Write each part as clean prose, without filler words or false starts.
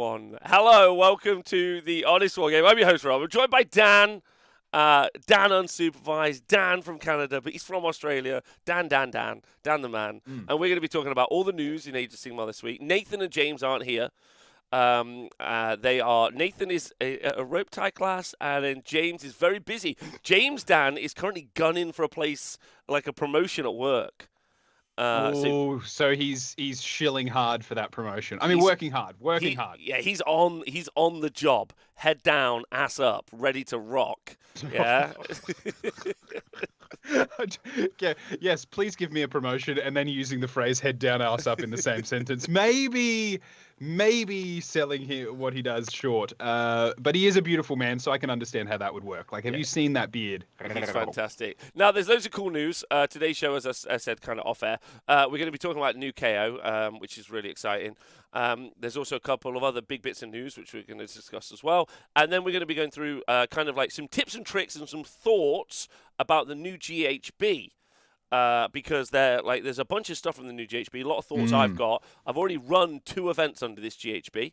everyone. Hello, welcome to the Honest Wargamer. I'm your host, Rob. I'm joined by Dan. Dan unsupervised, Dan from Canada, but he's from Australia. Dan the man. And we're going to be talking about all the news in Age of Sigmar this week. Nathan and James aren't here. Nathan is a rope tie class, and then James is very busy. James, Dan, is currently gunning for a place, like a promotion at work. So he's shilling hard for that promotion. I mean, working hard. Yeah, he's on the job, head down, ass up, ready to rock. Yeah. Yeah. Yes, please give me a promotion, and then using the phrase "head down, ass up" in the same sentence. Maybe selling what he does short. But he is a beautiful man, so I can understand how that would work. Like, have you seen that beard? He's fantastic. Now, there's loads of cool news. Today's show, as I said, kind of off air. We're going to be talking about new KO, which is really exciting. There's also a couple of other big bits of news, which we're going to discuss as well. And then we're going to be going through kind of like some tips and tricks and some thoughts about the new GHB. Because there's a bunch of stuff from the new GHB, a lot of thoughts I've got. I've already run 2 events under this GHB,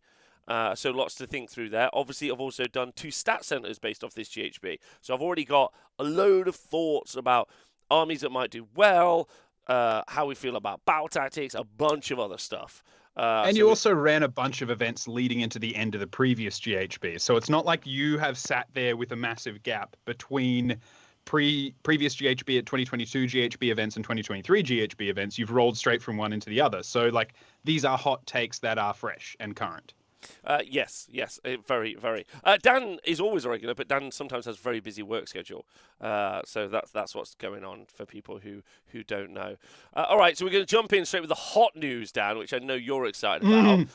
so lots to think through there. Obviously, I've also done 2 stat centers based off this GHB, so I've already got a load of thoughts about armies that might do well, how we feel about battle tactics, a bunch of other stuff. And you also ran a bunch of events leading into the end of the previous GHB, so it's not like you have sat there with a massive gap between previous GHB at 2022 GHB events and 2023 GHB events. You've rolled straight from one into the other. So, like, these are hot takes that are fresh and current. Yes, very, very. Dan is always a regular, but Dan sometimes has a very busy work schedule. So that's what's going on for people who don't know. All right, so we're going to jump in straight with the hot news, Dan, which I know you're excited about.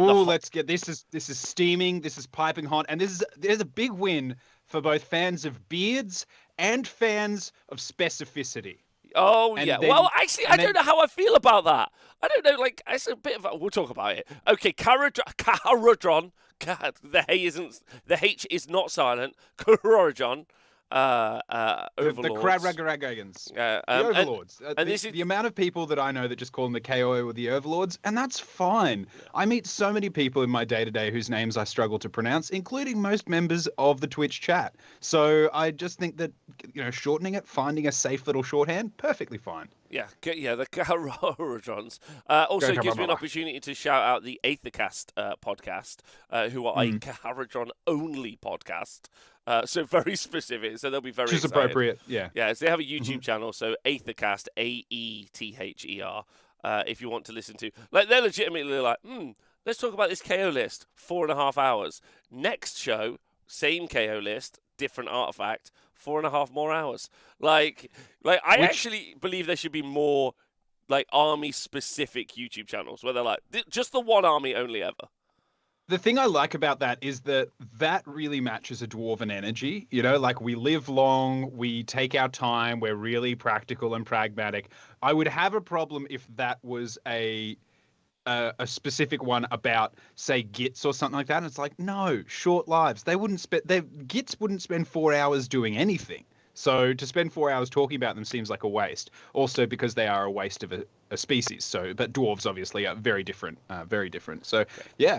Let's get this is steaming. This is piping hot, and there's a big win for both fans of beards and fans of specificity. Oh, yeah. Well, actually, I don't know how I feel about that. I don't know, like, it's a bit of we'll talk about it. Okay, Kharadron. The H is not silent. Kharadron. Overlords. The Kharadron. The Overlords. And this is the amount of people that I know that just call them the KO or the Overlords, and that's fine. Yeah. I meet so many people in my day-to-day whose names I struggle to pronounce, including most members of the Twitch chat. So I just think that, shortening it, finding a safe little shorthand, perfectly fine. Yeah, the Kharadrons. Also gives me an opportunity to shout out the Aethercast podcast, who are a Kharadron-only podcast. So very specific, so they'll be very excited. Appropriate, yeah. Yeah, so they have a YouTube channel, so Aethercast, Aether. If you want to listen to, like, they're legitimately like, let's talk about this KO list, 4.5 hours. Next show, same KO list, different artifact, 4.5 more hours. I actually believe there should be more, like, army-specific YouTube channels where they're like, just the one army only ever. The thing I like about that is that really matches a dwarven energy. Like, we live long, we take our time, we're really practical and pragmatic. I would have a problem if that was a specific one about, say, Gits or something like that. And it's like, no, short lives. Gits wouldn't spend 4 hours doing anything. So to spend 4 hours talking about them seems like a waste. Also because they are a waste of a species. So, but dwarves obviously are very different. So, yeah.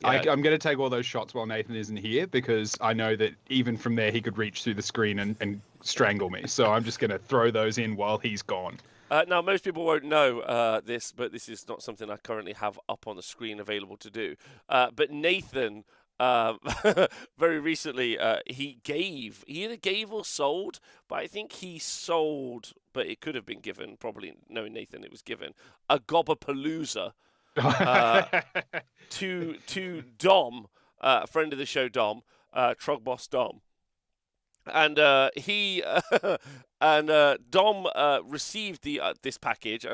I'm going to take all those shots while Nathan isn't here, because I know that even from there he could reach through the screen and strangle me. So I'm just going to throw those in while he's gone. Now, most people won't know this, but this is not something I currently have up on the screen available to do. But Nathan, very recently, he either gave or sold, but I think he sold, but it could have been given, probably knowing Nathan, it was given, a Gobbapalooza. To Dom, friend of the show, Dom, Trog Boss Dom, and Dom received this package,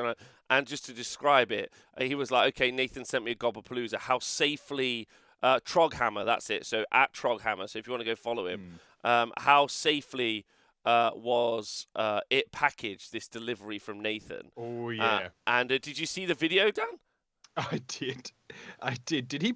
and just to describe it, he was like, okay, Nathan sent me a Gobbapalooza. How safely Troghammer, that's it. So at Troghammer. So if you want to go follow him, how safely was it packaged, this delivery from Nathan? Oh yeah. And did you see the video, Dan? I did. Did he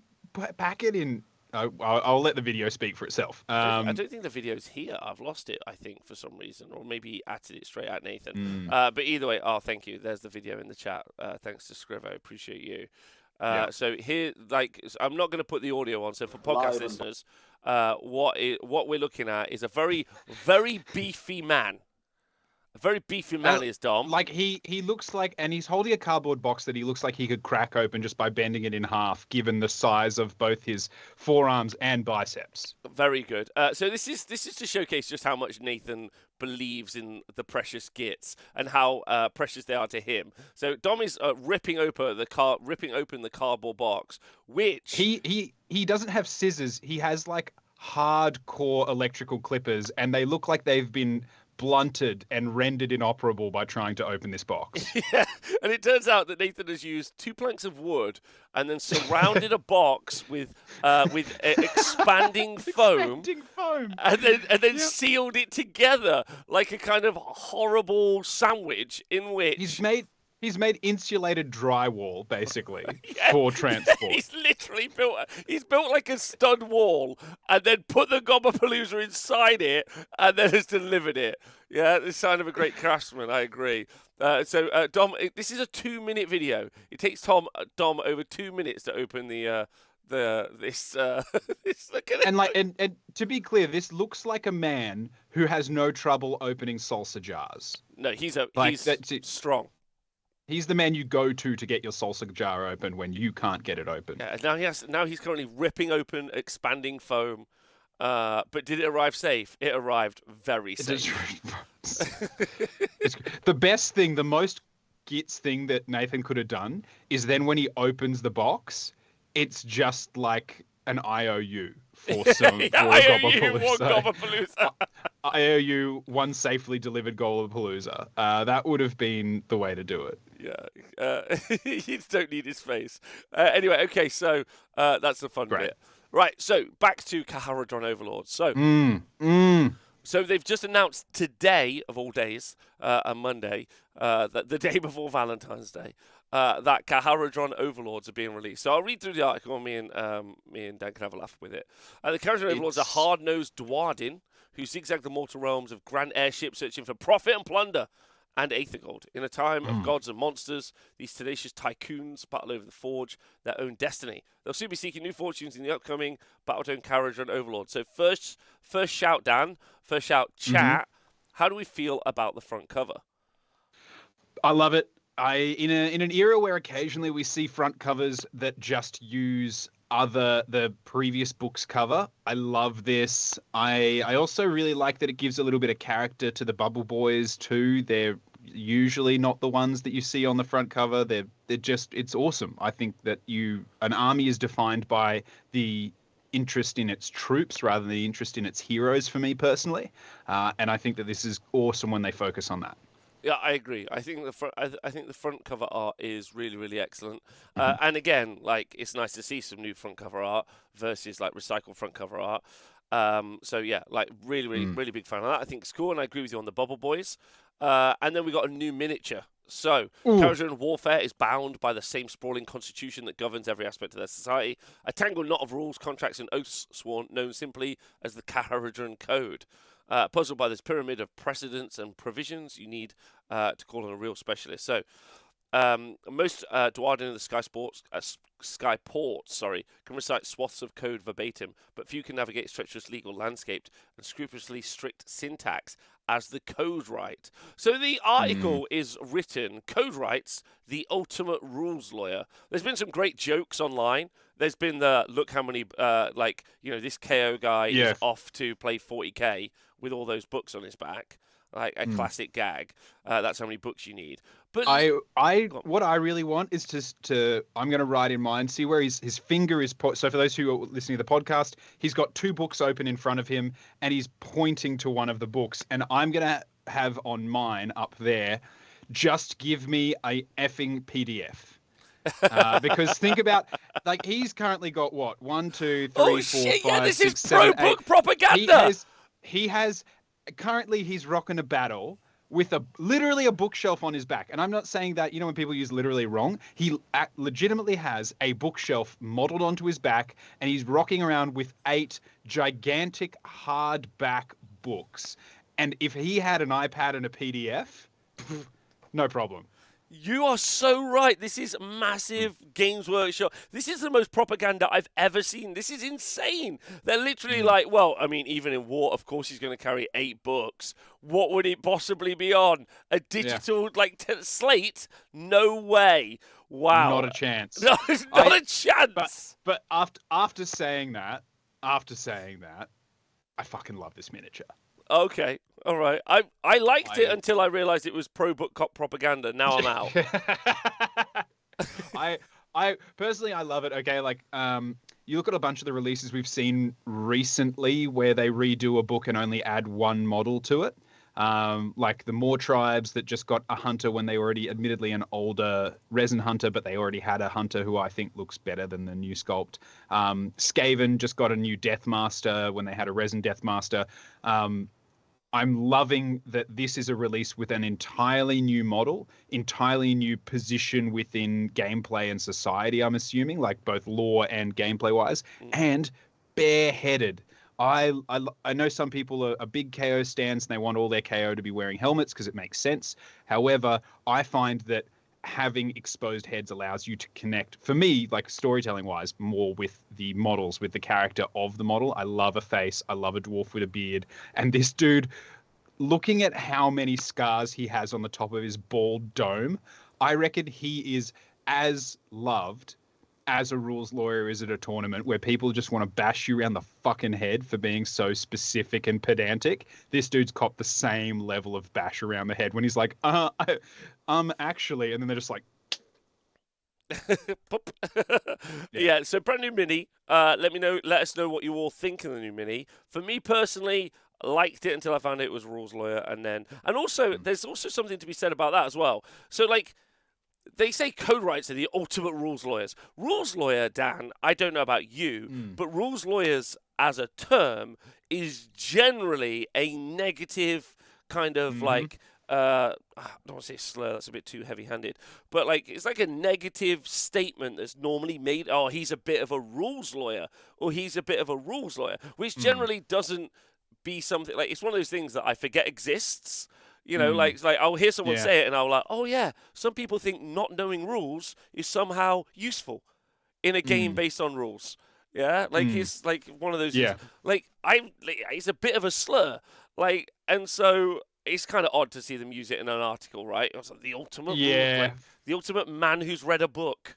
pack it in? I'll let the video speak for itself. I don't think the video's here. I've lost it, I think, for some reason. Or maybe he added it straight at Nathan. But either way, thank you. There's the video in the chat. Thanks to Scrivo. Appreciate you. So here, I'm not going to put the audio on. So for podcast listeners, what we're looking at is a very, very beefy man. A very beefy man is Dom. Like he looks like, and he's holding a cardboard box that he looks like he could crack open just by bending it in half, given the size of both his forearms and biceps. Very good. So this is to showcase just how much Nathan believes in the precious gits and how precious they are to him. So Dom is ripping open the cardboard box, which he doesn't have scissors. He has like hardcore electrical clippers, and they look like they've been blunted and rendered inoperable by trying to open this box. Yeah, and it turns out that Nathan has used 2 planks of wood and then surrounded a box with expanding foam, and then sealed it together like a kind of horrible sandwich in which He's made insulated drywall, basically, for transport. He's literally built like a stud wall and then put the Gobbapalooza inside it and then has delivered it. Yeah, the sign of a great craftsman, I agree. So Dom, this is a 2-minute video. It takes Dom over 2 minutes to open this and to be clear, this looks like a man who has no trouble opening salsa jars. No, he's strong. He's the man you go to get your salsa jar open when you can't get it open. Yeah, now he's currently ripping open expanding foam. But did it arrive safe? It arrived very safe. The best thing, the most gits thing that Nathan could have done is then when he opens the box, it's just like an IOU for some Gobbapalooza. IOU, one safely delivered Gobbapalooza. That would have been the way to do it. Yeah, you don't need his face. Anyway, okay, so that's the fun bit. Right, so back to Kharadron Overlords. So, so they've just announced today, of all days, on Monday, that the day before Valentine's Day, that Kharadron Overlords are being released. So I'll read through the article, and me and Dan can have a laugh with it. The Kharadron Overlords are hard-nosed Dwarden who zigzag the mortal realms of grand airships searching for profit and plunder and Aether Gold. In a time of gods and monsters, these tenacious tycoons battle over the forge their own destiny. They'll soon be seeking new fortunes in the upcoming Battletome Kharadron Overlord. So first shout, Dan. First shout, chat. How do we feel about the front cover? I love it. In an era where occasionally we see front covers that just use the previous book's cover, I love this. I also really like that it gives a little bit of character to the Bubble Boys too. They're usually not the ones that you see on the front cover. They're just, it's awesome. I think that an army is defined by the interest in its troops rather than the interest in its heroes, for me personally. And I think that this is awesome when they focus on that. Yeah, I agree. I think the front cover art is really, really excellent. And again, like, it's nice to see some new front cover art versus like recycled front cover art. So yeah, like really, really, really big fan of that. I think it's cool, and I agree with you on the Bubble Boys. And then we got a new miniature. So, Kharadron warfare is bound by the same sprawling constitution that governs every aspect of their society. A tangled knot of rules, contracts, and oaths sworn, known simply as the Kharadron Code. Puzzled by this pyramid of precedents and provisions, you need to call on a real specialist. So, most Dwarden in the Skyports, can recite swaths of code verbatim, but few can navigate treacherous legal landscape and scrupulously strict syntax as the Codewright. So the article is written, Codewright's the ultimate rules lawyer. There's been some great jokes online. There's been look how many, this KO guy is off to play 40k with all those books on his back. Like a classic gag. That's how many books you need. But what I really want is to I'm going to write in mine, see where his finger is. So for those who are listening to the podcast, he's got 2 books open in front of him, and he's pointing to one of the books. And I'm going to have on mine up there, just give me a effing PDF. Because think about, like, he's currently got what 1, 2, 3, 4, 5, 6, 7, 8. Pro-book propaganda. He has. Currently, he's rocking a battle with literally a bookshelf on his back. And I'm not saying that, when people use literally wrong, he legitimately has a bookshelf modeled onto his back, and he's rocking around with 8 gigantic hardback books. And if he had an iPad and a PDF, no problem. You are so right. This is massive Games Workshop. This is the most propaganda I've ever seen. This is insane. They're literally like, well, I mean, even in war, of course, he's going to carry 8 books. What would it possibly be on? A digital slate? No way. Wow. Not a chance. No, it's not a chance. But after saying that, I fucking love this miniature. Okay, all right. I liked it until I realized it was pro-book cop propaganda. Now I'm out. I personally, I love it. Okay, like you look at a bunch of the releases we've seen recently where they redo a book and only add 1 model to it. Like the Moor tribes that just got a hunter when they already, admittedly, an older resin hunter, but they already had a hunter who I think looks better than the new sculpt. Skaven just got a new Deathmaster when they had a resin Deathmaster. I'm loving that this is a release with an entirely new model, entirely new position within gameplay and society, I'm assuming, like both lore and gameplay-wise, and bareheaded. I know some people are big KO stands and they want all their KO to be wearing helmets because it makes sense. However, I find that having exposed heads allows you to connect, for me, like storytelling wise, more with the models, with the character of the model. I love a face. I love a dwarf with a beard. And this dude, looking at how many scars he has on the top of his bald dome, I reckon he is as loved as a rules lawyer is at a tournament where people just want to bash you around the fucking head for being so specific and pedantic. This dude's copped the same level of bash around the head when he's like, actually, and then they're just like, yeah. So brand new mini. Let us know what you all think of the new mini. For me personally, liked it until I found it was rules lawyer, and also there's also something to be said about that as well. So like, they say Codewrights are the ultimate rules lawyers. Rules lawyer, Dan, I don't know about you, but rules lawyers as a term is generally a negative kind of like, I don't want to say slur, that's a bit too heavy-handed, but like it's like a negative statement that's normally made, oh, he's a bit of a rules lawyer, or he's a bit of a rules lawyer, which generally doesn't be something, like it's one of those things that I forget exists. You know, like I'll hear someone say it and I'll like, oh yeah, some people think not knowing rules is somehow useful in a game based on rules. Yeah, like it's like one of those. Yeah. It's a bit of a slur. Like, and so it's kind of odd to see them use it in an article, right? It's like the ultimate, the ultimate man who's read a book.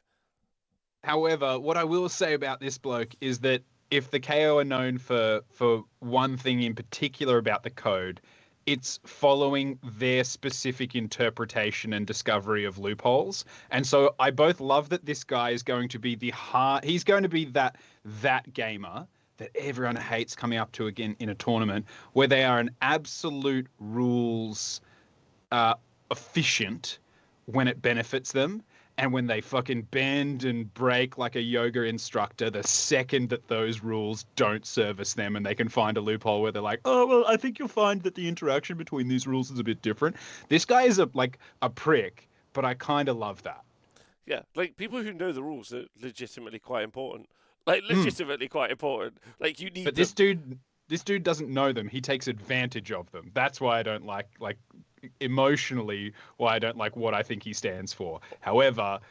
However, what I will say about this bloke is that if the KO are known for one thing in particular about the code, it's following their specific interpretation and discovery of loopholes. And so I both love that this guy is going to be he's going to be that gamer that everyone hates coming up to again in a tournament where they are an absolute rules efficient when it benefits them. And when they fucking bend and break like a yoga instructor, the second that those rules don't service them and they can find a loophole where they're like, oh, well, I think you'll find that the interaction between these rules is a bit different. This guy is a prick, but I kind of love that. Yeah, like people who know the rules are legitimately quite important. Like legitimately quite important. Like you need. But this dude doesn't know them. He takes advantage of them. That's why I don't like emotionally why I don't like what I think he stands for. However,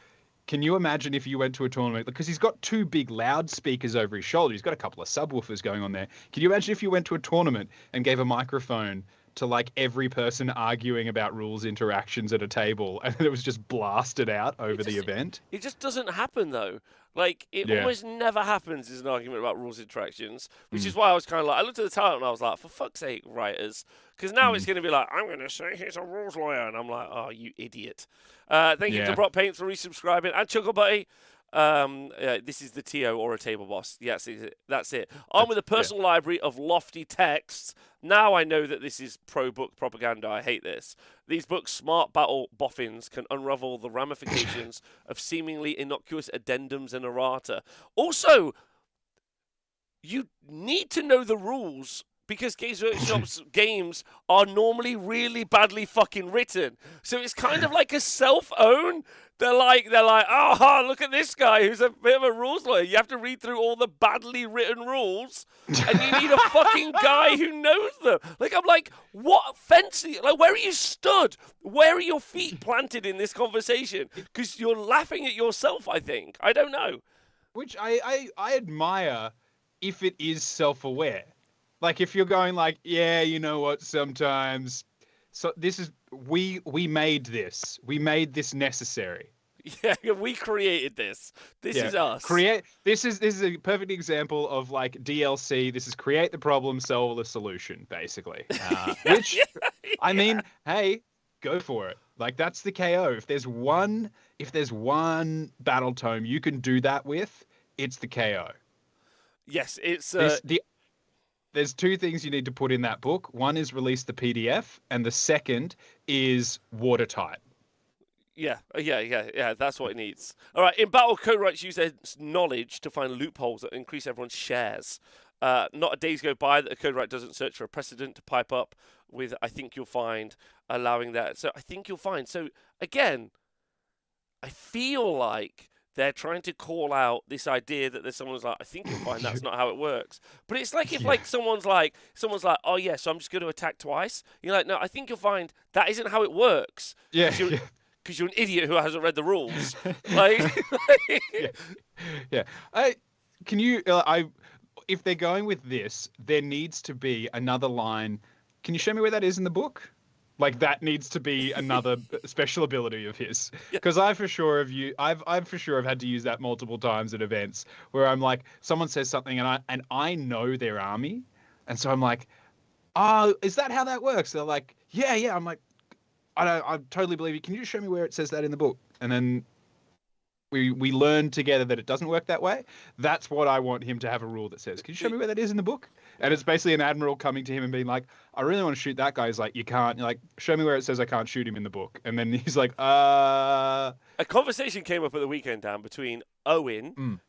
can you imagine if you went to a tournament, because he's got 2 big loudspeakers over his shoulder, he's got a couple of subwoofers going on there. Can you imagine if you went to a tournament and gave a microphone to like every person arguing about rules interactions at a table and it was just blasted out over the event? It just doesn't happen though. Like, it almost never happens is an argument about rules interactions, which is why I was kind of like, I looked at the title and I was like, for fuck's sake, writers. Because now it's going to be like, I'm going to say he's a rules lawyer. And I'm like, oh, you idiot. Thank you to Brock Paint for resubscribing. And Chuckle Buddy. This is the TO or a table boss. Yes, that's it. On with a personal library of lofty texts. Now I know that this is pro-book propaganda. I hate this. These books, smart battle boffins, can unravel the ramifications of seemingly innocuous addendums and errata. Also, you need to know the rules because Games Workshop's games are normally really badly fucking written. So it's kind of like a self-own. They're like, oh, look at this guy who's a bit of a rules lawyer. You have to read through all the badly written rules, and you need a fucking guy who knows them. Like, I'm like, what fancy? Like, where are you stood? Where are your feet planted in this conversation? Because you're laughing at yourself, I think. I don't know. Which I admire if it is self-aware. Like, if you're going like, yeah, you know what, sometimes... So this is... We made this. We made this necessary. Yeah, we created this. This is us. This is a perfect example of like DLC. This is create the problem, solve the solution, basically. Which, I mean, hey, go for it. Like, that's the KO. If there's one Battletome you can do that with, it's the KO. Yes, it's there's two things you need to put in that book. One is release the PDF, and the second is watertight. Yeah. That's what it needs. All right. In battle, Codewright use their knowledge to find loopholes that increase everyone's shares. Not a days go by that a Codewright doesn't search for a precedent to pipe up with. I think you'll find allowing that. So I think you'll find. So again, I feel like they're trying to call out this idea that there's someone's like, I think you'll find that's not how it works. But it's like if like someone's like, oh yeah, so I'm just going to attack twice. You're like, no, I think you'll find that isn't how it works. Yeah. Because you're an idiot who hasn't read the rules. Like, yeah. If they're going with this, there needs to be another line. Can you show me where that is in the book? Like, that needs to be another special ability of his. Because I've for sure have had to use that multiple times at events where I'm like, someone says something and I know their army, and so I'm like, oh, is that how that works? They're like, yeah. I'm like, I totally believe you. Can you just show me where it says that in the book? And then we learn together that it doesn't work that way. That's what I want him to have a rule that says. Can you show me where that is in the book? And it's basically an admiral coming to him and being like, I really want to shoot that guy. He's like, you can't. You're like, show me where it says I can't shoot him in the book. And then he's like, A conversation came up at the weekend, Dan, between Owen,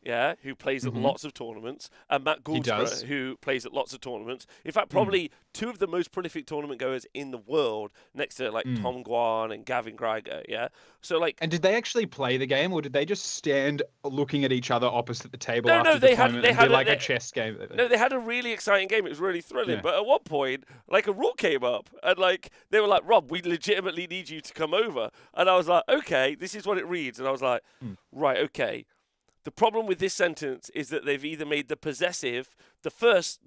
who plays at lots of tournaments, and Matt Goldsborough, who plays at lots of tournaments. In fact, probably two of the most prolific tournament goers in the world, next to like Tom Guan and Gavin Greiger. Yeah. So like, and did they actually play the game, or did they just stand looking at each other opposite the table they had a chess game? No, they had a really exciting game. It was really thrilling. Yeah. But at one point, like, a rule came up, and like they were like, Rob, we legitimately need you to come over. And I was like, okay, this is what it reads. And I was like, right, okay. The problem with this sentence is that they've either made the possessive the first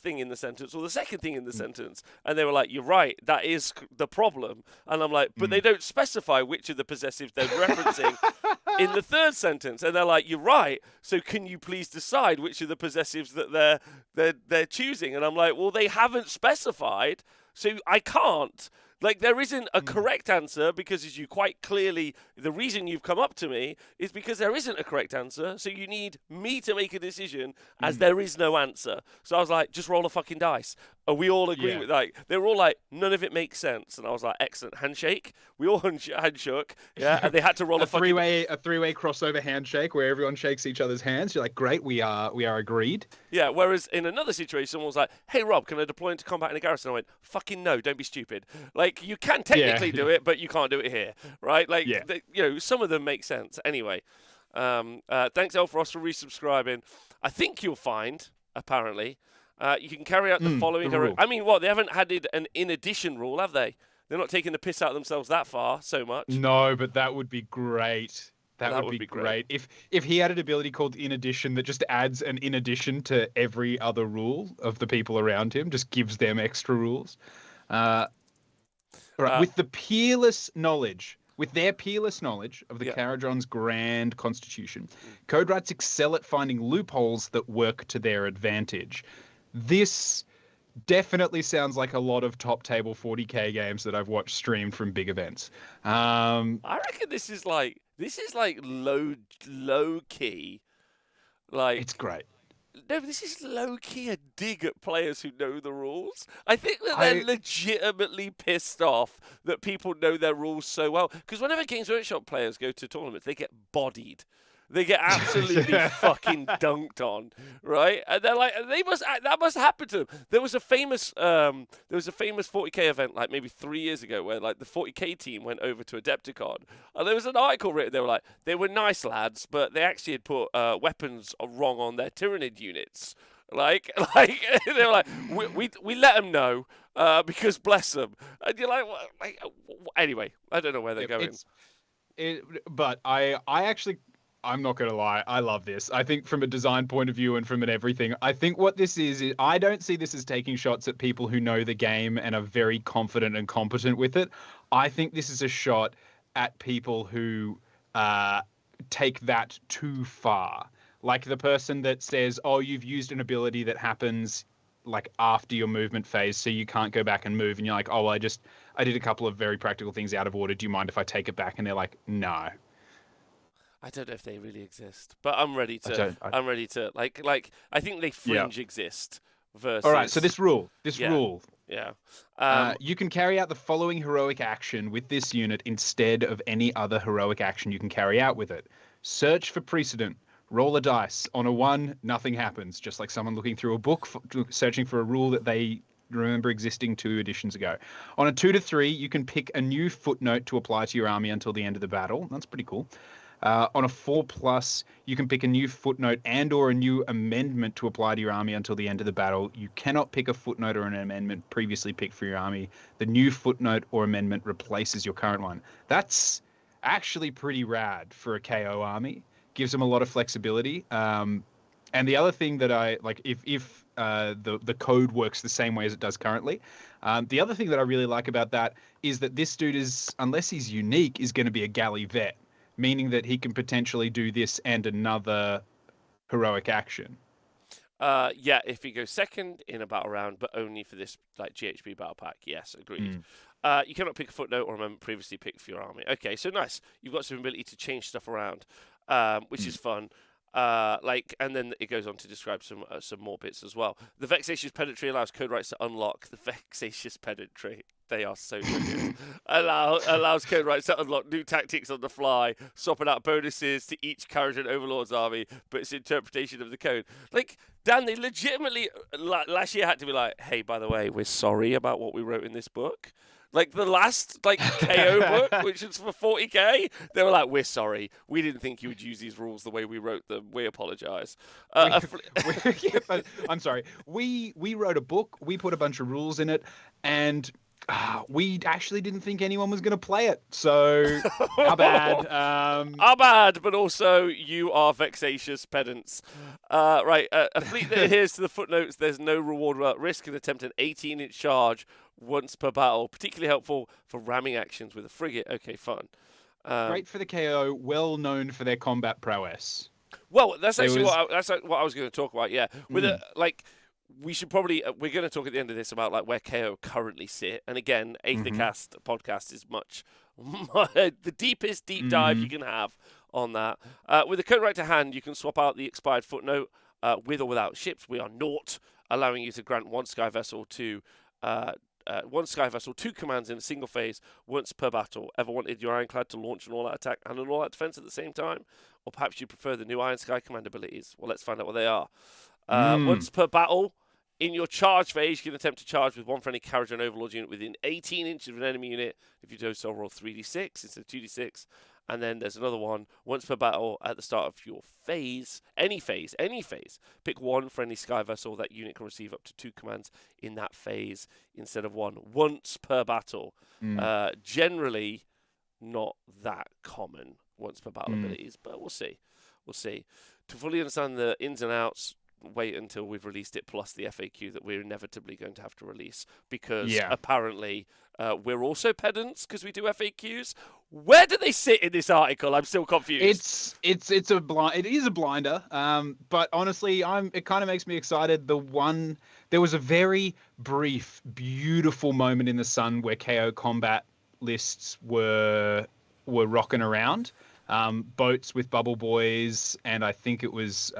thing in the sentence or the second thing in the sentence. And they were like, you're right, that is the problem. And I'm like, but they don't specify which of the possessives they're referencing in the third sentence. And they're like, you're right, so can you please decide which of the possessives that they're choosing? And I'm like, well, they haven't specified, so I can't. Like, there isn't a correct answer because, as you quite clearly, the reason you've come up to me is because there isn't a correct answer. So you need me to make a decision as there is no answer. So I was like, just roll a fucking dice. And we all agree with, like, they were all like, none of it makes sense. And I was like, excellent. Handshake. We all handshook. Yeah. And they had to roll a three-way crossover handshake where everyone shakes each other's hands. You're like, great. We are agreed. Yeah. Whereas in another situation, someone was like, hey, Rob, can I deploy into combat in a garrison? I went, fucking no, don't be stupid. Like, you can technically do it, but you can't do it here, right? Like, some of them make sense. Anyway, thanks, Elfrost, for resubscribing. I think you'll find, apparently, you can carry out the following. I mean, what? They haven't added an in-addition rule, have they? They're not taking the piss out of themselves that far, so much. No, but that would be great. That would be great. If he had an ability called In Addition that just adds an in addition to every other rule of the people around him, just gives them extra rules. Right, with their peerless knowledge of the Kharadron's grand constitution, Codewrights excel at finding loopholes that work to their advantage. This definitely sounds like a lot of top table 40k games that I've watched streamed from big events. I reckon this is like low key. Like, it's great. No, this is low-key a dig at players who know the rules. I think that they're legitimately pissed off that people know their rules so well. Because whenever Games Workshop players go to tournaments, they get bodied. They get absolutely fucking dunked on, right? And they're like, that must happen to them. There was a famous 40k event like maybe 3 years ago where like the 40k team went over to Adepticon, and there was an article written. They were like, they were nice lads, but they actually had put weapons wrong on their Tyrannid units. Like they were like, we let them know because bless them. And you're like, what? Anyway, I don't know where they're going. But I actually, I'm not gonna lie, I love this. I think from a design point of view and from an everything, I think what this is I don't see this as taking shots at people who know the game and are very confident and competent with it. I think this is a shot at people who take that too far. Like the person that says, oh, you've used an ability that happens like after your movement phase, so you can't go back and move. And you're like, oh, well, I did a couple of very practical things out of order. Do you mind if I take it back? And they're like, no. I don't know if they really exist, but I'm ready to. I'm ready to like. I think they fringe exist. Versus. All right. So this rule. Yeah. You can carry out the following heroic action with this unit instead of any other heroic action you can carry out with it. Search for precedent. Roll a dice. On a 1, nothing happens. Just like someone looking through a book, searching for a rule that they remember existing 2 editions ago. On a 2 to 3, you can pick a new footnote to apply to your army until the end of the battle. That's pretty cool. On a 4+, you can pick a new footnote and or a new amendment to apply to your army until the end of the battle. You cannot pick a footnote or an amendment previously picked for your army. The new footnote or amendment replaces your current one. That's actually pretty rad for a KO army. Gives them a lot of flexibility. And the other thing that I like, if the code works the same way as it does currently, the other thing that I really like about that is that this dude is, unless he's unique, is going to be a galley vet, meaning that he can potentially do this and another heroic action. Yeah, if he goes second in a battle round, but only for this like GHB battle pack. Yes, agreed. You cannot pick a footnote or amendment previously picked for your army. Okay, so nice. You've got some ability to change stuff around, which is fun. And then it goes on to describe some more bits as well. The Vexatious Pedantry allows Codewright to unlock the Vexatious Pedantry. They are so good. Allows Codewright to unlock new tactics on the fly, swapping out bonuses to each Kharadron Overlords army, but it's interpretation of the code. Like, Dan, they legitimately last year had to be like, hey, by the way, we're sorry about what we wrote in this book. Like the last KO book, which is for 40k, they were like, "We're sorry, we didn't think you would use these rules the way we wrote them. We apologize." I'm sorry. We wrote a book. We put a bunch of rules in it, and we actually didn't think anyone was going to play it. So our bad. Our bad, but also you are vexatious pedants. Right, a fleet that adheres to the footnotes. There's no reward without risk. Can attempt an 18-inch charge once per battle, particularly helpful for ramming actions with a frigate. Okay, fun. Great for the KO, well known for their combat prowess. Well, that's actually what I was going to talk about. Yeah, with we should probably we're going to talk at the end of this about like where KO currently sit. And again, Aethercast podcast is much the deepest deep dive you can have on that. With the Codewright to hand, you can swap out the expired footnote with or without ships. We are naught, allowing you to grant one sky vessel to. 2 commands in a single phase once per battle. Ever wanted your Ironclad to launch an all-out attack and an all-out defense at the same time? Or perhaps you prefer the new Iron Sky command abilities? Well, let's find out what they are. Once per battle, in your charge phase, you can attempt to charge with one friendly Kharadron Overlord unit within 18 inches of an enemy unit. If you do so, roll 3d6 instead of 2d6. And then there's another one. Once per battle, at the start of your phase, any phase, pick one friendly sky vessel. That unit can receive up to 2 commands in that phase instead of 1. Once per battle. Generally, not that common once per battle abilities, but we'll see. To fully understand the ins and outs, wait until we've released it, plus the FAQ that we're inevitably going to have to release, because apparently we're also pedants because we do FAQs. Where do they sit in this article? I'm still confused. It is a blinder, but honestly, it kind of makes me excited. There was a very brief, beautiful moment in the sun where KO combat lists were rocking around. Boats with Bubble Boys, and I think it was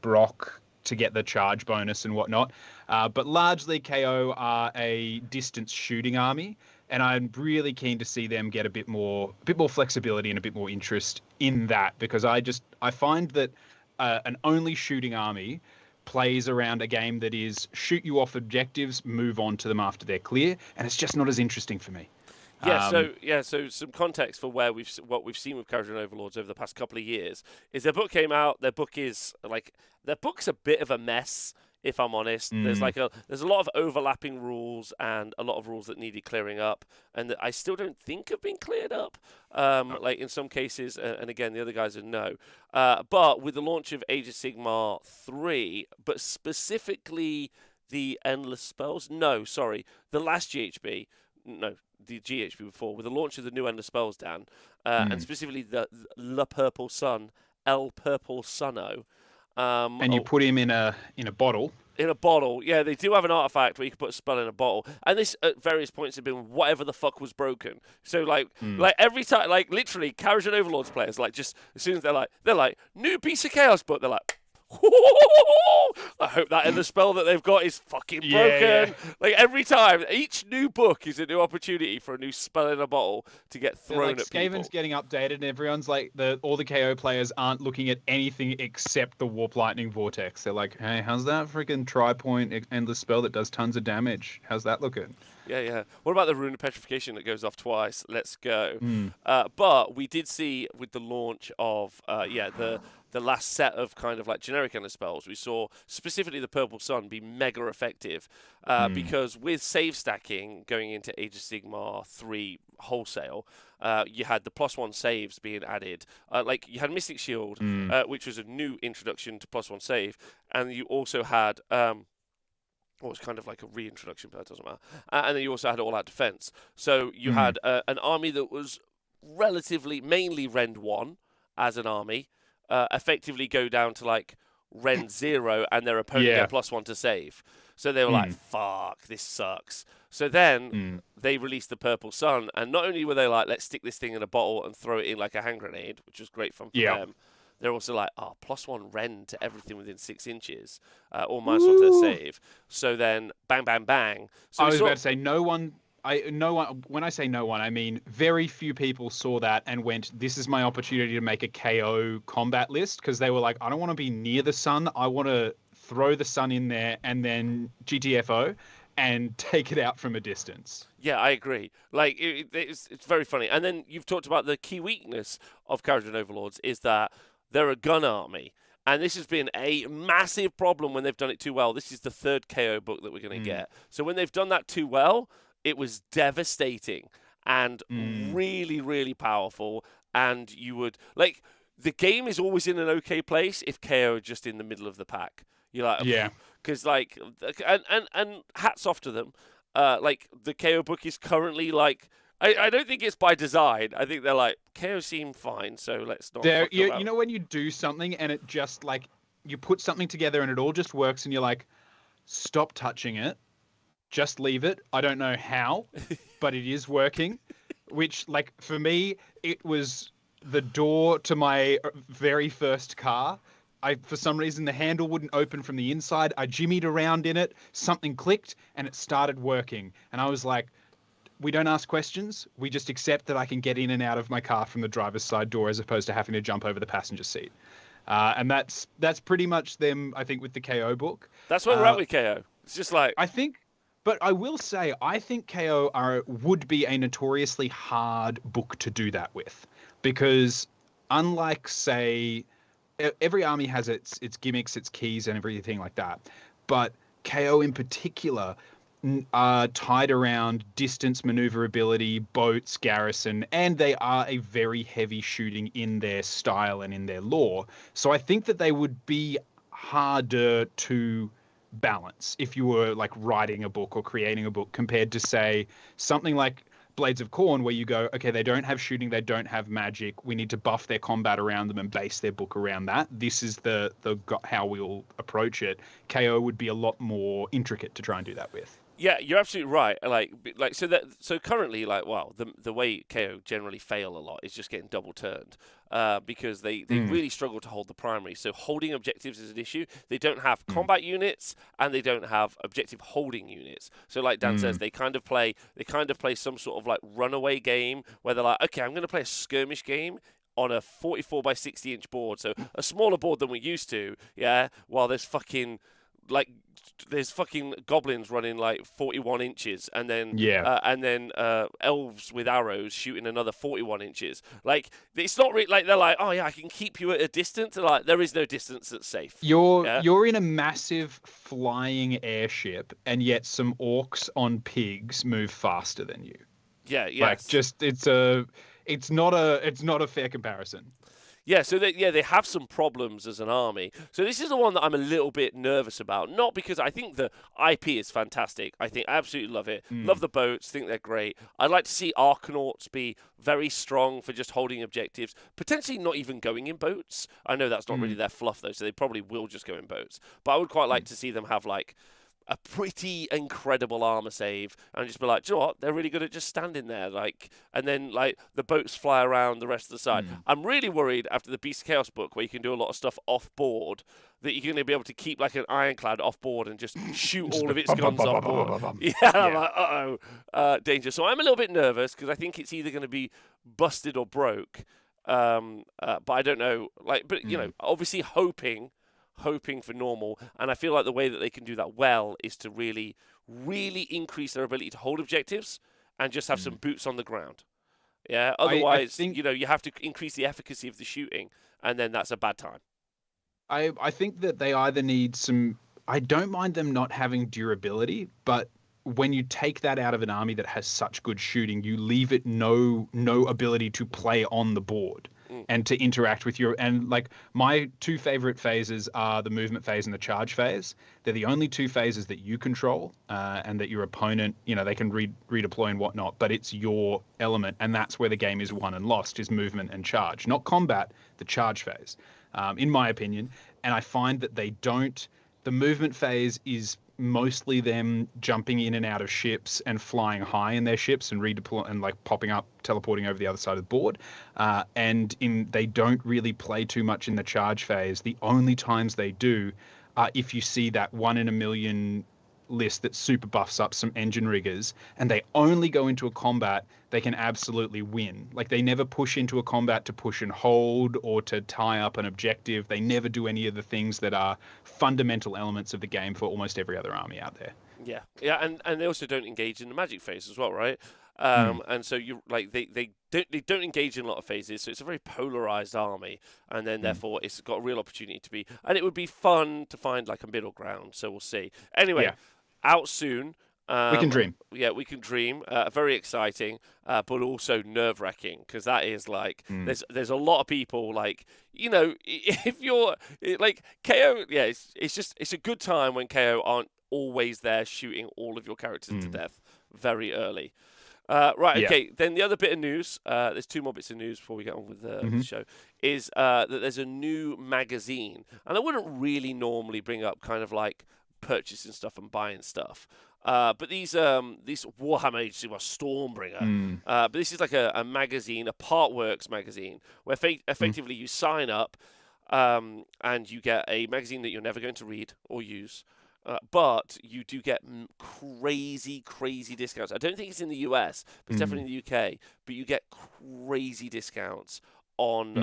Brock to get the charge bonus and whatnot. But largely, KO are a distance shooting army. And I'm really keen to see them get a bit more flexibility and a bit more interest in that, because I find that an only shooting army plays around a game that is shoot you off objectives, move on to them after they're clear, and it's just not as interesting for me. So some context for what we've seen with Kharadron Overlords over the past couple of years is their book came out. Their book's a bit of a mess, if I'm honest. There's a lot of overlapping rules and a lot of rules that needed clearing up, and that I still don't think have been cleared up. Like in some cases, and again the other guys are no. But with the launch of Age of Sigmar 3, but specifically the Endless Spells, the last GHB, the GHB before, with the launch of the new Endless Spells, Dan, and specifically the Le Purple Sun, El Purple Sunno. And you put him in a bottle. In a bottle, yeah, they do have an artifact where you can put a spell in a bottle, and this at various points have been whatever the fuck was broken. So like every time, like literally, Kharadron Overlords players, like just as soon as they're like new piece of chaos book, they're like, I hope that in the spell that they've got is fucking broken. Yeah. Like every time, each new book is a new opportunity for a new spell in a bottle to get thrown at people. Skaven's getting updated, and everyone's like, all the KO players aren't looking at anything except the Warp Lightning Vortex. They're like, hey, how's that freaking tri-point endless spell that does tons of damage? How's that looking? Yeah. What about the Rune of Petrification that goes off twice? Let's go. But we did see with the launch of the last set of kind of like generic endless spells, we saw specifically the Purple Sun be mega effective because with save stacking going into Age of Sigmar 3 wholesale, you had the +1 saves being added. Like you had Mystic Shield, which was a new introduction to +1 save, and you also had well, it's kind of like a reintroduction, but that doesn't matter. And then you also had All Out Defense. So you had an army that was relatively, mainly Rend 1 as an army, effectively go down to like Rend 0 and their opponent get +1 to save. So they were like, fuck, this sucks. So then they released the Purple Sun, and not only were they like, let's stick this thing in a bottle and throw it in like a hand grenade, which was great fun for them. They're also like, +1 rend to everything within 6 inches, or -1 to save. So then, bang, bang, bang. So I was about to say, no one. When I say no one, I mean very few people saw that and went, "This is my opportunity to make a KO combat list," because they were like, "I don't want to be near the sun. I want to throw the sun in there and then GTFO." And take it out from a distance. Yeah, I agree. Like, it's very funny. And then you've talked about the key weakness of Kharadron Overlords is that they're a gun army. And this has been a massive problem when they've done it too well. This is the 3rd KO book that we're going to get. So when they've done that too well, it was devastating and really, really powerful. And you would, like, the game is always in an okay place if KO are just in the middle of the pack. You're like, yeah. Because, like, and hats off to them. Like, the KO book is currently, like, I don't think it's by design. I think they're like, KO seem fine, so let's not. You know when you do something and it just, like, you put something together and it all just works and you're like, stop touching it. Just leave it. I don't know how, but it is working. Which, like, for me, it was the door to my very first car. For some reason, the handle wouldn't open from the inside. I jimmied around in it. Something clicked, and it started working. And I was like, we don't ask questions. We just accept that I can get in and out of my car from the driver's side door as opposed to having to jump over the passenger seat. And that's pretty much them, I think, with the KO book. That's where we're at with KO. It's just like... But I will say, I think KO would be a notoriously hard book to do that with. Because unlike, say... Every army has its gimmicks, its keys, and everything like that. But KO in particular are tied around distance maneuverability, boats, garrison, and they are a very heavy shooting in their style and in their lore. So I think that they would be harder to balance if you were like writing a book or creating a book compared to, say, something like Blades of Khorne, where you go, okay, they don't have shooting, they don't have magic. We need to buff their combat around them and base their book around that. This is the how we'll approach it. KO would be a lot more intricate to try and do that with. Yeah, you're absolutely right. So currently, the way KO generally fail a lot is just getting double turned, because they really struggle to hold the primary. So holding objectives is an issue. They don't have combat units and they don't have objective holding units. So like Dan says, they kind of play some sort of like runaway game where they're like, okay, I'm going to play a skirmish game on a 44 by 60 inch board, so a smaller board than we used to. Yeah, while there's fucking goblins running like 41 inches, and then elves with arrows shooting another 41 inches. Like, it's not really like they're like, oh yeah, I can keep you at a distance. They're like, there is no distance that's safe. You're in a massive flying airship, and yet some orcs on pigs move faster than you. Yeah, yes. Like, just it's not a fair comparison. Yeah, so they have some problems as an army. So this is the one that I'm a little bit nervous about. Not because I think the IP is fantastic. I absolutely love it. Love the boats. Think they're great. I'd like to see Arkanauts be very strong for just holding objectives. Potentially not even going in boats. I know that's not really their fluff though, so they probably will just go in boats. But I would quite like to see them have like a pretty incredible armor save and just be like, do you know what? They're really good at just standing there, like, and then like the boats fly around the rest of the side. I'm really worried after the Beast of Chaos book, where you can do a lot of stuff off board, that you're going to be able to keep like an ironclad off board and just shoot all of its guns off board. Yeah, I'm like, danger. So I'm a little bit nervous because I think it's either going to be busted or broke. But I don't know. Like, but you know, obviously hoping for normal, and I feel like the way that they can do that well is to really, really increase their ability to hold objectives and just have some boots on the ground. Yeah, otherwise, I think, you have to increase the efficacy of the shooting, and then that's a bad time. I think that they either need some. I don't mind them not having durability, but when you take that out of an army that has such good shooting, you leave it no ability to play on the board and to interact with and like my two favorite phases are the movement phase and the charge phase. They're the only two phases that you control, and that your opponent, they can redeploy and whatnot, but it's your element, and that's where the game is won and lost, is movement and charge, not combat, the charge phase, in my opinion. And I find that the movement phase is mostly them jumping in and out of ships and flying high in their ships and redeploy and like popping up, teleporting over the other side of the board. They don't really play too much in the charge phase. The only times they do are if you see that 1 in a million list that super buffs up some engine riggers, and they only go into a combat, they can absolutely win. Like, they never push into a combat to push and hold or to tie up an objective. They never do any of the things that are fundamental elements of the game for almost every other army out there. Yeah, and they also don't engage in the magic phase as well, right? And so you like they don't engage in a lot of phases, so it's a very polarized army, and then therefore it's got a real opportunity to be, and it would be fun to find like a middle ground. So we'll see. Anyway, out soon. We can dream. Yeah, we can dream. Very exciting, but also nerve-wracking, because that is like there's a lot of people, like, if you're like KO. Yeah, it's a good time when KO aren't always there shooting all of your characters to death very early. Right, okay. Then the other bit of news, there's two more bits of news before we get on with the show, is that there's a new magazine. And I wouldn't really normally bring up kind of like purchasing stuff and buying stuff. But these Warhammer Age of Stormbringer, but this is like a magazine, a Partworks magazine, where effectively you sign up and you get a magazine that you're never going to read or use. But you do get crazy discounts. I don't think it's in the US, but it's definitely in the UK. But you get crazy discounts on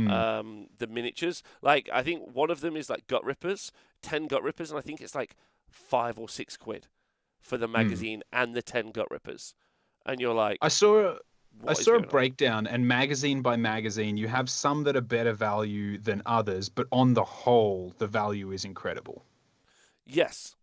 the miniatures. Like, I think one of them is like Gut Rippers, 10 Gut Rippers, and I think it's like £5 or £6 for the magazine and the 10 Gut Rippers. And you're like, I saw a breakdown, and magazine by magazine, you have some that are better value than others, but on the whole, the value is incredible. Yes.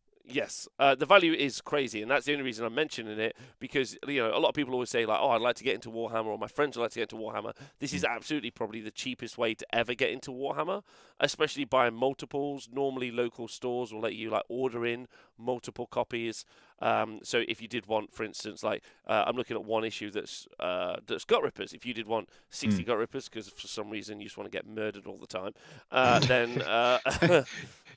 The value is crazy, and that's the only reason I'm mentioning it, because a lot of people always say like, oh, I'd like to get into Warhammer, or my friends would like to get into Warhammer. This is absolutely probably the cheapest way to ever get into Warhammer, especially buying multiples. Normally local stores will let you like order in multiple copies. So if you did want, for instance, like I'm looking at one issue that's Gut Rippers. If you did want 60 Gut Rippers because for some reason you just want to get murdered all the time, then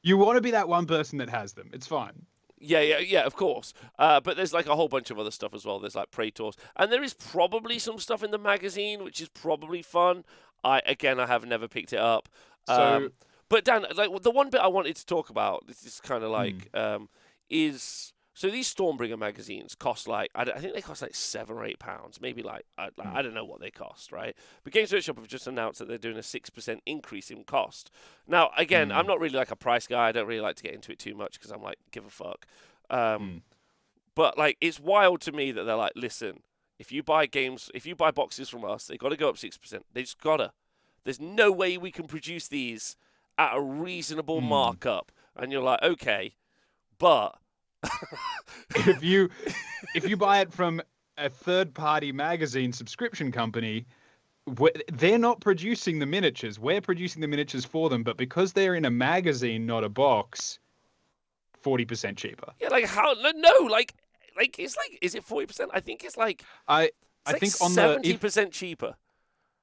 you want to be that one person that has them. It's fine. Yeah, of course. But there's like a whole bunch of other stuff as well. There's like Praetors, and there is probably some stuff in the magazine which is probably fun. I have never picked it up. So, But Dan, like the one bit I wanted to talk about, this is kind of mm, like, is so these Stormbringer magazines cost like I think they cost like £7 or £8, maybe like mm, I don't know what they cost, right? But Games Workshop have just announced that they're doing a 6% increase in cost. Now, again, I'm mm, not really like a price guy. I don't really like to get into it too much because I'm like, give a fuck. Um, mm. but like, it's wild to me that they're like, listen, if you buy boxes from us, they got to go up 6%. They just gotta. There's no way we can produce these at a reasonable Mm. markup. And you're like, okay, but If you buy it from a third-party magazine subscription company, they're not producing the miniatures. We're producing the miniatures for them, but because they're in a magazine, not a box, 40% cheaper. yeah, like how? No, like it's like, is it 40%? I think it's like I it's I like think on the 70% cheaper.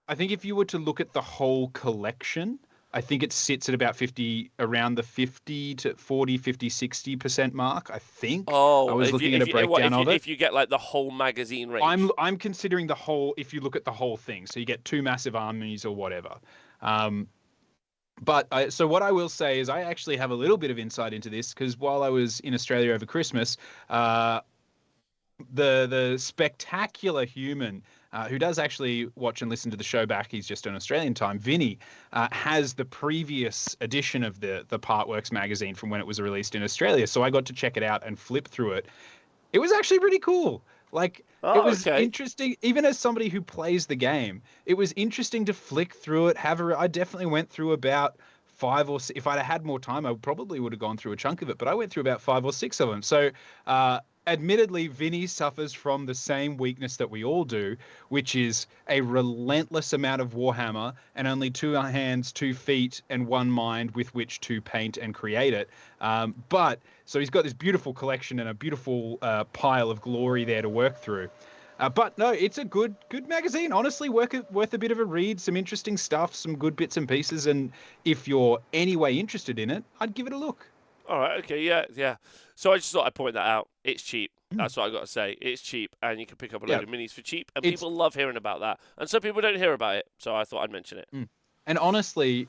I think if you were to look at the whole collection, I think it sits at about 50, around the 50 to 40, 50, 60% mark. I think I Oh, was looking at a breakdown of it. if you get like the whole magazine range. I'm considering the whole, if you look at the whole thing. So you get two massive armies or whatever. Um, so what I will say is I actually have a little bit of insight into this because while I was in Australia over Christmas, the spectacular human who does actually watch and listen to the show back, he's just on Australian time, Vinny, has the previous edition of the Partworks magazine from when it was released in Australia. So I got to check it out and flip through it. It was actually pretty cool. Like, it Oh, was okay. interesting, even as somebody who plays the game, it was interesting to flick through it. I definitely went through about if I'd had more time, I probably would have gone through a chunk of it, but I went through about 5 or 6 of them. So, admittedly, Vinny suffers from the same weakness that we all do, which is a relentless amount of Warhammer and only 2 hands, 2 feet, and 1 mind with which to paint and create it. So he's got this beautiful collection and a beautiful pile of glory there to work through. But no, it's a good magazine. Honestly, worth a bit of a read. Some interesting stuff, some good bits and pieces. And if you're anyway interested in it, I'd give it a look. All right, okay, yeah. So I just thought I'd point that out. It's cheap. Mm. That's what I got to say. It's cheap, and you can pick up a Yeah, load of minis for cheap, and it's people love hearing about that. And some people don't hear about it, so I thought I'd mention it. and honestly,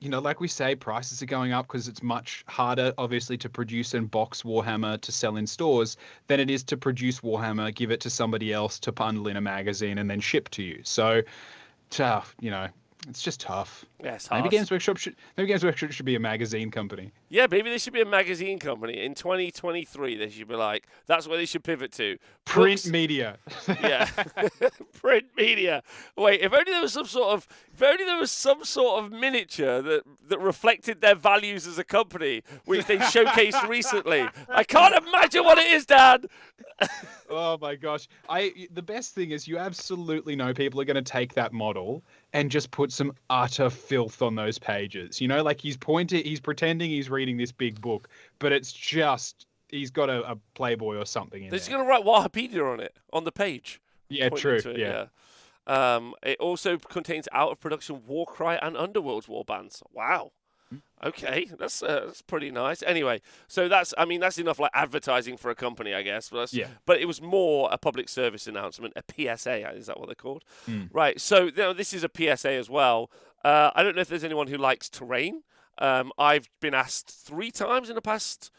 like we say, prices are going up because it's much harder, obviously, to produce and box Warhammer to sell in stores than it is to produce Warhammer, give it to somebody else to bundle in a magazine and then ship to you. So tough, it's just tough. Yeah, it's Maybe hard. Games Workshop should be a magazine company. Yeah, maybe they should be a magazine company. In 2023, they should be like, that's where they should pivot to. Print Books. media. Yeah, print media. Wait, if only there was some sort of miniature that reflected their values as a company, which they showcased recently. I can't imagine what it is, Dan. Oh my gosh. The best thing is you absolutely know people are going to take that model and just put some utter filth on those pages. Like he's pretending he's reading this big book, but it's just he's got a Playboy or something in They're just there. going to write Wikipedia on it, on the page. Yeah, Pointing true. to it, Yeah. It also contains out-of-production Warcry and Underworld's warbands. Wow. Okay, that's pretty nice. Anyway, so that's enough like advertising for a company, I guess. Yeah. But it was more a public service announcement, a PSA. Is that what they're called? Mm. Right. So this is a PSA as well. I don't know if there's anyone who likes terrain. I've been asked 3 times in the past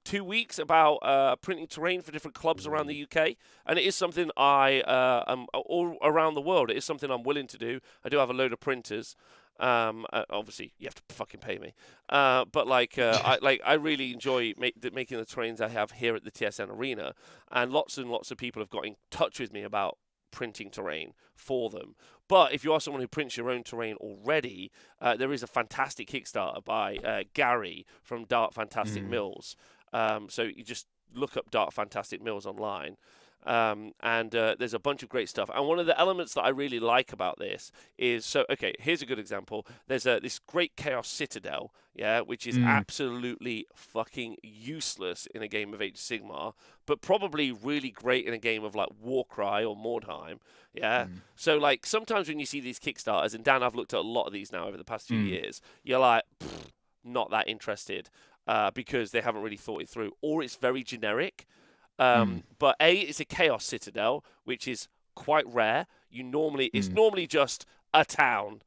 2 weeks about printing terrain for different clubs around the UK, and it is something I am all around the world. It is something I'm willing to do. I do have a load of printers. Obviously, you have to fucking pay me. But I really enjoy making the terrains I have here at the TSN Arena, and lots of people have got in touch with me about printing terrain for them. But if you are someone who prints your own terrain already, there is a fantastic Kickstarter by Gary from Dark Fantastic Mills. So you just look up Dark Fantastic Mills online. And there's a bunch of great stuff. And one of the elements that I really like about this is, here's a good example. There's this great Chaos Citadel, which is absolutely fucking useless in a game of Age of Sigmar, but probably really great in a game of like Warcry or Mordheim, So like sometimes when you see these Kickstarters, and Dan, I've looked at a lot of these now over the past few years, you're like, not that interested. because they haven't really thought it through, or it's very generic. Mm. But it's a Chaos Citadel, which is quite rare. It's normally just a town.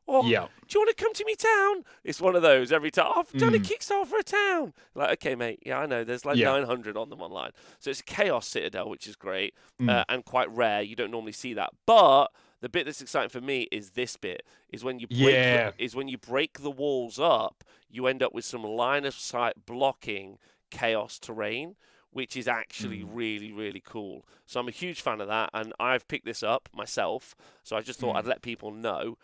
Or, Yeah. do you want to come to me town? It's one of those every time. Oh, I've done a Mm. Kickstarter for a town. Like, okay, mate. Yeah, I know. There's like Yeah. 900 on them online. So it's a Chaos Citadel, which is great Mm. and quite rare. You don't normally see that. But the bit that's exciting for me is this bit. Is when you break the walls up, you end up with some line of sight blocking chaos terrain, which is actually really, really cool. So I'm a huge fan of that, and I've picked this up myself. So I just thought I'd let people know.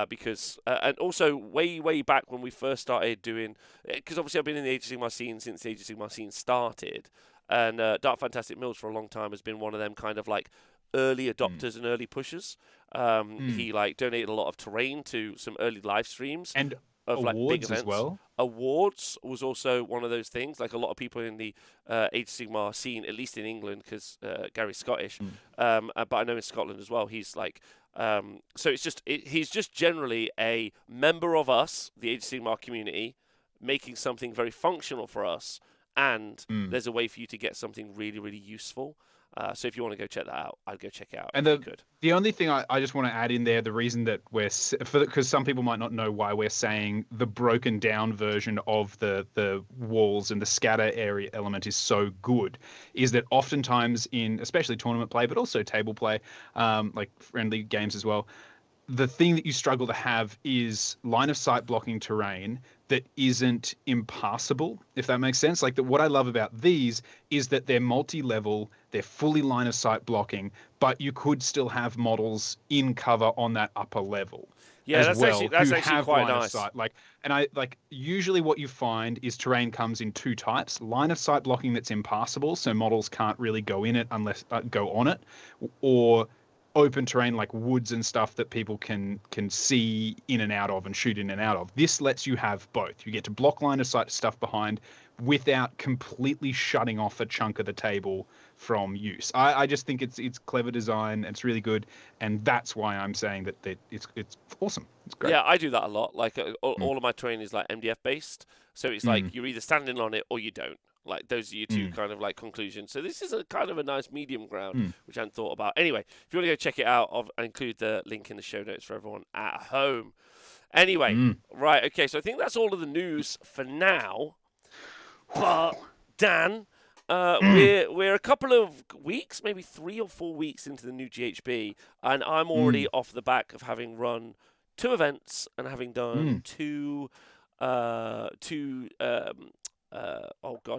Because and also way back when we first started doing, because obviously I've been in the Age of Sigmar scene since the Age of Sigmar scene started, and Dark Fantastic Mills for a long time has been one of them kind of like early adopters and early pushers. He like donated a lot of terrain to some early live streams And of like big awards events. as well. Awards was also one of those things. Like a lot of people in the Age of Sigmar scene, at least in England, because Gary's Scottish, but I know in Scotland as well. He's like, so he's just generally a member of us, the Age of Sigmar community, making something very functional for us, and there's a way for you to get something really, really useful. So if you want to go check that out, I'd go check it out. And the only thing I just want to add in there, the reason that because some people might not know why we're saying the broken down version of the walls and the scatter area element is so good, is that oftentimes in especially tournament play, but also table play, like friendly games as well, the thing that you struggle to have is line of sight blocking terrain that isn't impassable, if that makes sense. Like what I love about these is that they're multi-level, they're fully line of sight blocking, but you could still have models in cover on that upper level. Yeah, as that's well, actually quite nice. Of sight. Like usually what you find is terrain comes in two types: line of sight blocking that's impassable, so models can't really go in it unless go on it, or open terrain like woods and stuff that people can see in and out of and shoot in and out of. This lets you have both. You get to block line of sight stuff behind without completely shutting off a chunk of the table from use. I just think it's clever design. It's really good, and that's why I'm saying that it's awesome. It's great. Yeah, I do that a lot. Like all of my terrain is like MDF based, so it's like you're either standing on it or you don't. Like those are your two kind of like conclusions. So this is a kind of a nice medium ground, which I hadn't thought about. Anyway, if you want to go check it out, I'll include the link in the show notes for everyone at home. Anyway, right, okay, so I think that's all of the news for now. But Dan, we're a couple of weeks, maybe 3 or 4 weeks into the new GHB, and I'm already off the back of having run 2 events and having done two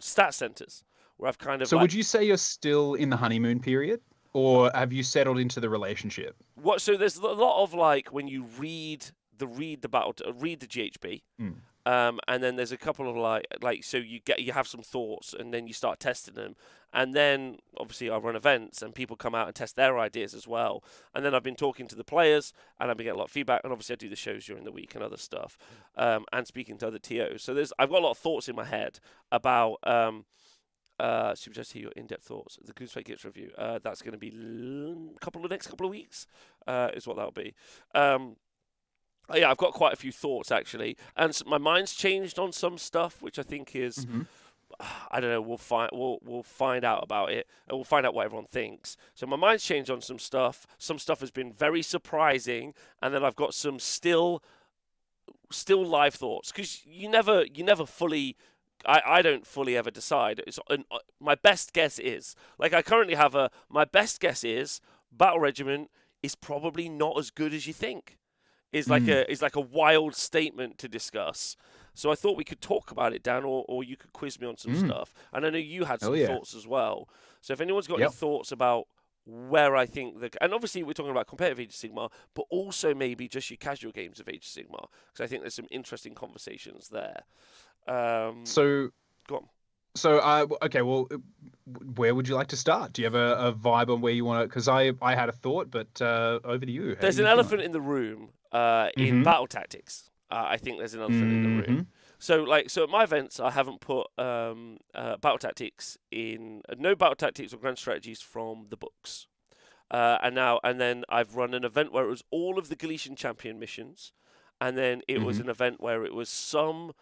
stat centers where I've kind of. So would you say you're still in the honeymoon period, or have you settled into the relationship? What? So there's a lot of like when you read the GHB, and then there's a couple of like so you have some thoughts and then you start testing them, and then obviously I run events and people come out and test their ideas as well, and then I've been talking to the players and I've been getting a lot of feedback, and obviously I do the shows during the week and other stuff, and speaking to other TOs. So I've got a lot of thoughts in my head about. So just hear your in-depth thoughts. The Goosefake Gets review. That's going to be next couple of weeks. Is what that'll be. Yeah, I've got quite a few thoughts actually, and my mind's changed on some stuff, which I think is, I don't know. We'll find out about it, and we'll find out what everyone thinks. So my mind's changed on some stuff. Some stuff has been very surprising, and then I've got some still live thoughts, because you never fully. I don't fully ever decide. My best guess is, like I currently have my best guess is Battle Regiment is probably not as good as you think. Is like a wild statement to discuss. So I thought we could talk about it, Dan, or you could quiz me on some stuff. And I know you had some thoughts as well. So if anyone's got any thoughts about where I think and obviously we're talking about competitive Age of Sigmar, but also maybe just your casual games of Age of Sigmar, because I think there's some interesting conversations there. So go on. So, okay, well, where would you like to start? Do you have a vibe on where you want to? Because I had a thought, but over to you. There's an elephant in the room in battle tactics. I think there's an elephant in the room. So at my events, I haven't put battle tactics in. No battle tactics or grand strategies from the books. And then I've run an event where it was all of the Galletian Champion missions, and then it was an event where it was some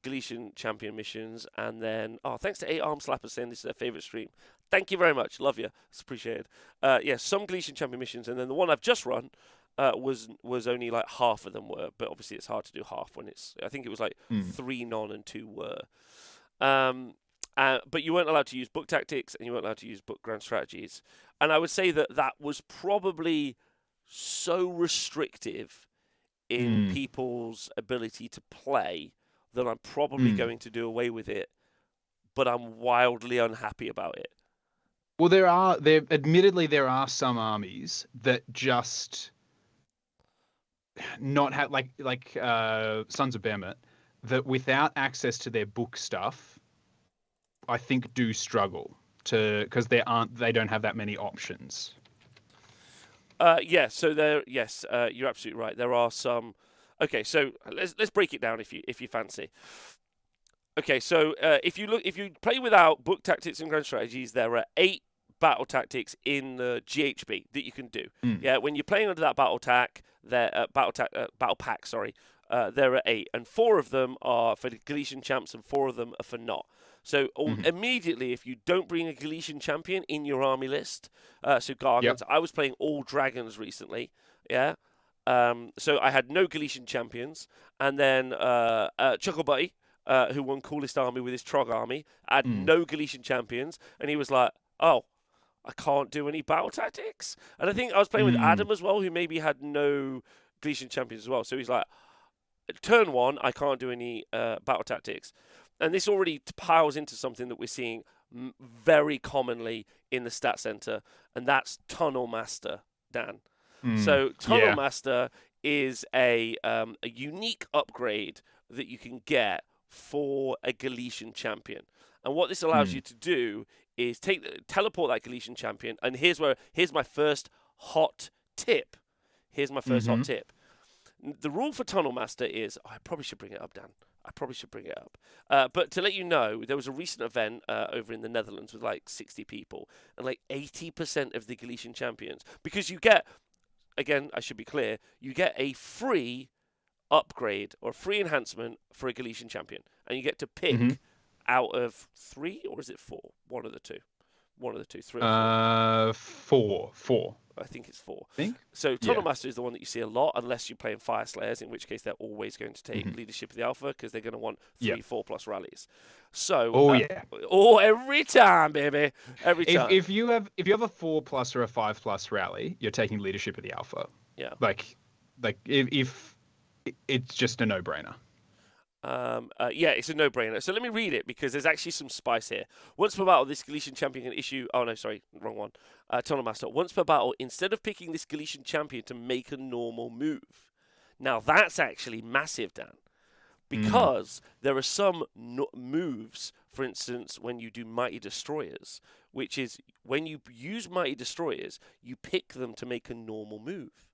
Galletian Champion missions, and then thanks to 8 Arm Slappers saying this is their favourite stream. Thank you very much, love you, it's appreciated. Some Galletian Champion missions, and then the one I've just run was only like half of them were, but obviously it's hard to do half when I think it was like 3 non and 2 were. But you weren't allowed to use book tactics, and you weren't allowed to use book grand strategies. And I would say that was probably so restrictive in people's ability to play that I'm probably going to do away with it, but I'm wildly unhappy about it. Well, admittedly there are some armies that just not have like Sons of Behemoth that without access to their book stuff, I think do struggle because they don't have that many options. You're absolutely right. There are some. Okay, so let's break it down if you fancy. Okay, so if you play without book tactics and grand strategies, there are 8 battle tactics in the GHB that you can do. Yeah, when you're playing under that battle pack, there are 8, and 4 of them are for the Galletian champs, and 4 of them are for not. So immediately, if you don't bring a Galletian champion in your army list, so Gargants, I was playing all dragons recently, yeah. So I had no Galletian champions, and then Chucklebutty, who won coolest army with his Trog army, had no Galletian champions, and he was like, "Oh, I can't do any battle tactics." And I think I was playing with Adam as well, who maybe had no Galletian champions as well. So he's like, "Turn 1, I can't do any battle tactics." And this already piles into something that we're seeing very commonly in the Stat Center, and that's Tunnel Master, Dan. So Tunnel Master is a unique upgrade that you can get for a Galletian champion. And what this allows you to do is teleport that Galletian champion. And here's my first hot tip. The rule for Tunnel Master is, I probably should bring it up, Dan. But to let you know, there was a recent event over in the Netherlands with like 60 people, and like 80% of the Galletian champions, because you get, again, I should be clear, you get a free upgrade or free enhancement for a Galletian champion, and you get to pick out of 3, or is it 4? One of the two. 3 or 4. 4. I think it's 4. Think? So Tunnel Master is the one that you see a lot, unless you're playing Fire Slayers, in which case they're always going to take leadership of the Alpha because they're going to want 3, 4+ rallies. So every time, baby, every time. If you have a 4+ or a 5+ rally, you're taking leadership of the Alpha. Yeah. Like if it's just a no-brainer. It's a no-brainer. So let me read it because there's actually some spice here. Once per battle, this Galletian champion can issue... Oh, no, sorry, wrong one. Tunnel Master. Once per battle, instead of picking this Galletian champion to make a normal move. Now, that's actually massive, Dan. Because there are some moves, for instance, when you do Mighty Destroyers, which is when you use Mighty Destroyers, you pick them to make a normal move.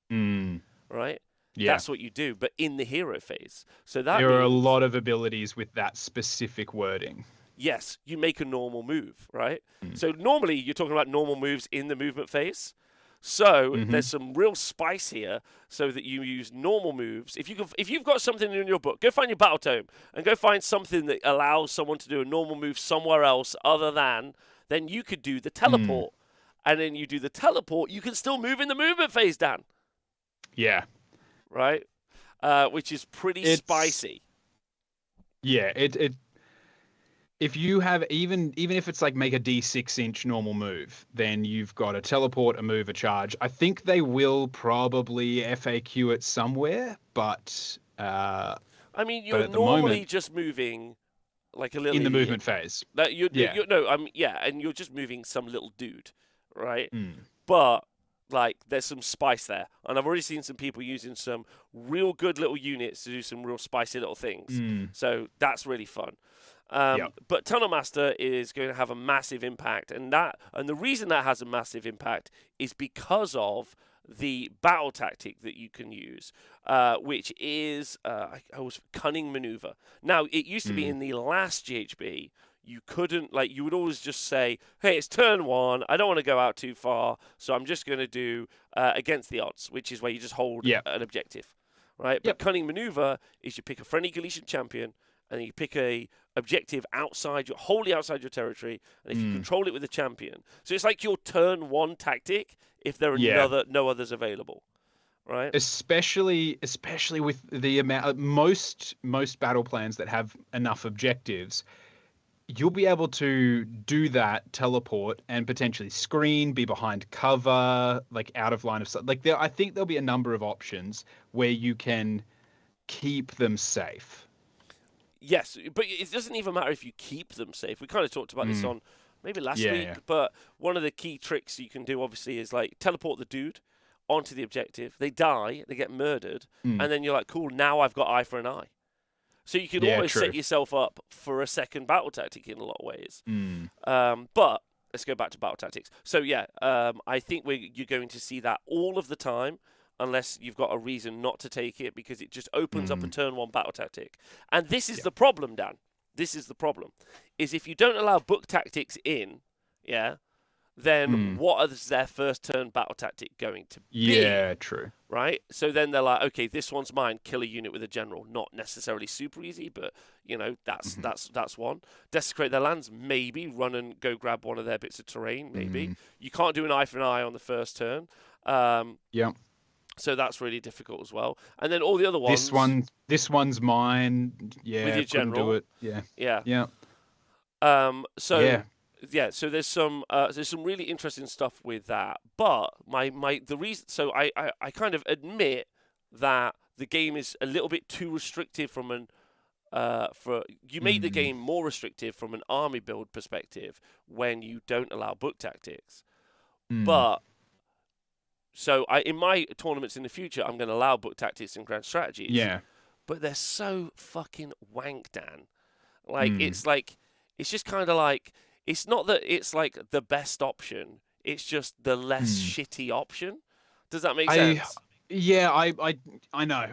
Right? Yeah. That's what you do, but in the hero phase. So there are a lot of abilities with that specific wording. Yes, you make a normal move, right? So normally you're talking about normal moves in the movement phase. So there's some real spice here, so that you use normal moves. If you've got something in your book, go find your Battletome and go find something that allows someone to do a normal move somewhere else other than. Then you could do the teleport, and then you do the teleport. You can still move in the movement phase, Dan. Yeah. Right, which is pretty spicy. Yeah, if you have even if it's like make a D6-inch normal move, then you've got a teleport, a move, a charge. I think they will probably FAQ it somewhere, but I mean, you're normally just moving like a little in the movement phase. And you're just moving some little dude, right? But like, there's some spice there. And I've already seen some people using some real good little units to do some real spicy little things. So that's really fun. But Tunnel Master is going to have a massive impact. And the reason that has a massive impact is because of the battle tactic that you can use, which is Cunning Maneuver. Now, it used to be in the last GHB, you couldn't, you would always just say, hey, it's turn 1, I don't want to go out too far, so I'm just going to do Against the Odds, which is where you just hold an objective, right? But Cunning Maneuver is you pick a friendly Galletian champion, and you pick a objective wholly outside your territory, and if you control it with a champion. So it's like your turn 1 tactic if there are no others available, right? Especially with the amount most battle plans that have enough objectives, you'll be able to do that, teleport, and potentially screen, be behind cover, like out of line of sight. Like I think there'll be a number of options where you can keep them safe. Yes, but it doesn't even matter if you keep them safe. We kind of talked about this on maybe last week, but one of the key tricks you can do, obviously, is like teleport the dude onto the objective. They die, they get murdered, and then you're like, cool, now I've got eye for an eye. So you can almost set yourself up for a second battle tactic in a lot of ways. But let's go back to battle tactics. So I think you're going to see that all of the time, unless you've got a reason not to take it, because it just opens up a turn 1 battle tactic. And this is the problem, Dan. This is the problem. Is if you don't allow book tactics in, then what is their first turn battle tactic going to be? Yeah, true. Right? So then they're like, okay, this one's mine, kill a unit with a general. Not necessarily super easy, but, that's one. Desecrate their lands, maybe. Run and go grab one of their bits of terrain, maybe. You can't do an eye for an eye on the first turn. So that's really difficult as well. And then all the other ones. This one's mine. Yeah, with your general. Do it. Yeah. So there's some really interesting stuff with that. But the reason, so I kind of admit that the game is a little bit too restrictive from an you make the game more restrictive from an army build perspective when you don't allow book tactics. But so in my tournaments in the future, I'm going to allow book tactics and grand strategies. Yeah. But they're so fucking wank, Dan. It's just kind of like, it's not that it's like the best option. It's just the less shitty option. Does that make sense? Yeah, I know.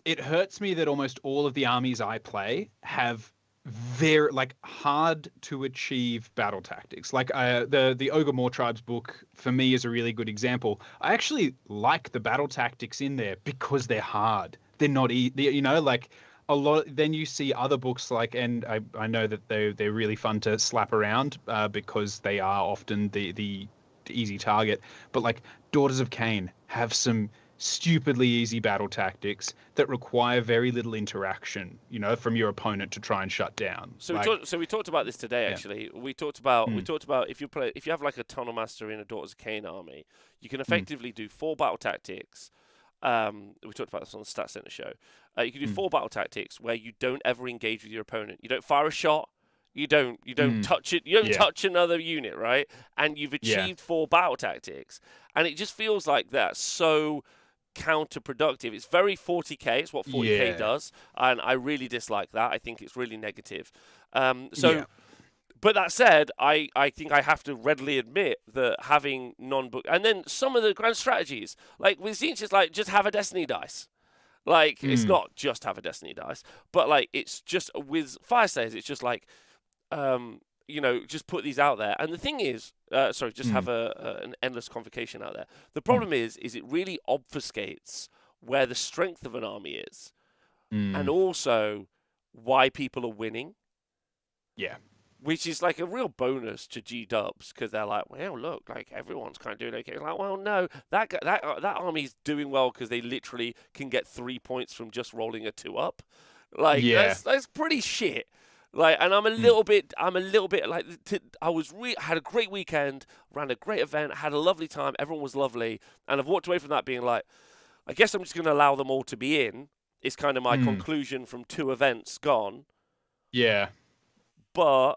It hurts me that almost all of the armies I play have very hard to achieve battle tactics. Like the Ogre More Tribes book for me is a really good example. I actually like the battle tactics in there because they're hard. They're not a lot. Then you see other books and I know that they're really fun to slap around because they are often the easy target. But Daughters of Cain have some stupidly easy battle tactics that require very little interaction, from your opponent to try and shut down. So we talked about this today. Actually, we talked about if you have a Tunnel Master in a Daughters of Cain army, you can effectively do 4 battle tactics. We talked about this on the Stats Center show. You can do 4 battle tactics where you don't ever engage with your opponent. You don't fire a shot. You don't touch it. You don't touch another unit, right? And you've achieved 4 battle tactics, and it just feels like that's so counterproductive. It's very 40k. It's what 40k does, and I really dislike that. I think it's really negative. But that said, I think I have to readily admit that having non-book, and then some of the grand strategies, with Zinch, it's just have a Destiny dice. It's not just have a Destiny dice, but it's just with Firestayers, it's just just put these out there. And the thing is, have an endless convocation out there. The problem is it really obfuscates where the strength of an army is, and also why people are winning. Yeah. Which is a real bonus to G-dubs, because they're like, well, look, everyone's kind of doing okay. Well, no, that army's doing well because they literally can get 3 points from just rolling a 2-up. That's pretty shit. And I'm a little bit had a great weekend, ran a great event, had a lovely time, everyone was lovely, and I've walked away from that being I guess I'm just going to allow them all to be in. It's kind of my conclusion from 2 events gone. Yeah. But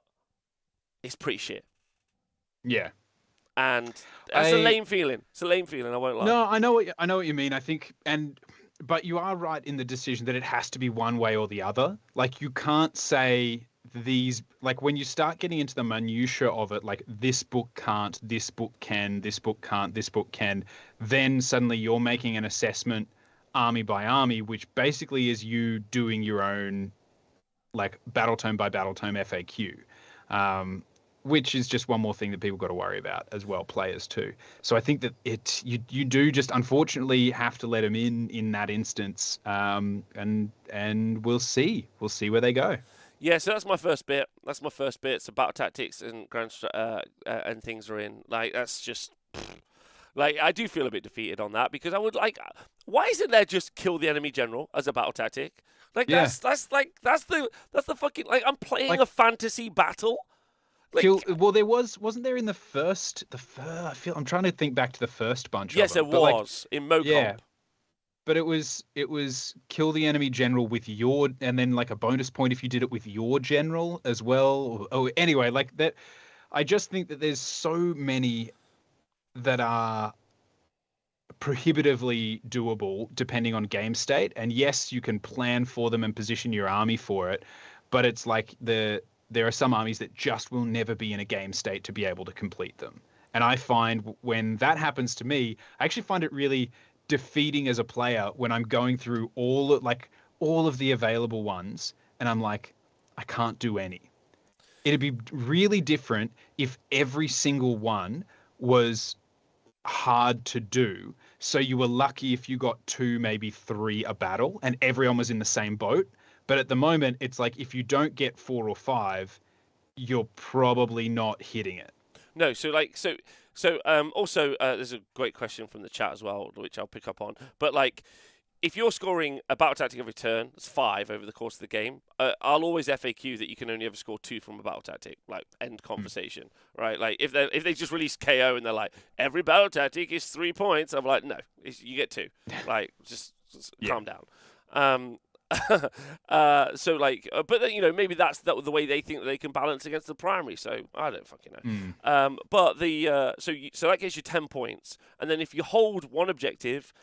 it's pretty shit. Yeah. And it's a lame feeling. It's a lame feeling, I won't lie. No, I know what you mean. I think but you are right in the decision that it has to be one way or the other. You can't say these, when you start getting into the minutiae of it, this book can't, this book can, this book can't, this book can, then suddenly you're making an assessment army by army, which basically is you doing your own Battletome by Battletome FAQ. which is just one more thing that people got to worry about as well, players too. So I think that you do just unfortunately have to let them in that instance, and we'll see where they go. Yeah, so that's my first bit. So battle tactics and and things are in. Like that's just like I do feel a bit defeated on that because I would like. Why isn't there just kill the enemy general as a battle tactic? Like Yeah. that's the fucking like I'm playing Like- a fantasy battle. Like, Well, wasn't there in the first I'm trying to think back to the first bunch. yes, of there them, but, was in MoComp. Yeah. But it was kill the enemy general with your, and then like a bonus point if you did it with your general as well. Oh, anyway, like that. I just think that there's so many that are prohibitively doable depending on game state. And yes, you can plan for them and position your army for it, but it's like there are some armies that just will never be in a game state to be able to complete them. And I find when that happens to me, I actually find it really defeating as a player when I'm going through all of the available ones and I'm like, I can't do any. It'd be really different if every single one was hard to do. So you were lucky if you got 2, maybe 3 a battle and everyone was in the same boat. But at the moment, it's like if you don't get 4 or 5, you're probably not hitting it. No, also there's a great question from the chat as well, which I'll pick up on. But like, if you're scoring a battle tactic every turn, it's 5 over the course of the game. I'll always FAQ that you can only ever score 2 from a battle tactic. Like, end conversation, right? Like, if they just release KO and they're like, every battle tactic is 3 points, I'm like, no, you get 2. Like, just calm down. So like, but then, maybe that's the way they think that they can balance against the primary. So I don't fucking know. But the so that gets you 10 points, and then if you hold one objective,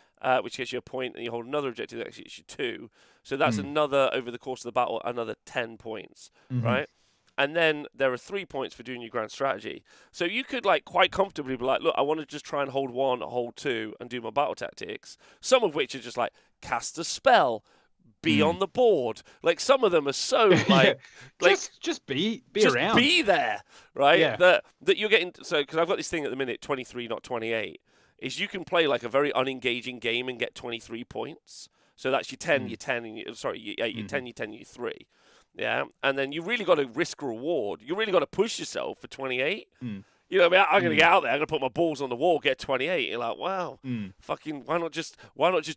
which gets you a point, and you hold another objective, that actually gets you 2. So that's another over the course of the battle, another 10 points, right? And then there are 3 points for doing your grand strategy. So you could like quite comfortably be like, look, I want to just try and hold 1, hold 2, and do my battle tactics. Some of which are just like cast a spell. Be on the board. Like some of them are so like, just be just around. Be there, right? Yeah. That you're getting. So because I've got this thing at the minute, 23, not 28, is you can play like a very unengaging game and get 23 points. So that's your 10, your 10, and your 10, your 10, your 3. Yeah, and then you really got to risk reward. You really got to push yourself for 28. You know, what I mean, I'm going to get out there. I'm going to put my balls on the wall, get 28. You're like, wow, fucking, why not just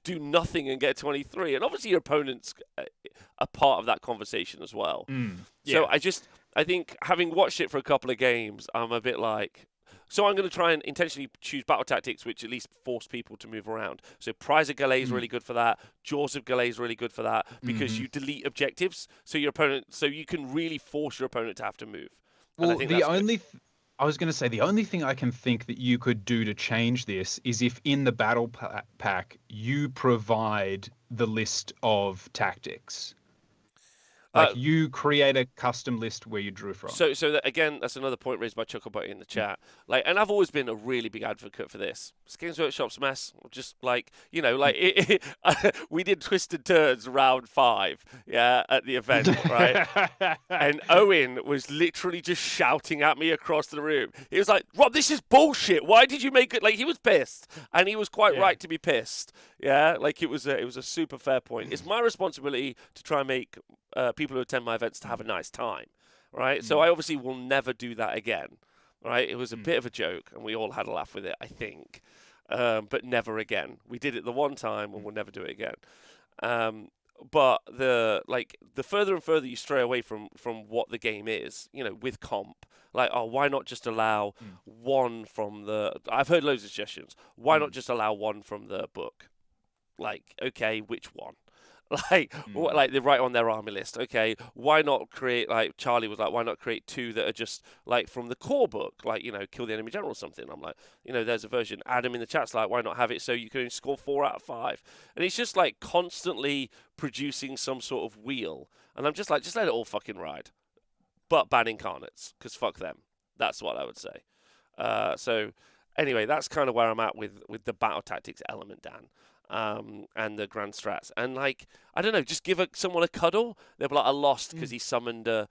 do nothing and get 23? And obviously, your opponent's a part of that conversation as well. So I think having watched it for a couple of games, I'm a bit like, so I'm going to try and intentionally choose battle tactics which at least force people to move around. So Prize of Gallet is really good for that. Jaws of Gallet is really good for that because you delete objectives, so you can really force your opponent to have to move. Well, I was going to say the only thing I can think that you could do to change this is if in the battle pack you provide the list of tactics. Like you create a custom list where you drew from. So that, again, that's another point raised by Chucklebot in the chat. Like, and I've always been a really big advocate for this. Games Workshop's mess. Just like, we did Twisted Turns round 5, at the event, right? And Owen was literally just shouting at me across the room. He was like, "Rob, this is bullshit. Why did you make it?" Like, he was pissed, and he was quite right to be pissed. Yeah, like it was a super fair point. It's my responsibility to try and make people who attend my events to have a nice time, right? So I obviously will never do that again, right? It was a bit of a joke, and we all had a laugh with it, I think, but never again. We did it the one time, and we'll never do it again. But the further and further you stray away from what the game is, with comp, like, why not just allow one from the? I've heard loads of suggestions. Why not just allow one from the book? Like, okay, which one? Like they write on their army list. Okay, why not create, like Charlie was like, why not create 2 that are just like from the core book, like, kill the enemy general or something. I'm like, there's a version. Adam in the chat's like, why not have it so you can only score 4 out of 5? And it's just like constantly producing some sort of wheel. And I'm just like, just let it all fucking ride. But ban incarnates, because fuck them. That's what I would say. So anyway, that's kind of where I'm at with the battle tactics element, Dan. And the grand strats, and like, I don't know, just give someone a cuddle. They'll be like, I lost because he summoned a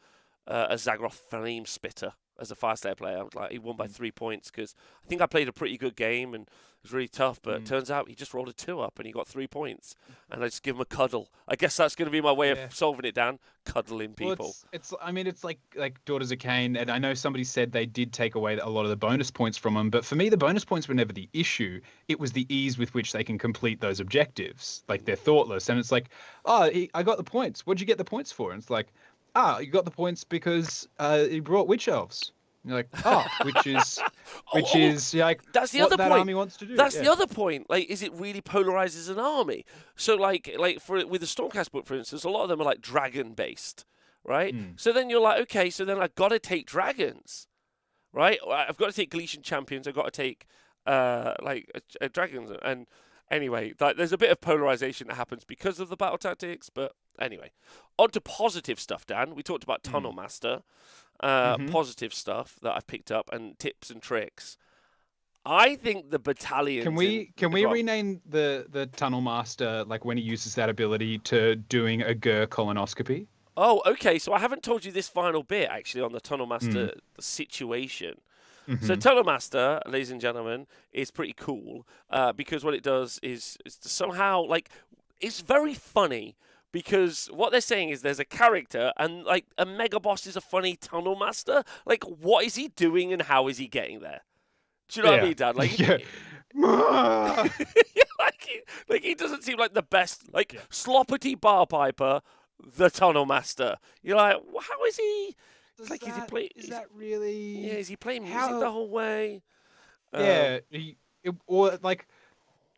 Zagroth Flame Spitter as a Fire Slayer player. I was like, he won by 3 points because I think I played a pretty good game and it was really tough. But it turns out he just rolled a 2 up and he got 3 points. And I just give him a cuddle. I guess that's going to be my way of solving it, Dan. Cuddling people. Well, it's like Daughters of Cain, and I know somebody said they did take away a lot of the bonus points from them, but for me, the bonus points were never the issue. It was the ease with which they can complete those objectives. Like, they're thoughtless, and it's like, oh, I got the points. What'd you get the points for? And it's like, you got the points because he brought witch elves. And you're like, which is like that's the what other that point. army wants to do. That's the other point. Like, is it really polarizes an army? So like with the Stormcast book, for instance, a lot of them are like dragon based, right? So then you're like, okay, so then I've got to take dragons, right? I've got to take Galletian Champions. I've got to take dragons. And anyway, like, there's a bit of polarization that happens because of the battle tactics. But anyway, on to positive stuff, Dan. We talked about Tunnel Master. Positive stuff that I've picked up and tips and tricks. I think the battalions. Can we rename the Tunnel Master, like when he uses that ability, to doing a Gur colonoscopy? Oh, okay. So I haven't told you this final bit actually on the Tunnel Master situation. So Tunnel Master, ladies and gentlemen, is pretty cool because what it does is somehow, like, it's very funny. Because what they're saying is there's a character and, like, a mega boss is a funny tunnel master. Like, what is he doing and how is he getting there? Do you know what I mean, Dad? Like, he doesn't seem like the best, like, Sloppity Bar Piper, the tunnel master. You're like, well, how is he? Is that really? Yeah, is he playing music the whole way? Yeah,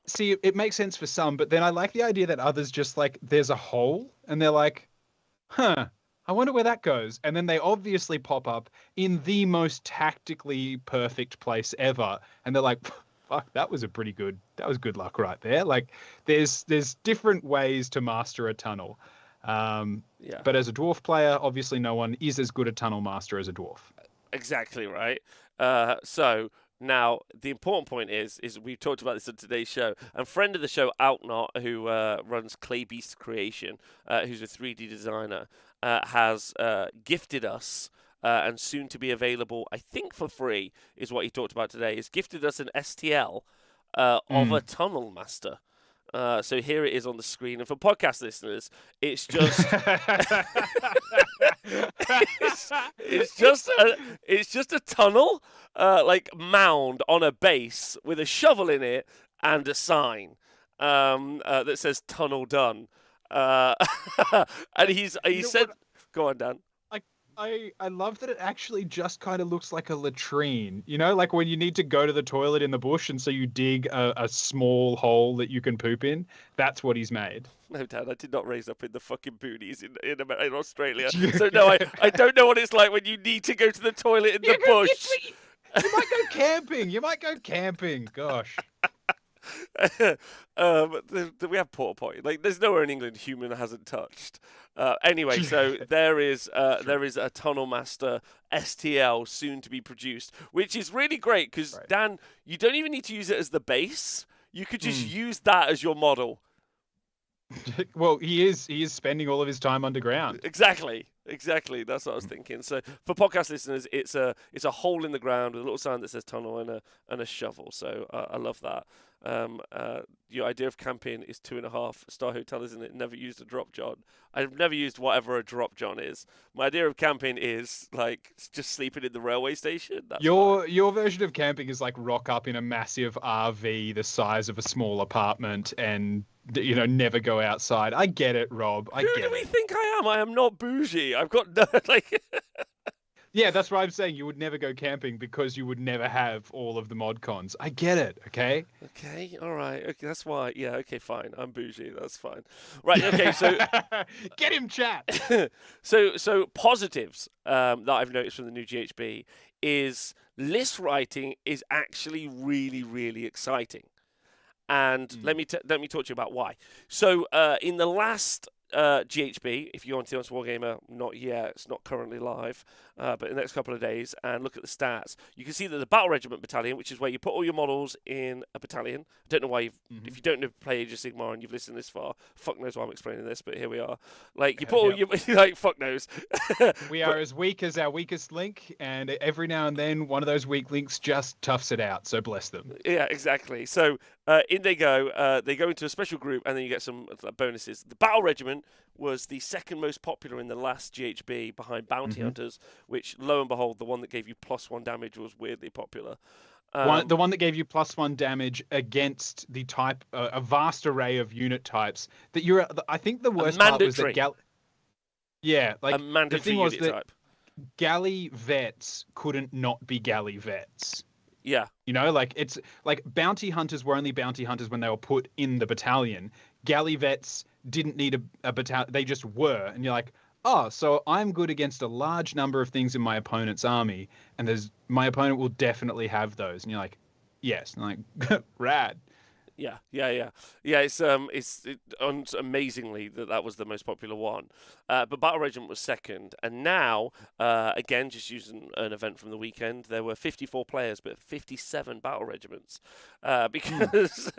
see, it makes sense for some, but then I like the idea that others just, like, there's a hole, and they're like, I wonder where that goes. And then they obviously pop up in the most tactically perfect place ever. And they're like, fuck, that was good luck right there. Like, there's different ways to master a tunnel. But as a dwarf player, obviously no one is as good a tunnel master as a dwarf. Exactly right. So now, the important point is we've talked about this on today's show, and friend of the show, Outnot, who runs Clay Beast Creation, who's a 3D designer, has gifted us, and soon to be available, I think for free, is what he talked about today, is gifted us an STL of a Tunnel Master. So here it is on the screen, and for podcast listeners, it's just it's just a tunnel, like mound on a base with a shovel in it and a sign that says "Tunnel Done." And he said, "Go on, Dan." I love that it actually just kind of looks like a latrine, you know, like when you need to go to the toilet in the bush and so you dig a small hole that you can poop in. That's what he's made. No, Dad, I did not raise up in the fucking boonies in Australia. So no, I don't know what it's like when you need to go to the toilet in the bush. You might go camping. Gosh. We have porta potty. Like, there's nowhere in England human hasn't touched. Anyway, so there is a Tunnel Master STL soon to be produced, which is really great because Dan, you don't even need to use it as the base. You could just use that as your model. Well, he is spending all of his time underground. Exactly. That's what I was thinking. So for podcast listeners, it's a hole in the ground with a little sign that says tunnel and a shovel. So I love that. Your idea of camping is 2.5-star hotel, isn't it? Never used a drop john. I've never used whatever a drop john is. My idea of camping is like just sleeping in the railway station. That's your version of camping is like rock up in a massive RV the size of a small apartment and, you know, never go outside. I get it, Rob. Who do we think I am? I am not bougie. I've got no, like. Yeah, that's why I'm saying you would never go camping because you would never have all of the mod cons. I get it, okay? Okay, all right. Okay, that's why. Yeah, okay, fine. I'm bougie. That's fine. Right, okay, so... Get him, chat! So positives that I've noticed from the new GHB is list writing is actually really, really exciting. And let me talk to you about why. So in the last... GHB, if you're on TSports Wargamer, not yet, it's not currently live. but in the next couple of days, and look at the stats, you can see that the Battle Regiment Battalion, which is where you put all your models in a battalion. I don't know why if you don't know play Age of Sigmar and you've listened this far, fuck knows why I'm explaining this, but here we are. Like you put all your like fuck knows. We are as weak as our weakest link, and every now and then one of those weak links just toughs it out. So bless them. Yeah, exactly. So in they go. They go into a special group, and then you get some bonuses. The Battle Regiment was the second most popular in the last GHB behind Bounty Hunters, which, lo and behold, the one that gave you +1 damage was weirdly popular. The one that gave you +1 damage against the type, a vast array of unit types. That you're, I think the worst part was that a mandatory unit type. Galley vets couldn't not be galley vets. Yeah. You know, like it's like bounty hunters were only bounty hunters when they were put in the battalion. Galley vets didn't need a battalion. They just were. And you're like, oh, so I'm good against a large number of things in my opponent's army. And my opponent will definitely have those. And you're like, yes. And I'm like, rad. Yeah. It's amazingly that was the most popular one, but Battle Regiment was second, and now again just using an event from the weekend, there were 54 players, but 57 Battle Regiments, because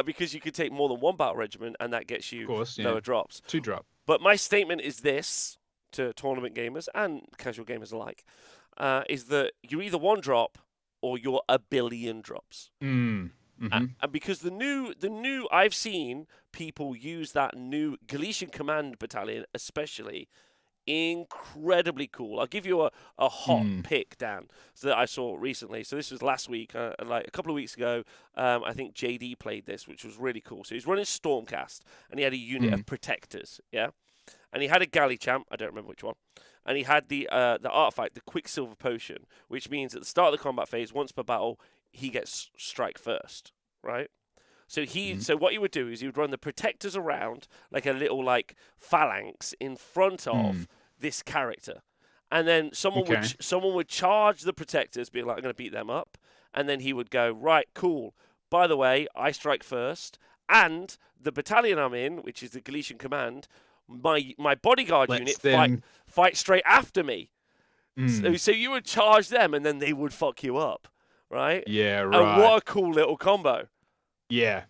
because you could take more than one Battle Regiment, and that gets you lower drops. 2 drop. But my statement is this to tournament gamers and casual gamers alike, is that you're either 1 drop or you're a billion drops. And because the new I've seen people use that new Galletian Command Battalion especially incredibly cool. I'll give you a hot pick, Dan, so that I saw recently. So this was last week, like a couple of weeks ago. I think JD played this, which was really cool. So he's running Stormcast, and he had a unit of Protectors, yeah? And he had a Galley Champ, I don't remember which one. And he had the Artifact, the Quicksilver Potion, which means at the start of the combat phase, once per battle, he gets strike first, right? So so what he would do is he would run the Protectors around like a little like phalanx in front of this character, and then someone would charge the Protectors, being like, I'm going to beat them up, and then he would go, right, cool. By the way, I strike first, and the battalion I'm in, which is the Galletian Command, my bodyguard unit fight straight after me. So you would charge them, and then they would fuck you up. Right? Yeah, right. And what a cool little combo. Yeah.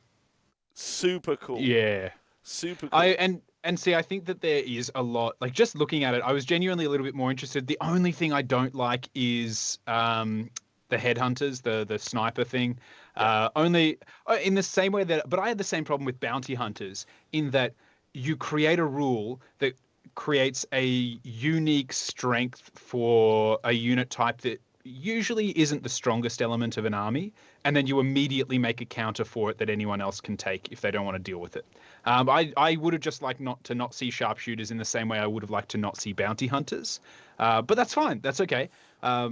Super cool. Yeah. Super cool. And see, I think that there is a lot, like just looking at it, I was genuinely a little bit more interested. The only thing I don't like is the headhunters, the sniper thing. Yeah. Only in the same way but I had the same problem with bounty hunters in that you create a rule that creates a unique strength for a unit type that usually isn't the strongest element of an army, and then you immediately make a counter for it that anyone else can take if they don't want to deal with it. I would have just liked not to see sharpshooters in the same way I would have liked to not see bounty hunters, but that's fine. That's okay,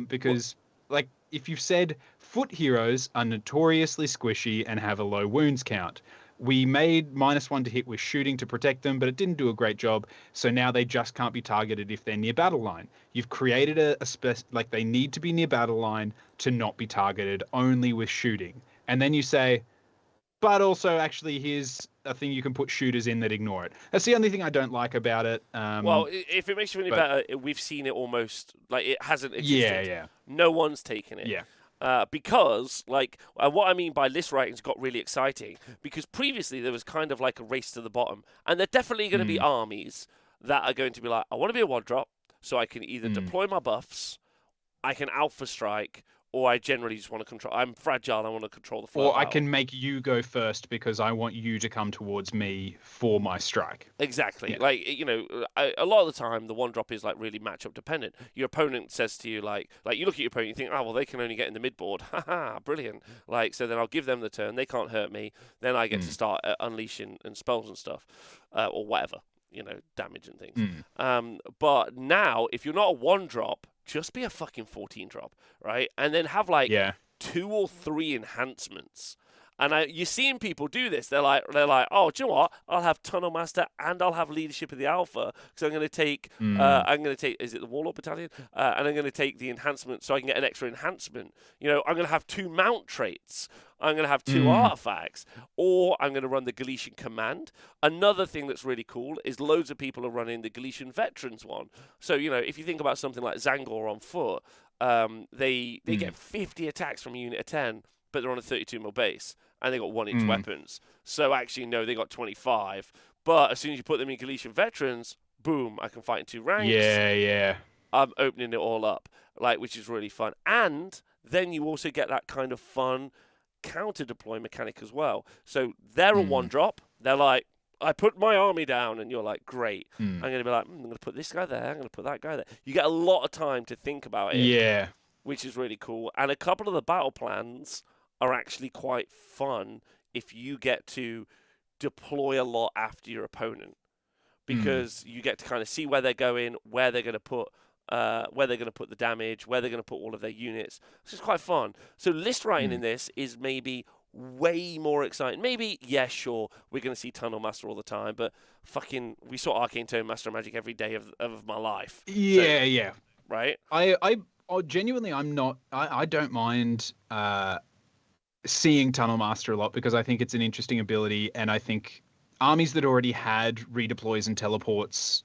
because like if you've said foot heroes are notoriously squishy and have a low wounds count. We made -1 to hit with shooting to protect them, but it didn't do a great job. So now they just can't be targeted if they're near battle line. You've created like they need to be near battle line to not be targeted only with shooting. And then you say, but also actually here's a thing you can put shooters in that ignore it. That's the only thing I don't like about it. Well, if it makes you any better, we've seen it almost like it hasn't existed. Yeah. No one's taken it. Yeah. Because, like, what I mean by list writings got really exciting, because previously there was kind of like a race to the bottom, and there are definitely going to be armies that are going to be like, I want to be a 1-drop, so I can either deploy my buffs, I can alpha strike, or I generally just want to control. I'm fragile, I want to control the flow. Or I can make you go first because I want you to come towards me for my strike. Exactly. Yeah. Like, you know, a lot of the time, the 1-drop is like really matchup dependent. Your opponent says to you, like you look at your opponent, you think, oh, well, they can only get in the mid-board. Haha, brilliant. Like, so then I'll give them the turn. They can't hurt me. Then I get to start unleashing and spells and stuff, or whatever, you know, damage and things. But now, if you're not a 1-drop, just be a fucking 14-drop, right? And then have like 2 or 3 enhancements. And you're seeing people do this. They're like, oh, do you know what? I'll have Tunnel Master and I'll have Leadership of the Alpha. So I'm going to take, is it the Warlord Battalion? And I'm going to take the enhancement so I can get an extra enhancement. I'm going to have 2 mount traits. I'm going to have 2 artifacts, or I'm going to run the Galletian Command. Another thing that's really cool is loads of people are running the Galletian Veterans one. So, if you think about something like Zangor on foot, they get 50 attacks from a unit of 10, but they're on a 32 mil base, and they got 1-inch weapons. So actually, no, they got 25. But as soon as you put them in Galletian Veterans, boom, I can fight in 2 ranks. Yeah. I'm opening it all up, which is really fun. And then you also get that kind of fun counter-deploy mechanic as well. So they're a 1-drop. They're like, I put my army down, and you're like, great. I'm going to be like, I'm going to put this guy there. I'm going to put that guy there. You get a lot of time to think about it. Yeah. Which is really cool. And a couple of the battle plans are actually quite fun if you get to deploy a lot after your opponent, because you get to kind of see where they're going, where they're going to put the damage, where they're going to put all of their units. This is quite fun. So list writing in this is maybe way more exciting. Maybe, yeah, sure, we're going to see Tunnel Master all the time, but fucking, we saw Arcane Tome Master Magic every day of my life. Yeah. Right? I genuinely, I don't mind seeing Tunnel Master a lot, because I think it's an interesting ability, and I think armies that already had redeploys and teleports,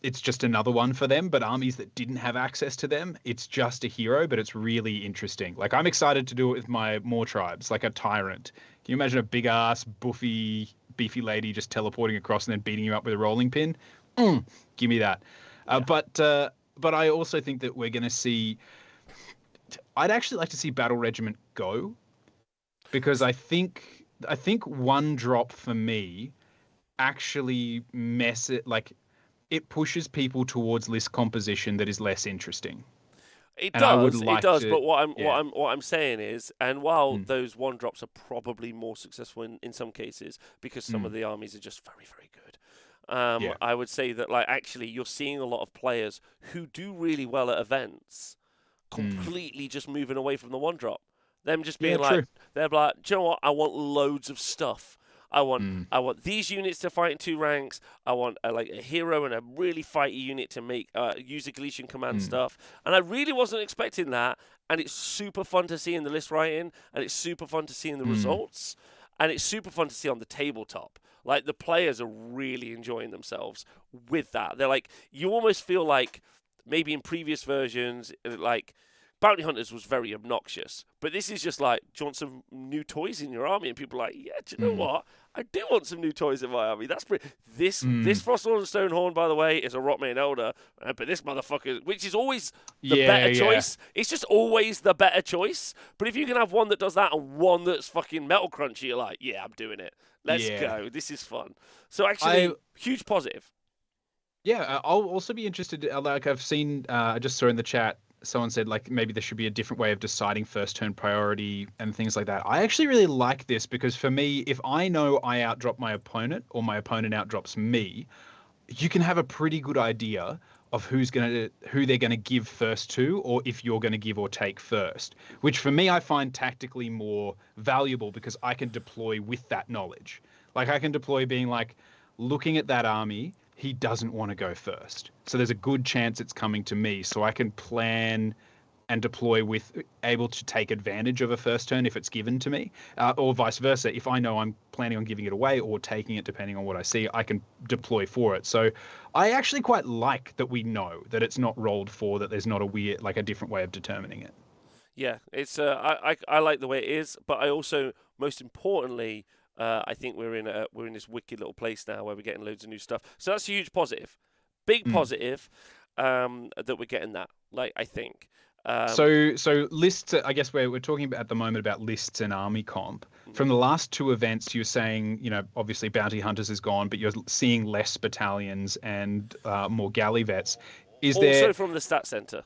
it's just another one for them. But armies that didn't have access to them, it's just a hero, but it's really interesting. Like, I'm excited to do it with my Moor tribes, like a Tyrant. Can you imagine a big ass, beefy lady just teleporting across and then beating you up with a rolling pin? Give me that. But I also think that we're going to see... I'd actually like to see Battle Regiment go, because I think 1-drop for me actually it pushes people towards list composition that is less interesting. It And does, like it does. to, But what yeah. I'm saying is, and while those 1-drops are probably more successful in some cases because some of the armies are just very, very good, I would say that actually you're seeing a lot of players who do really well at events completely just moving away from the 1-drop. Them just being they're like, do you know what? I want loads of stuff. I want these units to fight in 2 ranks. I want a hero and a really fighty unit to make use the Galletian Command stuff. And I really wasn't expecting that. And it's super fun to see in the list writing, and it's super fun to see in the results, and it's super fun to see on the tabletop. Like, the players are really enjoying themselves with that. They're like, you almost feel like maybe in previous versions, Bounty Hunters was very obnoxious, but this is just like, do you want some new toys in your army? And people are like, yeah, do you know what? I do want some new toys in my army. That's pretty. This Frostlord and Stonehorn, by the way, is a Rotmane Elder, but this motherfucker, which is always the better choice. It's just always the better choice. But if you can have one that does that and one that's fucking Metal Crunchy, you're like, yeah, I'm doing it. Let's go. This is fun. So actually, huge positive. Yeah, I'll also be interested. I've seen, I just saw in the chat, someone said maybe there should be a different way of deciding first turn priority and things like that. I actually really like this, because for me, if I know I outdrop my opponent or my opponent outdrops me, you can have a pretty good idea of who they're gonna give first to, or if you're gonna give or take first. Which for me, I find tactically more valuable, because I can deploy with that knowledge. I can deploy being looking at that army, he doesn't want to go first. So there's a good chance it's coming to me. So I can plan and deploy able to take advantage of a first turn if it's given to me, or vice versa. If I know I'm planning on giving it away or taking it, depending on what I see, I can deploy for it. So I actually quite like that we know that it's not rolled for, that there's not a different way of determining it. Yeah, it's I like the way it is, but I also, most importantly, I think we're in this wicked little place now where we're getting loads of new stuff. So that's a huge positive, big positive, that we're getting that. I think. So lists. I guess we're talking about at the moment about lists and army comp. From the last 2 events, you're saying, obviously Bounty Hunters is gone, but you're seeing less battalions and more galley vets. Also from the stat center.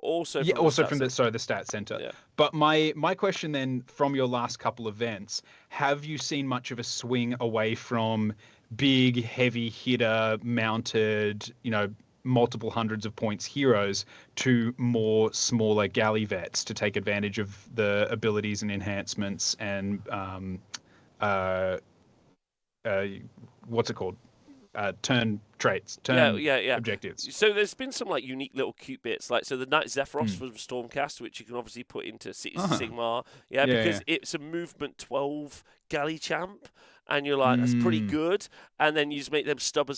Also from the stat center. Yeah. But my question then, from your last couple events, have you seen much of a swing away from big heavy hitter mounted, multiple hundreds of points heroes, to more smaller galley vets to take advantage of the abilities and enhancements and uh, what's it called? Turn traits, Yeah. objectives. So there's been some like unique little cute bits, like so the Knight Zephyros from Stormcast, which you can obviously put into Cities of Sigmar, because it's a movement 12 galley champ, and you're like that's pretty good, and then you just make them stubborn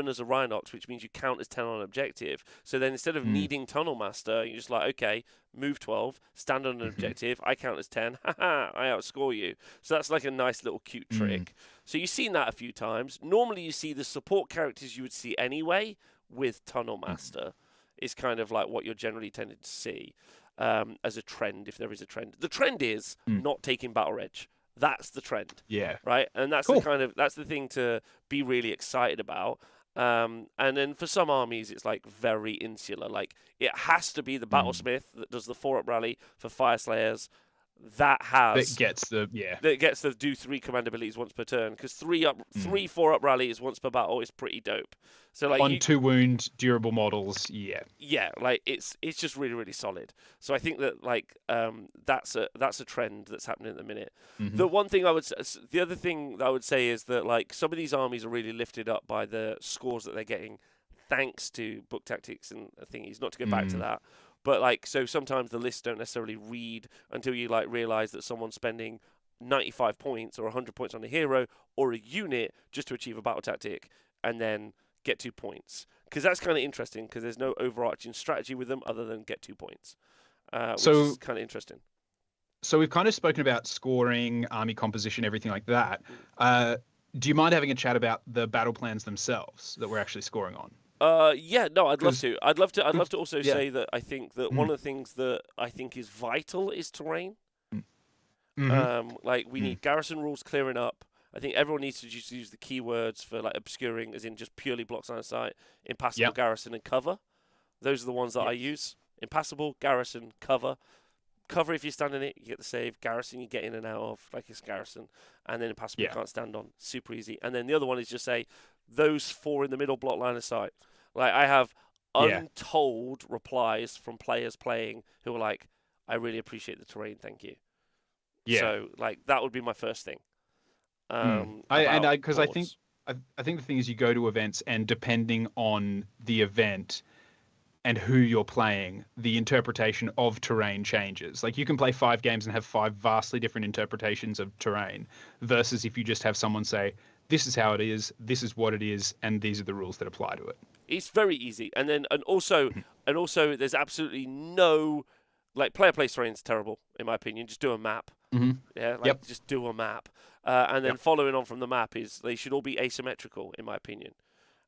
as a Rhinox, which means you count as 10 on objective. So then instead of needing Tunnel Master, you're just like okay, move 12, stand on an objective, I count as 10, haha, I outscore you. So that's like a nice little cute trick. So you've seen that a few times. Normally you see the support characters you would see anyway with Tunnel Master is kind of like what you're generally tended to see as a trend, if there is a trend. The trend is not taking Battle Edge. That's the trend. Yeah. Right? And that's that's the thing to be really excited about. And then for some armies, it's like very insular. Like it has to be the Battlesmith that does the 4-up rally for Fire Slayers. That gets the do 3 command abilities once per turn, because 4-up rallies once per battle is pretty dope. So like on 2 wound durable models, like it's just really really solid. So I think that like that's a trend that's happening at the minute. The other thing that I would say is that like some of these armies are really lifted up by the scores that they're getting, thanks to book tactics and thingies. Not to go back to that. But like, so sometimes the lists don't necessarily read until you like realize that someone's spending 95 points or 100 points on a hero or a unit just to achieve a battle tactic and then get 2 points. Because that's kind of interesting, because there's no overarching strategy with them other than get 2 points, which is kind of interesting. So we've kind of spoken about scoring, army composition, everything like that. Do you mind having a chat about the battle plans themselves that we're actually scoring on? I'd love to. I'd love to also say that I think that one of the things that I think is vital is terrain. Like we need garrison rules clearing up. I think everyone needs to just use the keywords for like obscuring, as in just purely blocks line of sight, impassable, garrison, and cover. Those are the ones that I use. Impassable, garrison, cover. Cover, if you stand in it, you get the save. Garrison, you get in and out of, like it's garrison. And then impassable, you can't stand on. Super easy. And then the other one is just say, those 4 in the middle block line of sight. Like, I have untold replies from players playing who are like, I really appreciate the terrain, thank you. Yeah. So, like, that would be my first thing. Because I think the thing is, you go to events, and depending on the event and who you're playing, the interpretation of terrain changes. Like, you can play 5 games and have 5 vastly different interpretations of terrain, versus if you just have someone say, this is how it is, this is what it is, and these are the rules that apply to it. It's very easy. And also there's absolutely no, like, player place terrain is terrible, in my opinion. Just do a map. Yeah, like, just do a map. And then following on from the map is they should all be asymmetrical, in my opinion.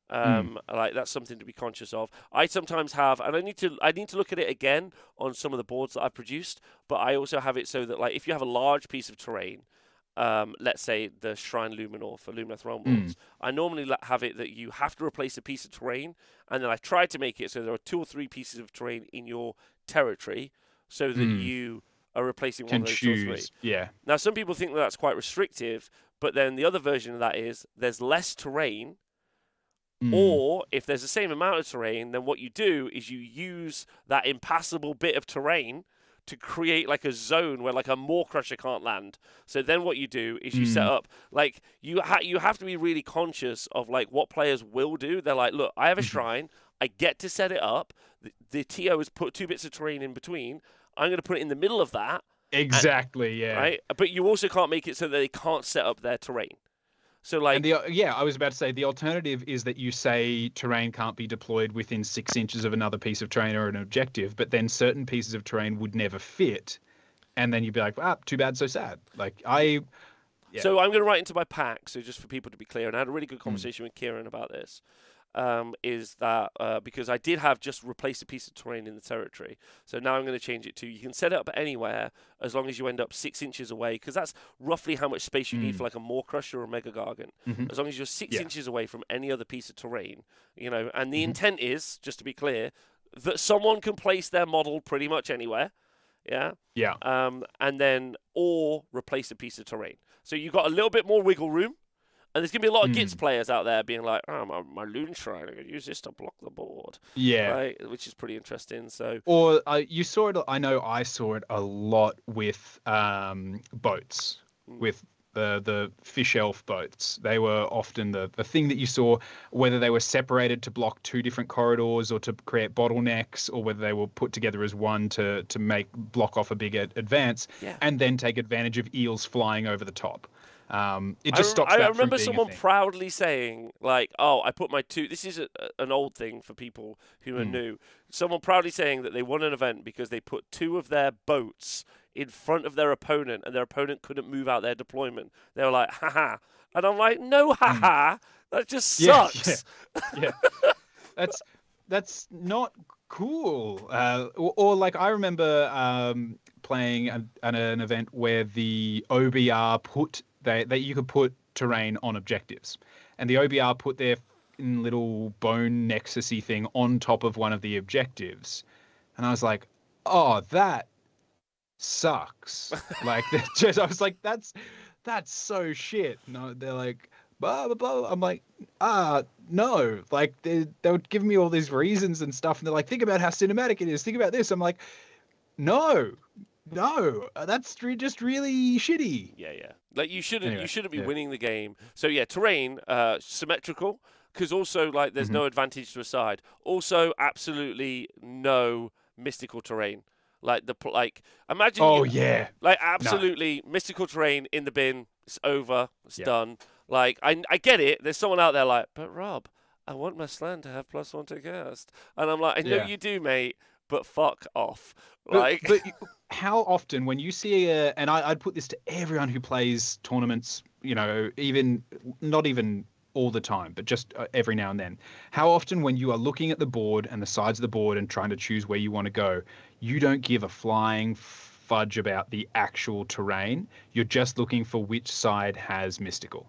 Like, that's something to be conscious of. I sometimes have, and I need to look at it again on some of the boards that I've produced, but I also have it so that, like, if you have a large piece of terrain, let's say the Shrine Luminor for Luminor Throne Lords, I normally have it that you have to replace a piece of terrain, and then I try to make it so there are 2 or 3 pieces of terrain in your territory, so that you are replacing one of those 2 or 3. Yeah. Now, some people think that that's quite restrictive, but then the other version of that is there's less terrain, or if there's the same amount of terrain, then what you do is you use that impassable bit of terrain to create like a zone where like a Maw Crusher can't land. So then what you do is you set up, like, you have to be really conscious of like what players will do. They're like, look, I have a shrine, I get to set it up. The TO has put 2 bits of terrain in between. I'm going to put it in the middle of that. Exactly, yeah. Right? But you also can't make it so that they can't set up their terrain. So, like, and I was about to say the alternative is that you say terrain can't be deployed within 6 inches of another piece of terrain or an objective, but then certain pieces of terrain would never fit, and then you'd be like, too bad, so sad. Like, So I'm going to write into my pack. So just for people to be clear, and I had a really good conversation with Kieran about this. Is that because I did have just replace a piece of terrain in the territory. So now I'm going to change it to you can set it up anywhere as long as you end up 6 inches away, because that's roughly how much space you need for like a Maw Crusher or a Mega Gargant. As long as you're 6 inches away from any other piece of terrain, you know, and the intent is, just to be clear, that someone can place their model pretty much anywhere. Yeah. And then, or replace a piece of terrain. So you've got a little bit more wiggle room. And there's going to be a lot of Gits players out there being like, my Loon Shrine, I can use this to block the board. Yeah. Right? Which is pretty interesting. So, or you saw it, I know I saw it a lot with boats, with the fish elf boats. They were often the thing that you saw, whether they were separated to block two different corridors or to create bottlenecks, or whether they were put together as one to block off a big advance, Yeah. and then take advantage of eels flying over the top. It just stops that I from remember being someone a thing. proudly saying, like, "Oh, I put my two." This is an old thing for people who are new. Someone proudly saying that they won an event because they put two of their boats in front of their opponent, and their opponent couldn't move out their deployment. They were like, "Haha," and I'm like, "No, haha, that just sucks." Yeah. That's not cool. Or like I remember playing at an event where the OBR put that you could put terrain on objectives, and the OBR put their little bone nexusy thing on top of one of the objectives, and I was like, oh, that sucks. Like I was like, that's so shit. No, they're like, blah blah blah. I'm like, no. Like they would give me all these reasons and stuff, and they're like, think about how cinematic it is. Think about this. I'm like, no, that's just really shitty. Yeah. Like you shouldn't be yeah. winning the game. So yeah, terrain symmetrical, because also like there's no advantage to a side. Also, absolutely no mystical terrain. Like imagine. Oh you, yeah. Like absolutely mystical terrain in the bin. It's over. It's done. Like I get it. There's someone out there like, but Rob, I want my slan to have +1 to cast, and I'm like, I know you do, mate, but fuck off. Like, but how often when you see and I'd put this to everyone who plays tournaments, not even all the time, but just every now and then, how often when you are looking at the board and the sides of the board and trying to choose where you want to go, you don't give a flying fudge about the actual terrain. You're just looking for which side has mystical.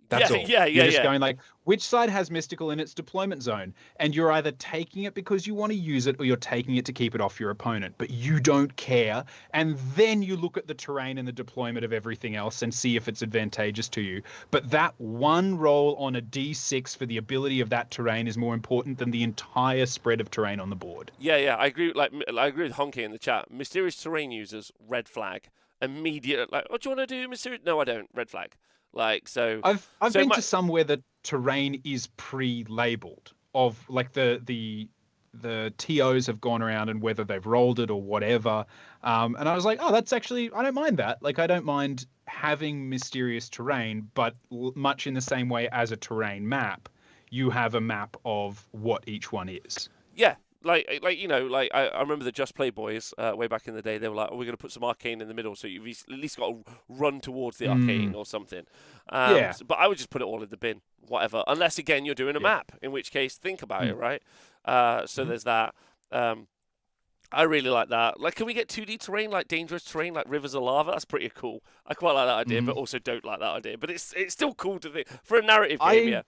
That's all. You're just going like, which side has mystical in its deployment zone? And you're either taking it because you want to use it, or you're taking it to keep it off your opponent. But you don't care. And then you look at the terrain and the deployment of everything else and see if it's advantageous to you. But that one roll on a D6 for the ability of that terrain is more important than the entire spread of terrain on the board. Yeah. I agree. Like, I agree with Honky in the chat. Mysterious terrain users, red flag. Immediate. Like, oh, do you want to do mysterious? No, I don't. Red flag. Like, so I've been to some where the terrain is pre-labeled, of like the TOs have gone around and whether they've rolled it or whatever. And I was like, oh, that's actually, I don't mind that. Like, I don't mind having mysterious terrain, but much in the same way as a terrain map, you have a map of what each one is. Yeah. Like I remember the Just Play boys way back in the day. They were like, "Oh, we're going to put some arcane in the middle, so you've at least got to run towards the arcane or something." But I would just put it all in the bin, whatever. Unless again you're doing a map, in which case think about it, right? So there's that. I really like that. Like, can we get 2D terrain, like dangerous terrain, like rivers of lava? That's pretty cool. I quite like that idea, but also don't like that idea. But it's still cool to think for a narrative game. Yeah.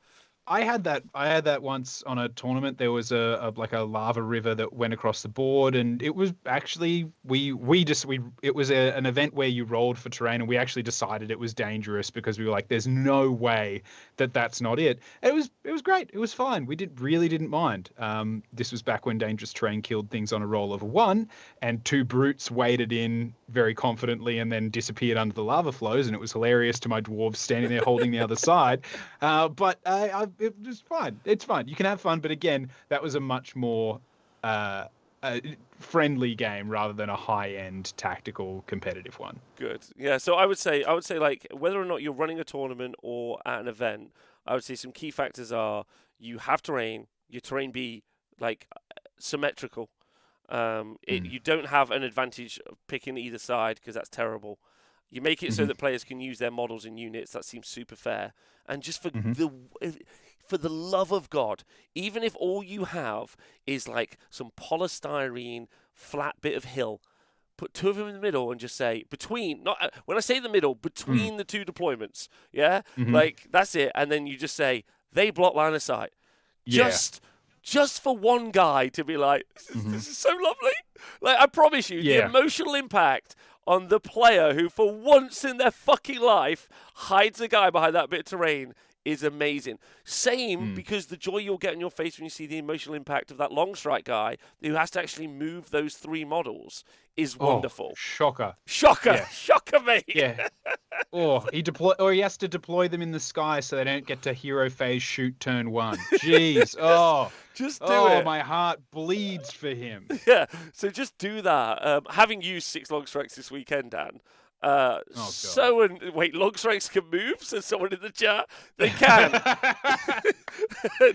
I had that once on a tournament. There was a lava river that went across the board, and it was actually it was an event where you rolled for terrain, and we actually decided it was dangerous because we were like, there's no way that's not it. It was great. It was fine. We really didn't mind. This was back when dangerous terrain killed things on a roll of a 1, and 2 brutes waded in very confidently and then disappeared under the lava flows, and it was hilarious to my dwarves standing there holding the other side. But it was fine. It's fine. You can have fun, but again, that was a much more friendly game rather than a high-end tactical competitive one. Good. Yeah. So I would say like whether or not you're running a tournament or at an event, I would say some key factors are you have terrain. Your terrain be like symmetrical. You don't have an advantage of picking either side because that's terrible. You make it so that players can use their models and units. That seems super fair. And just for the love of God, even if all you have is like some polystyrene flat bit of hill, put 2 of them in the middle and just say when I say the middle, between the 2 deployments, like that's it. And then you just say they block line of sight. Yeah. Just for one guy to be like, this is so lovely. Like, I promise you, the emotional impact on the player who, for once in their fucking life, hides a guy behind that bit of terrain is amazing. Same, because the joy you'll get in your face when you see the emotional impact of that long strike guy who has to actually move those 3 models is wonderful. Shocker. Shocker. Yeah. Shocker, mate. Yeah. He has to deploy them in the sky so they don't get to hero phase shoot turn 1. Jeez. Just do it. My heart bleeds for him. Yeah. So just do that. Having used 6 long strikes this weekend, Dan. Wait, long strikes can move? Says someone in the chat. They can.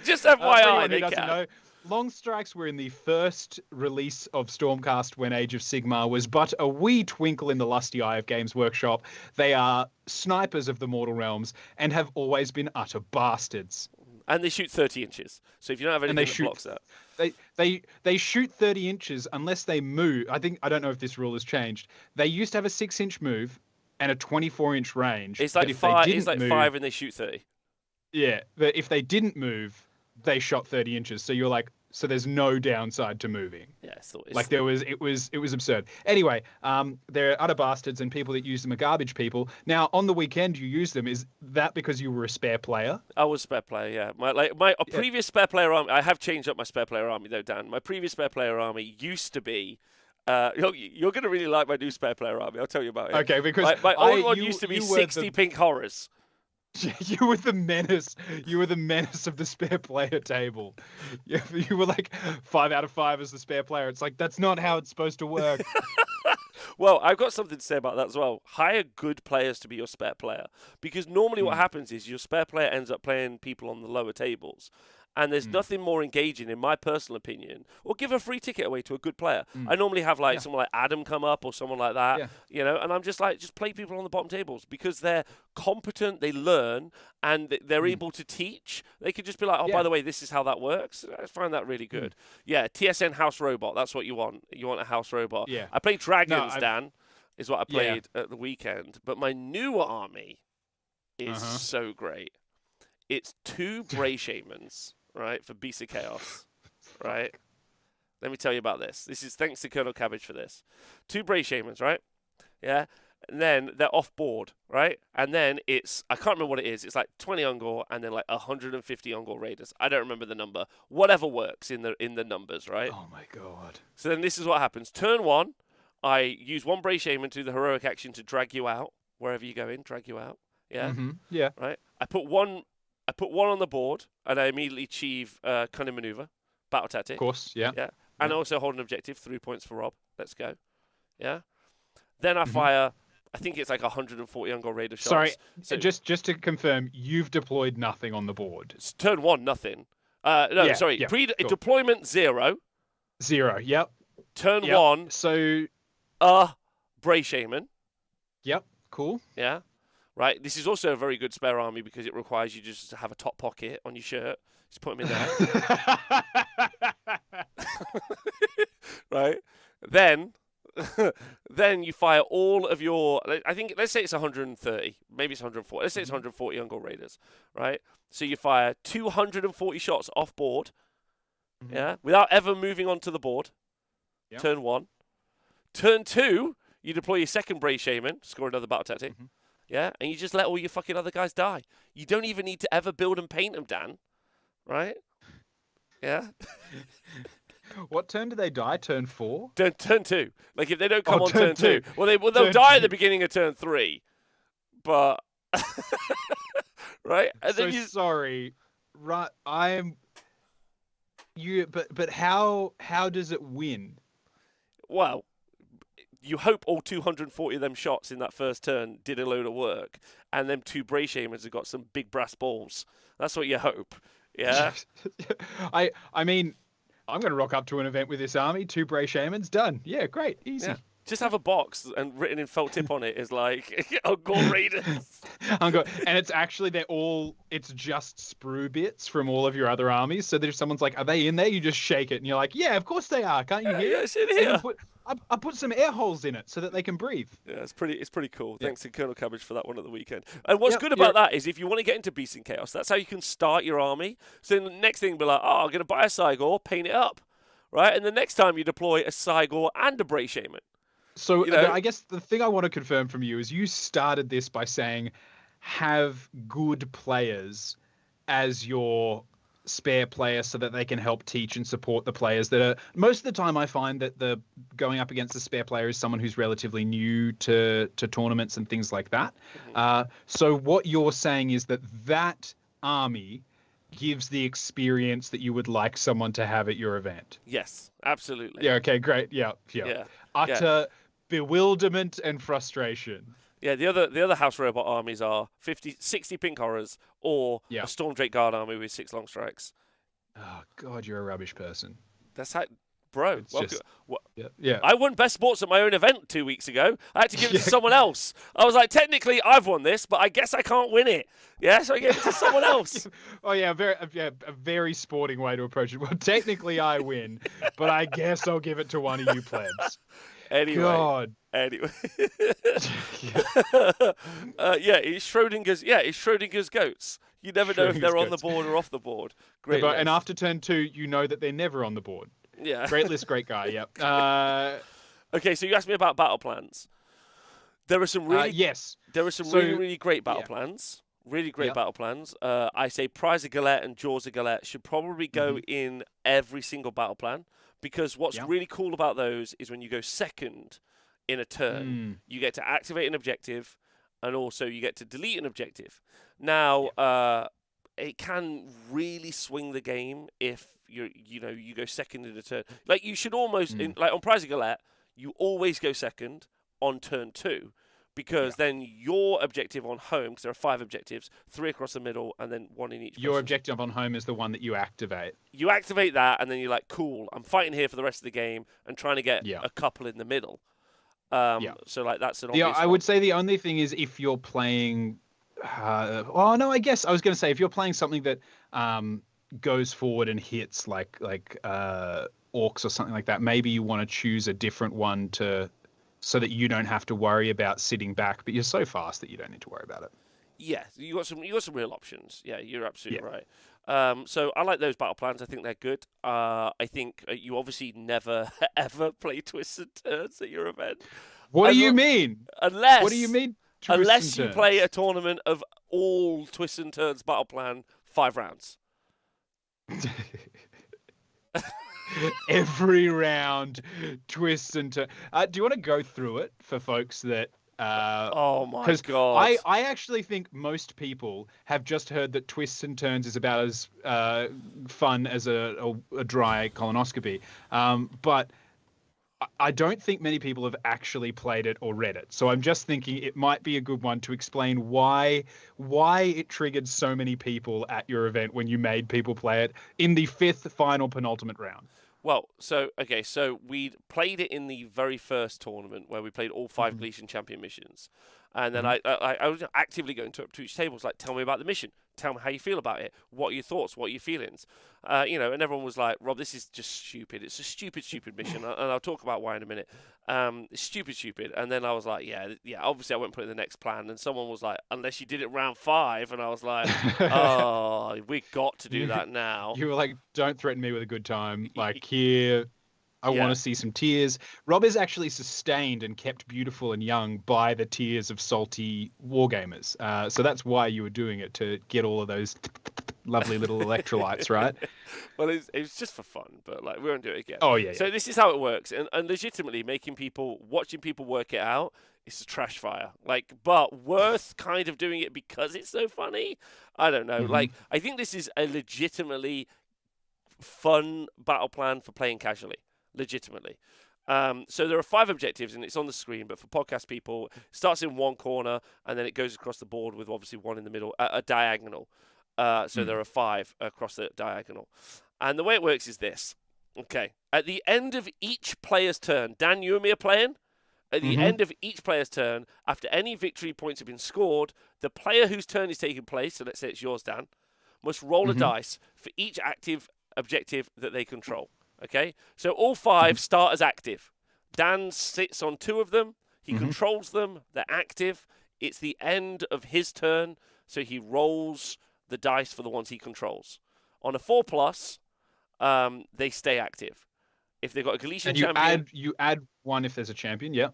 Just FYI, they can. Know, long strikes were in the first release of Stormcast when Age of Sigmar was but a wee twinkle in the lusty eye of Games Workshop. They are snipers of the mortal realms and have always been utter bastards. And they shoot 30 inches. So if you don't have anything that blocks that. They shoot 30 inches unless they move. I don't know if this rule has changed. They used to have a 6-inch move and a 24-inch range. It's like 5 and they shoot 30. Yeah, but if they didn't move, they shot 30 inches. So you're like, so there's no downside to moving. Yeah, it was absurd. Anyway, they're utter bastards, and people that use them are garbage people. Now, on the weekend you used them. Is that because you were a spare player? I was a spare player, yeah. My previous spare player army. I have changed up my spare player army though, Dan. My previous spare player army used to be. You're going to really like my new spare player army. I'll tell you about it. Okay, because my old one used to be 60 pink horrors. You were the menace. You were the menace of the spare player table. You were like 5 out of 5 as the spare player. It's like, that's not how it's supposed to work. Well, I've got something to say about that as well. Hire good players to be your spare player. Because normally what happens is your spare player ends up playing people on the lower tables. And there's nothing more engaging, in my personal opinion, or give a free ticket away to a good player. I normally have someone like Adam come up or someone like that, and I'm just like, just play people on the bottom tables because they're competent, they learn, and they're able to teach. They could just be like, by the way, this is how that works. I find that really good. Yeah, TSN house robot, that's what you want. You want a house robot. Yeah. I played Dragons, Dan, is what I played at the weekend. But my new army is so great. It's 2 Bray Shamans. Right, for Beast of Chaos, right? Let me tell you about this. This is thanks to Colonel Cabbage for this. 2 Bray Shamans, right? Yeah, and then they're off board, right? And then it's, I can't remember what it is. It's like 20 Ungor and then like 150 Ungor Raiders. I don't remember the number. Whatever works in the numbers, right? Oh my god. So then this is what happens. Turn 1, I use 1 Bray Shaman to do the heroic action to drag you out, wherever you go in, drag you out. Yeah? Yeah. Right? I put one on the board, and I immediately achieve cunning maneuver, battle tactic. Of course, yeah. And I also hold an objective, 3 points for Rob. Let's go. Yeah. Then I fire, I think it's like 140 Ungor Raider shots. Sorry, so just to confirm, you've deployed nothing on the board. It's turn 1, nothing. Deployment 0. 0, yep. Turn 1. So, Bray Shaman. Yep, cool. Yeah. Right, this is also a very good spare army because it requires you just to have a top pocket on your shirt. Just put them in there. Right, then you fire all of your. I think let's say it's 130, maybe it's 140. Let's say it's 140 Ungor Raiders. Right, so you fire 240 shots off board. Yeah, without ever moving onto the board. Yep. Turn 1, turn 2, you deploy your second Bray Shaman, score another battle tactic. Yeah, and you just let all your fucking other guys die. You don't even need to ever build and paint them, Dan. Right? Yeah. What turn do they die? Turn 4? Turn 2. Like if they don't come on turn 2. They'll die at the beginning of turn 3. But right? And so then sorry. Right, but how does it win? Well, you hope all 240 of them shots in that first turn did a load of work, and them 2 Bray Shamans have got some big brass balls. That's what you hope. Yeah. I mean, I'm going to rock up to an event with this army. 2 Bray Shamans, done. Yeah, great, easy. Yeah. Just have a box and written in felt tip on it is like Ungor Raiders. And it's actually it's just sprue bits from all of your other armies. So there's someone's like, are they in there? You just shake it and you're like, yeah, of course they are. Can't you hear? Yeah, it's in here. I put some air holes in it so that they can breathe. Yeah, it's pretty cool. Yeah. Thanks to Colonel Cabbage for that one at the weekend. And what's good about that is if you want to get into Beast and Chaos, that's how you can start your army. So the next thing, be like, I'm going to buy a Cygor, paint it up, right? And the next time you deploy a Cygor and a Bray Shaman. So I guess the thing I want to confirm from you is you started this by saying have good players as your spare player so that they can help teach and support the players that are most of the time. I find that the going up against the spare player is someone who's relatively new to tournaments and things like that. So what you're saying is that army gives the experience that you would like someone to have at your event. Yes, absolutely. Yeah, okay, great. Yeah. Yeah. Utter bewilderment and frustration. Yeah, the other house robot armies are 60 pink horrors or a Storm Drake Guard army with 6 long strikes. Oh God, you're a rubbish person. That's how, bro. It's just, yeah. I won best sports at my own event 2 weeks ago. I had to give it to someone else. I was like, technically, I've won this, but I guess I can't win it. Yeah, so I gave it to someone else. Oh yeah, a very sporting way to approach it. Well, technically, I win, but I guess I'll give it to one of you plebs. Anyway. God. Anyway. It's Schrodinger's goats. You never know if they're on the board or off the board. Great. And after turn 2, you know that they're never on the board. Yeah. Great list, great guy. Yep. Okay, so you asked me about battle plans. There are some really There are some really great battle plans. Really great battle plans. I say Prize of Galette and Jaws of Galette should probably go in every single battle plan, because what's really cool about those is when you go second in a turn, you get to activate an objective, and also you get to delete an objective. Now, it can really swing the game if you go second in a turn. Like you should almost on Prize of Galette, you always go second on turn 2. Because then your objective on home, because there are 5 objectives, 3 across the middle, and then 1 in each. Your objective on home is the one that you activate. You activate that, and then you're like, cool, I'm fighting here for the rest of the game and trying to get a couple in the middle. So like that's an obvious I would say the only thing is if you're playing. I guess I was going to say if you're playing something that goes forward and hits like orcs or something like that, maybe you want to choose a different one so that you don't have to worry about sitting back, but you're so fast that you don't need to worry about it. Yeah, you got some real options. Yeah, you're absolutely right. So I like those battle plans. I think they're good. I think you obviously never ever play twists and turns at your event. What do you mean? What do you mean? Unless you play a tournament of all twists and turns battle plan 5 rounds. Every round, twists and turns. Do you want to go through it for folks that? Oh my god! I actually think most people have just heard that twists and turns is about as fun as a dry colonoscopy, but I don't think many people have actually played it or read it. So I'm just thinking it might be a good one to explain why it triggered so many people at your event when you made people play it in the 5th final penultimate round. Well, so we played it in the very first tournament where we played all 5 Galletian Champion missions. And then I was actively going to each table, like, tell me about the mission. Tell me how you feel about it. What are your thoughts? What are your feelings? And everyone was like, Rob, this is just stupid. It's a stupid mission. And I'll talk about why in a minute. It's stupid. And then I was like, yeah, obviously I won't put it in the next plan. And someone was like, unless you did it round 5. And I was like, oh, we got to do that now. You were like, don't threaten me with a good time. Like, here, I want to see some tears. Rob is actually sustained and kept beautiful and young by the tears of salty wargamers. So that's why you were doing it, to get all of those lovely little electrolytes, right? Well, it was just for fun, but like we won't do it again. Oh yeah. So this is how it works, and legitimately watching people work it out, it's a trash fire. Like, but worth kind of doing it because it's so funny. I don't know. Like, I think this is a legitimately fun battle plan for playing casually. Legitimately. So there are 5 objectives, and it's on the screen, but for podcast people, it starts in one corner, and then it goes across the board with obviously one in the middle, a diagonal. So there are 5 across the diagonal. And the way it works is this. Okay. At the end of each player's turn, Dan, you and me are playing. At the end of each player's turn, after any victory points have been scored, the player whose turn is taking place, so let's say it's yours, Dan, must roll a dice for each active objective that they control. Okay, so all 5 start as active. Dan sits on 2 of them. He controls them. They're active. It's the end of his turn, so he rolls the dice for the ones he controls. On a 4+, they stay active. If they've got a Galletian Champion, you add 1 if there's a champion. Yeah.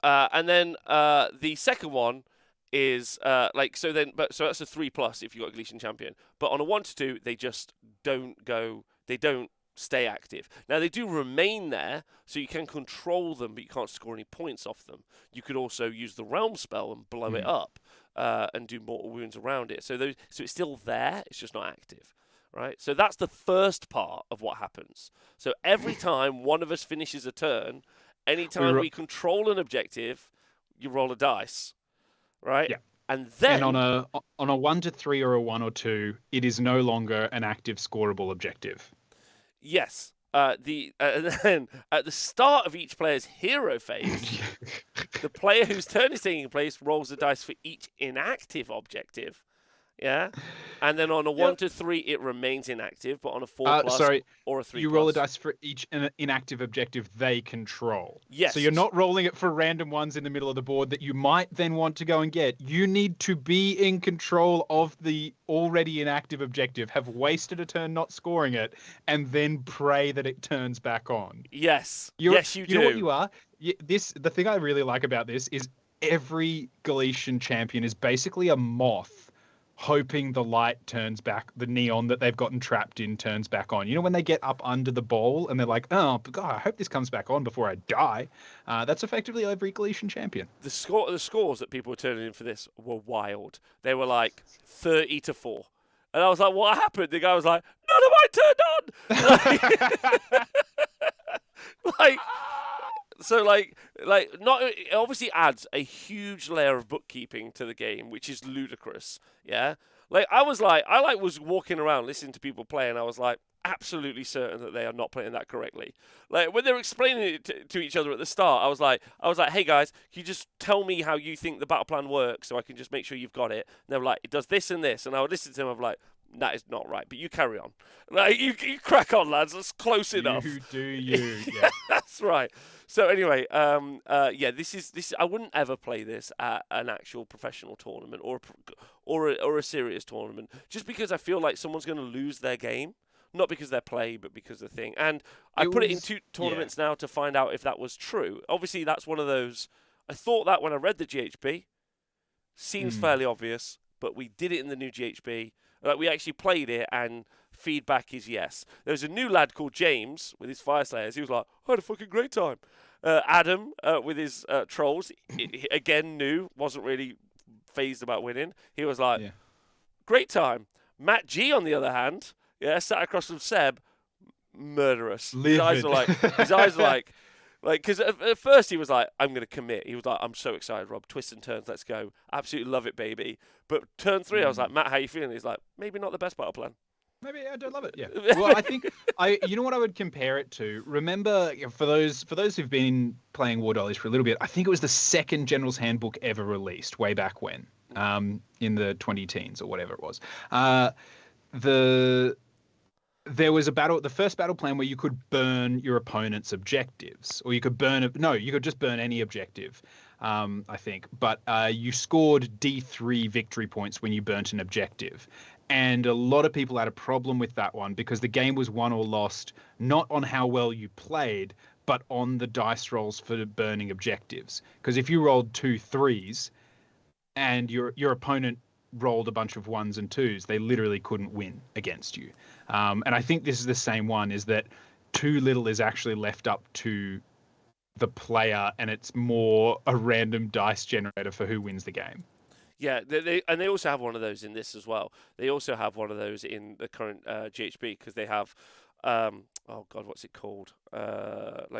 And then the second one is so that's a 3+ if you got a Galletian Champion. But on a 1 to 2, they just don't go. They don't stay active. Now they do remain there, so you can control them, but you can't score any points off them. You could also use the Realm spell and blow it up and do mortal wounds around it. So it's still there. It's just not active. Right, so that's the first part of what happens. So every time one of us finishes a turn, anytime we control an objective, you roll a dice, right? Yeah. And then on a 1 to 3 or a 1 or 2, it is no longer an active scoreable objective. Yes. And then at the start of each player's hero phase, the player whose turn is taking place rolls a dice for each inactive objective. Yeah, and then on a 1 to 3, it remains inactive, but on a 4+ or a 3+, you roll a dice for each inactive objective they control. Yes. So you're not rolling it for random ones in the middle of the board that you might then want to go and get. You need to be in control of the already inactive objective, have wasted a turn not scoring it, and then pray that it turns back on. Yes. Yes, you do. You know what you are? The thing I really like about this is every Galletian champion is basically a moth hoping the light turns back, the neon that they've gotten trapped in turns back on. You know, when they get up under the bowl and they're like, oh, God, I hope this comes back on before I die. That's effectively every Galletian champion. The scores that people were turning in for this were wild. They were like 30-4. And I was like, what happened? The guy was like, none of mine turned on! It obviously adds a huge layer of bookkeeping to the game, which is ludicrous. Yeah, I was walking around listening to people play, and I was like, absolutely certain that they are not playing that correctly. Like when they were explaining it to each other at the start, I was like, hey guys, can you just tell me how you think the battle plan works so I can just make sure you've got it? And they were like, it does this and this, and I would listen to them. I'm like, that is not right, but you carry on. Like you crack on, lads. That's close enough. You do you. Yeah. That's right. So anyway, this is. I wouldn't ever play this at an actual professional tournament or a serious tournament, just because I feel like someone's going to lose their game, not because they're play, but because of the thing. And I put it in 2 tournaments now to find out if that was true. Obviously, that's one of those. I thought that when I read the GHB, seems fairly obvious, but we did it in the new GHB. Like we actually played it, and feedback is yes. There's a new lad called James with his Fire Slayers. He was like, I had a fucking great time. Adam with his Trolls, again new, wasn't really phased about winning. He was like, great time. Matt G, on the other hand, sat across from Seb, murderous. Livid. His eyes are like, because at first he was like, I'm going to commit. He was like, I'm so excited, Rob. Twists and turns, let's go. Absolutely love it, baby. But turn 3, I was like, Matt, how you feeling? He's like, maybe not the best battle plan. Maybe I don't love it. Yeah. Well, I think you know what I would compare it to. Remember, for those who've been playing War Dollies for a little bit, I think it was the second General's Handbook ever released way back when, in the 2010s or whatever it was. There was the first battle plan where you could burn your opponent's objectives, or you could you could just burn any objective, I think. But you scored D3 victory points when you burnt an objective. And a lot of people had a problem with that one because the game was won or lost not on how well you played, but on the dice rolls for burning objectives. Because if you rolled 2 3s and your opponent rolled a bunch of 1s and 2s, they literally couldn't win against you. And I think this is the same one, is that too little is actually left up to the player, and it's more a random dice generator for who wins the game. Yeah, they also have one of those in this as well. They also have one of those in the current GHB, because they have, oh God, what's it called?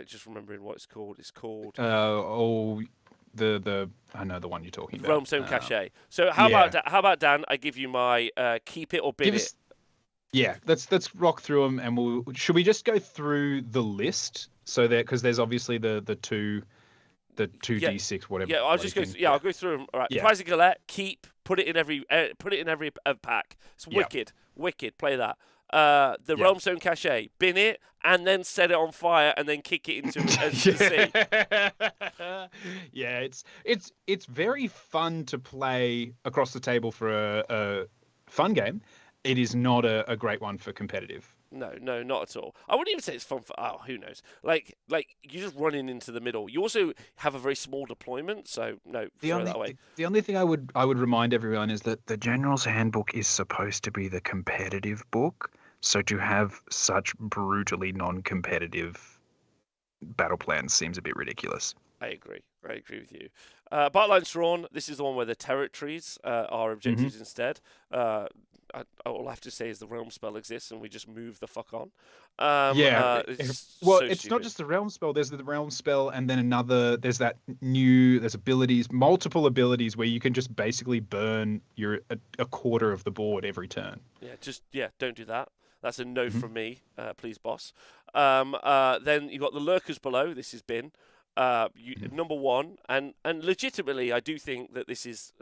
Just remembering what it's called. It's called... I know the one you're talking about. Realm Stone Cachet. So how about Dan? I give you my keep it or bin it. Yeah, let's rock through them, and should we just go through the list? So because there's obviously the two. The 2d6, whatever. Yeah, I'll just go. I'll go through them. All right, Prize of Galette, keep. Put it in every pack. It's wicked. Play that. The Realm Stone Cachet, bin it, and then set it on fire, and then kick it into the sea. Yeah, it's very fun to play across the table for a fun game. It is not a great one for competitive. No, no, not at all. I wouldn't even say it's fun for. Oh, who knows? Like you're just running into the middle. You also have a very small deployment, so no, The throw only that away. the only thing I would remind everyone is that the General's Handbook is supposed to be the competitive book. So to have such brutally non-competitive battle plans seems a bit ridiculous. I agree. I agree with you. Battleline Drawn. This is the one where the territories are objectives instead. All I have to say is the realm spell exists, and we just move the fuck on. Yeah. It's Well, so it's not stupid. just the realm spell. There's the realm spell, and then there's abilities, multiple abilities where you can just basically burn a quarter of the board every turn. Don't do that. That's a no Mhm. from me, please, boss. Then you got the lurkers below. This has been number one, and legitimately, I do think that this is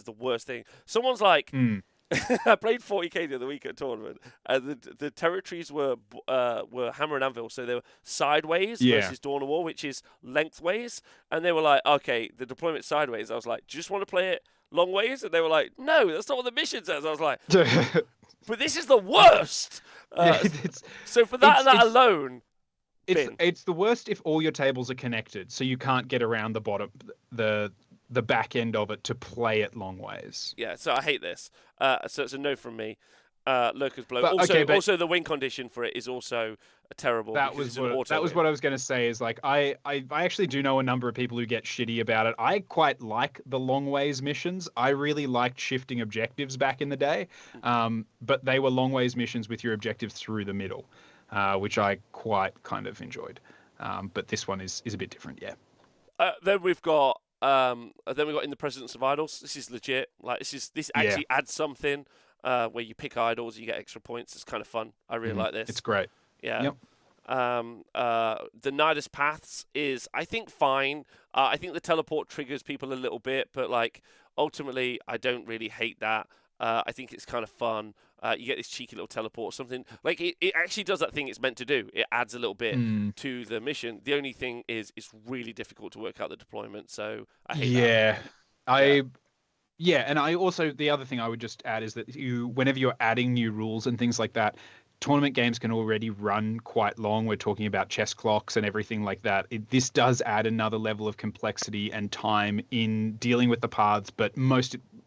the worst thing. Someone's like, Mm. I played 40k the other week at a tournament, and the territories were hammer and anvil, so they were sideways Yeah. versus Dawn of War, which is lengthways, and they were like, okay, the deployment sideways. I was like, do you just want to play it long ways? And they were like, no, that's not what the mission says. I was like, but this is the worst. Yeah, So for that it's and that it's alone, it's bin. it's the worst if all your tables are connected, so you can't get around the the back end of it to play it long ways. Yeah, so I hate this. So it's a no from me. Lurkers below. But Also, okay, but also the win condition for it is also terrible that because was it's an what auto that was win. what I was going to say is like I actually do know a number of people who get shitty about it. I quite like the long ways missions. I really liked shifting objectives back in the day, but they were long ways missions with your objectives through the middle, which I quite kind of enjoyed. But this one is a bit different, yeah. Then we got in the presence of idols. This is legit. Like this Yeah, actually adds something. Where you pick idols, you get extra points. It's kind of fun. I really like it's this. great. Yeah. Yep. The Nidus Paths is, I think, fine. I think the teleport triggers people a little bit, but like ultimately, I don't really hate that. I think it's kind of fun. You get this cheeky little teleport, something like it actually does that thing it's meant to do. It adds a little bit Mm. to the mission. The only thing is, it's really difficult to work out the deployment, so I hate that. Yeah. Yeah. I Yeah, and I also the other thing I would just add is that whenever you're adding new rules and things like that, tournament games can already run quite long. We're talking about chess clocks and everything like that. This does add another level of complexity and time in dealing with the paths, but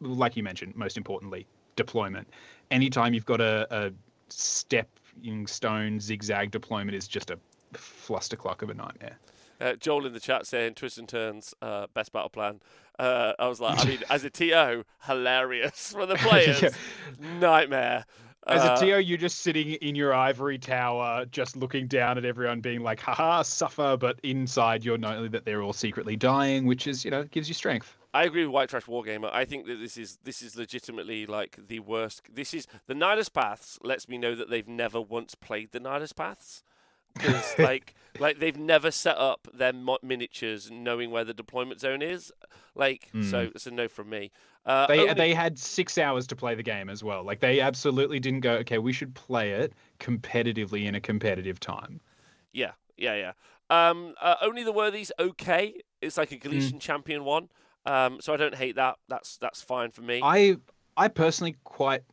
like you mentioned, most importantly, deployment. Anytime you've got a stepping stone zigzag deployment is just a flustercluck of a nightmare. Joel in the chat saying twists and turns, best battle plan. I was like, I mean, as a TO, hilarious for the Yeah. players, nightmare. As a Uh, TO, you're just sitting in your ivory tower, just looking down at everyone, being like, haha, suffer. But inside, you're knowing that they're all secretly dying, which is, gives you strength. I agree with White Trash Wargamer. I think that this is legitimately like the worst. This is the Nidus Paths lets me know that they've never once played the Nidus Paths because like they've never set up their miniatures knowing where the deployment zone is. So it's a no from me. They had 6 hours to play the game as well. Like they absolutely didn't go, okay, we should play it competitively in a competitive time. Yeah, yeah, yeah. Only the Worthies, okay. It's like a Mm. Galletian Champion one. So I don't hate that. That's fine for me. I I personally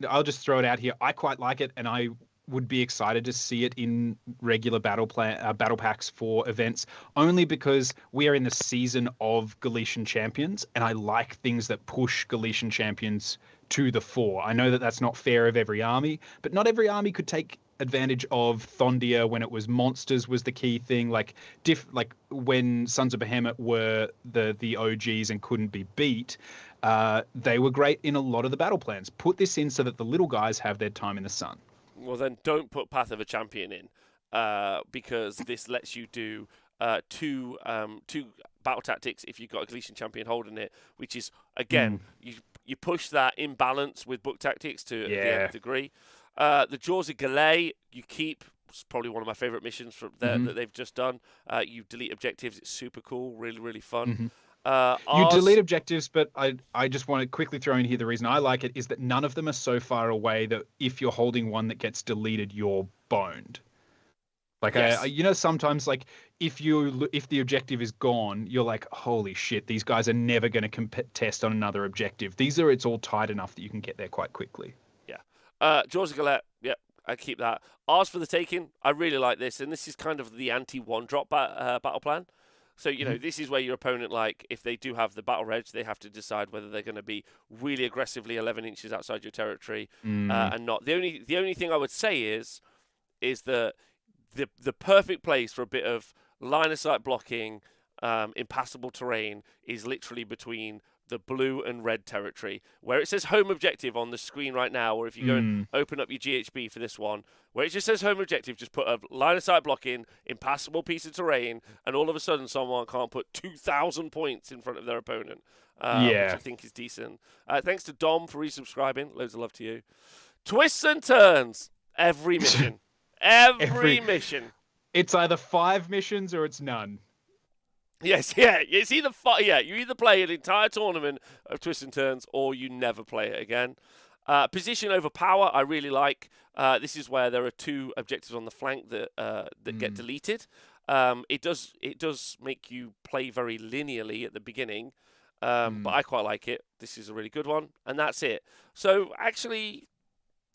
I'll just throw it out here. I quite like it, and I would be excited to see it in regular battle packs for events, only because we are in the season of Galletian Champions, and I like things that push Galletian Champions to the fore. I know that that's not fair of every army, but not every army could take advantage of Thondia when it was monsters was the key thing. Like when Sons of Behemoth were the OGs and couldn't be beat. They were great in a lot of the battle plans. Put this in so that the little guys have their time in the sun. Well, then don't put Path of a Champion in, because this lets you do two battle tactics if you've got a Galletian Champion holding it, which is again Mm. you push that imbalance with book tactics to the Yeah. nth degree. The Jaws of Galay you keep. It's probably one of my favorite missions from there that they've just done. You delete objectives. It's super cool, really really fun. hmm You delete Ours, objectives, but I just want to quickly throw in here the reason I like it is that none of them are so far away that if you're holding one that gets deleted, you're boned. Like yes. sometimes like if the objective is gone, you're like, holy shit, these guys are never going to contest on another objective. It's all tight enough that you can get there quite quickly. Yeah. Jaws of Galette, yeah. I keep that. Ours for the taking. I really like this, and this is kind of the anti-one-drop battle plan. So, this is where your opponent, like, if they do have the battle reg, they have to decide whether they're going to be really aggressively 11 inches outside your territory and not. The only thing I would say is that the perfect place for a bit of line of sight blocking, impassable terrain is literally between the blue and red territory, where it says home objective on the screen right now, or if you go and open up your GHB for this one, where it just says home objective, just put a line of sight blocking, impassable piece of terrain, and all of a sudden someone can't put 2,000 points in front of their opponent, which I think is decent. Thanks to Dom for resubscribing. Loads of love to you. Twists and turns. Every mission. Every mission. It's either 5 missions or it's none. Yes, yeah. It's either you either play an entire tournament of twists and turns, or you never play it again. Position over power, I really like. This is where there are 2 objectives on the flank that get deleted. It does make you play very linearly at the beginning, but I quite like it. This is a really good one, and that's it. So actually,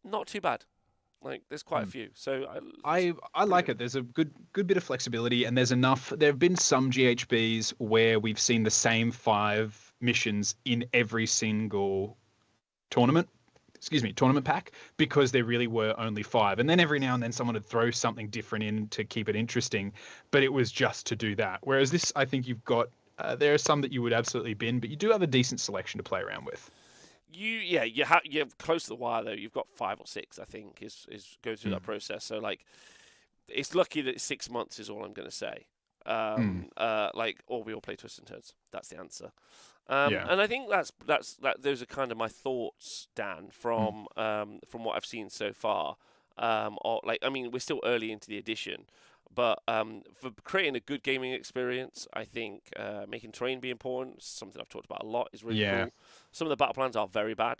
not too bad. Like, there's quite a few. So I like it. There's a good bit of flexibility, and there's enough. There have been some GHBs where we've seen the same 5 missions in every single tournament pack, because there really were only 5. And then every now and then someone would throw something different in to keep it interesting, but it was just to do that. Whereas this, I think you've got, there are some that you would absolutely bin, but you do have a decent selection to play around with. You're close to the wire though. You've got 5 or 6, I think, is go through that process. So like, it's lucky that 6 months is all I'm going to say. Or we all play twists and turns. That's the answer. And I think that's those are kind of my thoughts, Dan, from what I've seen so far. We're still early into the edition, but for creating a good gaming experience, I think making terrain be important, something I've talked about a lot, is really cool. Some of the battle plans are very bad,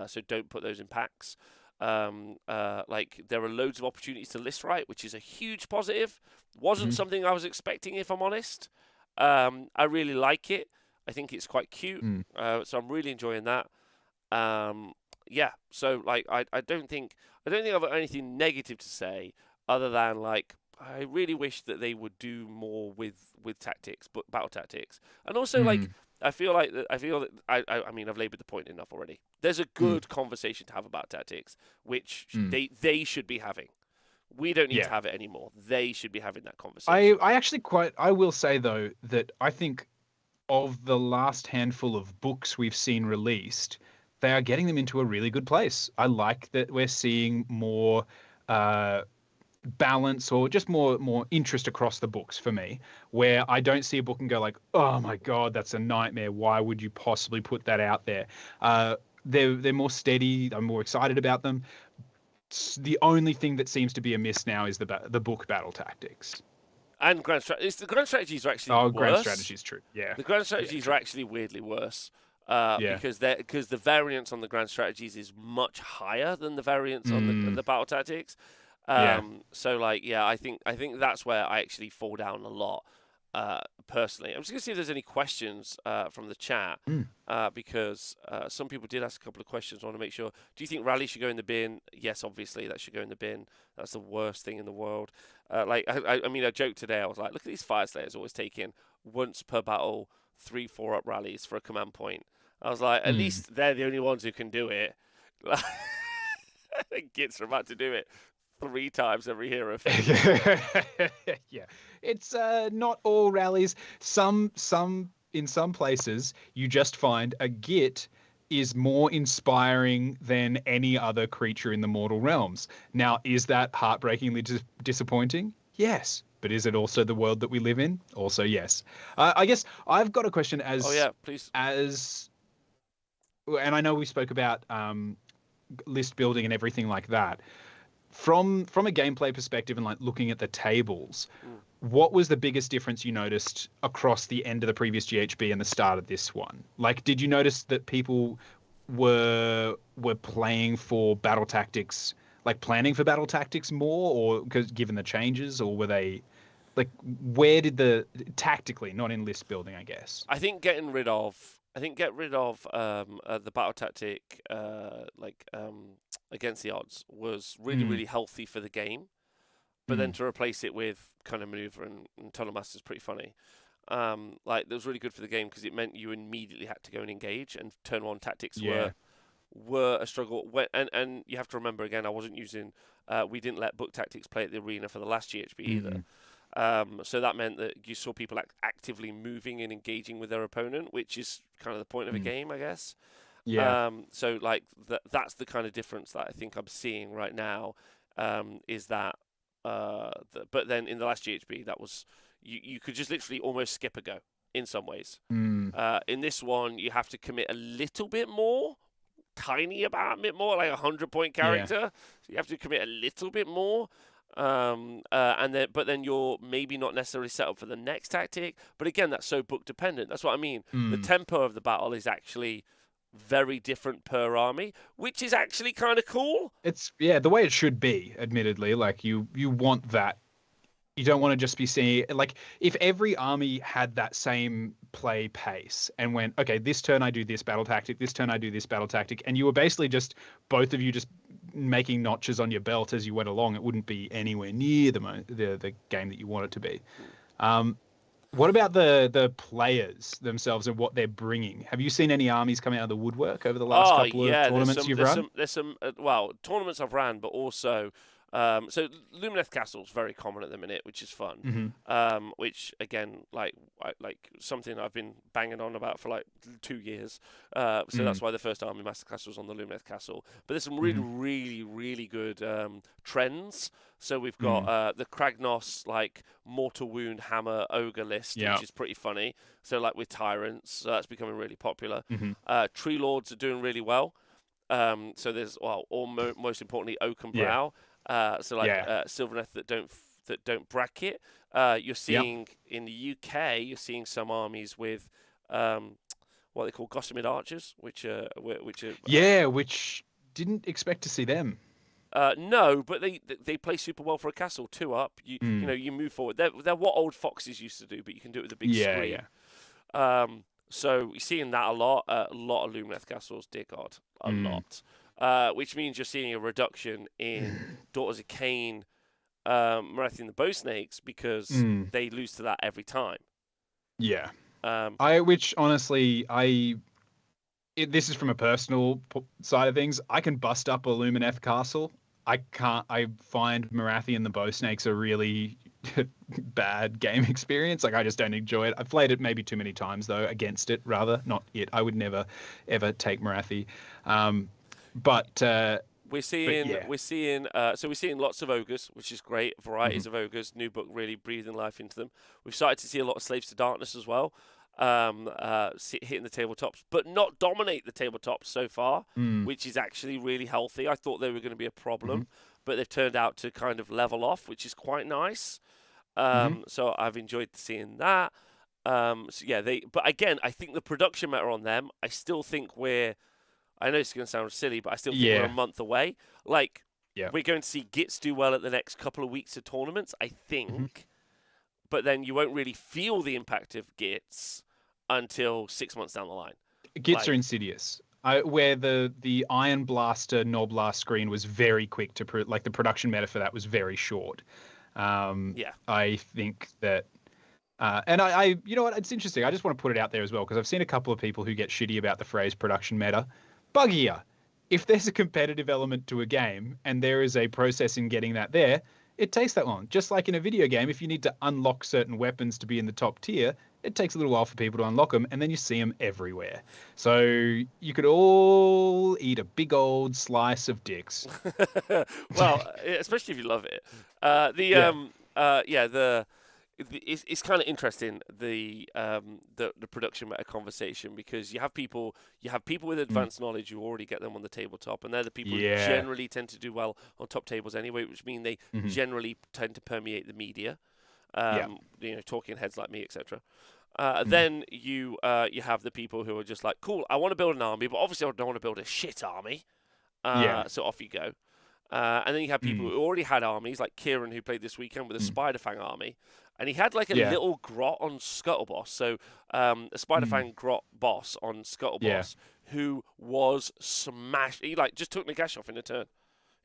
so don't put those in packs. There are loads of opportunities to list right, which is a huge positive. Wasn't something I was expecting, if I'm honest. I really like it. I think it's quite cute, so I'm really enjoying that. So I don't think I've got anything negative to say other than I really wish that they would do more with tactics, but battle tactics, and also I feel that I've laboured the point enough already. There's a good conversation to have about tactics, which they should be having. We don't need to have it anymore. They should be having that conversation. I will say though that I think of the last handful of books we've seen released, they are getting them into a really good place. I like that we're seeing more balance, or just more interest across the books for me, where I don't see a book and go like, oh my God, that's a nightmare. Why would you possibly put that out there? They're more steady. I'm more excited about them. The only thing that seems to be amiss now is the book battle tactics. And grand strategies. The grand strategies are actually worse. Grand strategies, true. Yeah. The grand strategies are actually weirdly worse. Because the variance on the grand strategies is much higher than the variance on the battle tactics. So I think that's where I actually fall down a lot. Personally, I'm just gonna see if there's any questions from the chat, because some people did ask a couple of questions. I want to make sure. Do you think rally should go in the bin? Yes, obviously that should go in the bin. That's the worst thing in the world. I joked today. I was like, look at these Fire Slayers always taking once per battle 3-4 up rallies for a command point. I was like, at least they're the only ones who can do it. Gits are about to do it 3 times every hero phase. Yeah, it's not all rallies. Some in some places you just find a Git is more inspiring than any other creature in the mortal realms. Now, is that heartbreakingly disappointing? Yes. But is it also the world that we live in? Also, yes. I guess I've got a question as... Oh, yeah, please. And I know we spoke about list building and everything like that. From a gameplay perspective and looking at the tables, what was the biggest difference you noticed across the end of the previous GHB and the start of this one? Did you notice that people were playing for battle tactics, planning for battle tactics more, or because given the changes, or were they where did tactically, not in list building, I guess? I think getting rid of I think get rid of the battle tactic, against the odds, was really, really healthy for the game. But then to replace it with kind of maneuver and Tunnel Master is pretty funny. That was really good for the game because it meant you immediately had to go and engage, and turn one tactics were a struggle. And you have to remember again, I wasn't using. We didn't let book tactics play at the arena for the last GHB either. So that meant that you saw people actively moving and engaging with their opponent, which is kind of the point of a game, I guess. Yeah. So that's the kind of difference that I think I'm seeing right now. Is that. But then in the last GHB, that was you could just literally almost skip a go in some ways. In this one, you have to commit a little bit more, tiny about a bit more, like 100-point character. So you have to commit a little bit more. But then you're maybe not necessarily set up for the next tactic. But again, that's so book dependent. That's what I mean. The tempo of the battle is actually very different per army, which is actually kind of cool. It's the way it should be, admittedly. Like you want that. You don't want to just be seeing, like, if every army had that same play pace and went, okay, this turn I do this battle tactic, this turn I do this battle tactic, and you were basically just, both of you just making notches on your belt as you went along, it wouldn't be anywhere near the game that you want it to be. What about the players themselves and what they're bringing? Have you seen any armies coming out of the woodwork over the last couple of tournaments you've run? There's some tournaments I've ran, but also so Lumineth Castle's very common at the minute, which is fun. Which again, like something I've been banging on about for like 2 years. So that's why the first Army Masterclass was on the Lumineth Castle. But there's some really, really, really good trends. So we've got the Kragnos like Mortal Wound Hammer Ogre list, which is pretty funny. So like with Tyrants, so that's becoming really popular. Tree Lords are doing really well. So there's most importantly Oaken Brow. Sylvaneth that don't bracket. You're seeing in the UK, you're seeing some armies with what they call Gossamer Archers, which didn't expect to see them. No, but they play super well for a castle 2-up. You know you move forward. They're what old foxes used to do, but you can do it with a big screen. So you're seeing that a lot. A lot of Lumineth Castles, dear God, a lot. Which means you're seeing a reduction in Daughters of Cain, Marathi and the Bow Snakes, because they lose to that every time. Yeah. This is from a personal side of things. I can bust up a Lumineth Castle. I find Marathi and the Bow Snakes a really bad game experience. Like, I just don't enjoy it. I've played it maybe too many times though, against it rather, not it. I would never ever take Marathi. We're seeing lots of ogres, which is great. Varieties of ogres. New book really breathing life into them. We've started to see a lot of Slaves to Darkness as well, hitting the tabletops, but not dominate the tabletops so far, which is actually really healthy. I thought they were going to be a problem, but they've turned out to kind of level off, which is quite nice. So I've enjoyed seeing that. But again, I think the production matter on them. I still think I know it's going to sound silly, but I still think we're a month away. We're going to see Gits do well at the next couple of weeks of tournaments, I think. But then you won't really feel the impact of Gits until 6 months down the line. Gits are insidious. Where the Iron Blaster Noblar screen was very quick to the production meta for that was very short. I think that. And I, you know what? It's interesting. I just want to put it out there as well, because I've seen a couple of people who get shitty about the phrase production meta. Buggier. If there's a competitive element to a game and there is a process in getting that there, it takes that long. Just like in a video game, if you need to unlock certain weapons to be in the top tier, it takes a little while for people to unlock them, and then you see them everywhere. So you could all eat a big old slice of dicks. Well, especially if you love it. It's kind of interesting the production meta conversation, because you have people with advanced knowledge who already get them on the tabletop, and they're the people who generally tend to do well on top tables anyway, which mean they generally tend to permeate the media. Talking heads like me, etc. Then you have the people who are just like, cool, I want to build an army, but obviously I don't want to build a shit army. So off you go. And then you have people who already had armies, like Kieran, who played this weekend with a Spiderfang army. And he had like a little grot on Scuttleboss. So a Spiderfang grot boss on Scuttleboss who was smashed. He like just took Nagash off in a turn.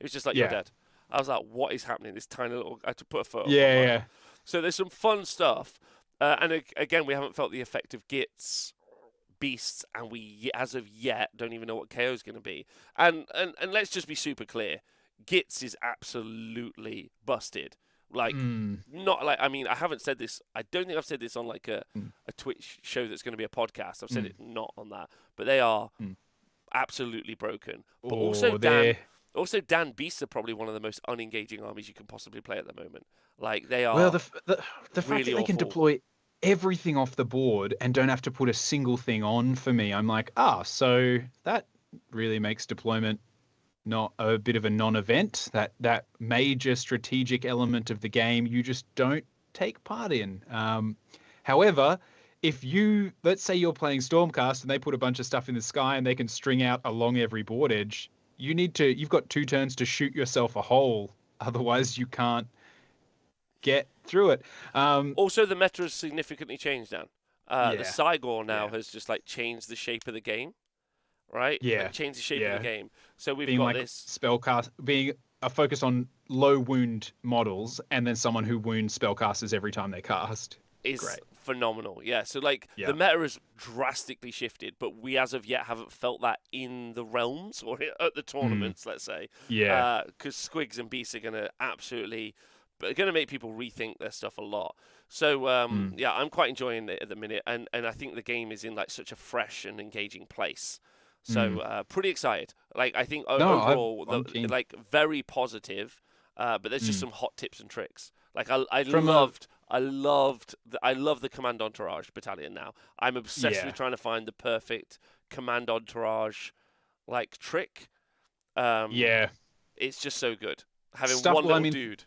It was just like, you're dead. I was like, what is happening? This tiny little... I had to put a foot up. Yeah. So there's some fun stuff. And again, we haven't felt the effect of Gits, Beasts, and we, as of yet, don't even know what KO is going to be. And let's just be super clear. Gits is absolutely busted. Like, not like... I mean, I haven't said this... I don't think I've said this on like a Twitch show that's going to be a podcast. I've said it not on that. But they are absolutely broken. But also, Dan Beasts are probably one of the most unengaging armies you can possibly play at the moment. Like, they are. Well, the fact really that they can deploy everything off the board and don't have to put a single thing on for me, I'm like, so that really makes deployment not a bit of a non-event. That major strategic element of the game you just don't take part in. However, if let's say you're playing Stormcast and they put a bunch of stuff in the sky and they can string out along every board edge, you've got 2 turns to shoot yourself a hole. Otherwise, you can't get through it. Also, the meta has significantly changed, Dan. The Cygor now has just like changed the shape of the game, right? Yeah. Like, changed the shape of the game. So we've being got like this spellcast, being a focus on low wound models, and then someone who wounds spellcasters every time they cast. Is great. Phenomenal. Yeah, so like the meta has drastically shifted, but we as of yet haven't felt that in the realms or at the tournaments, let's say. Yeah. Because Squigs and Beasts are going to make people rethink their stuff a lot. So I'm quite enjoying it at the minute, and I think the game is in like such a fresh and engaging place. So pretty excited. Like, I think overall, like, very positive. But there's just some hot tips and tricks. Like, I love the Command Entourage battalion now. I'm obsessed with trying to find the perfect Command Entourage like trick. It's just so good. Having one little dude.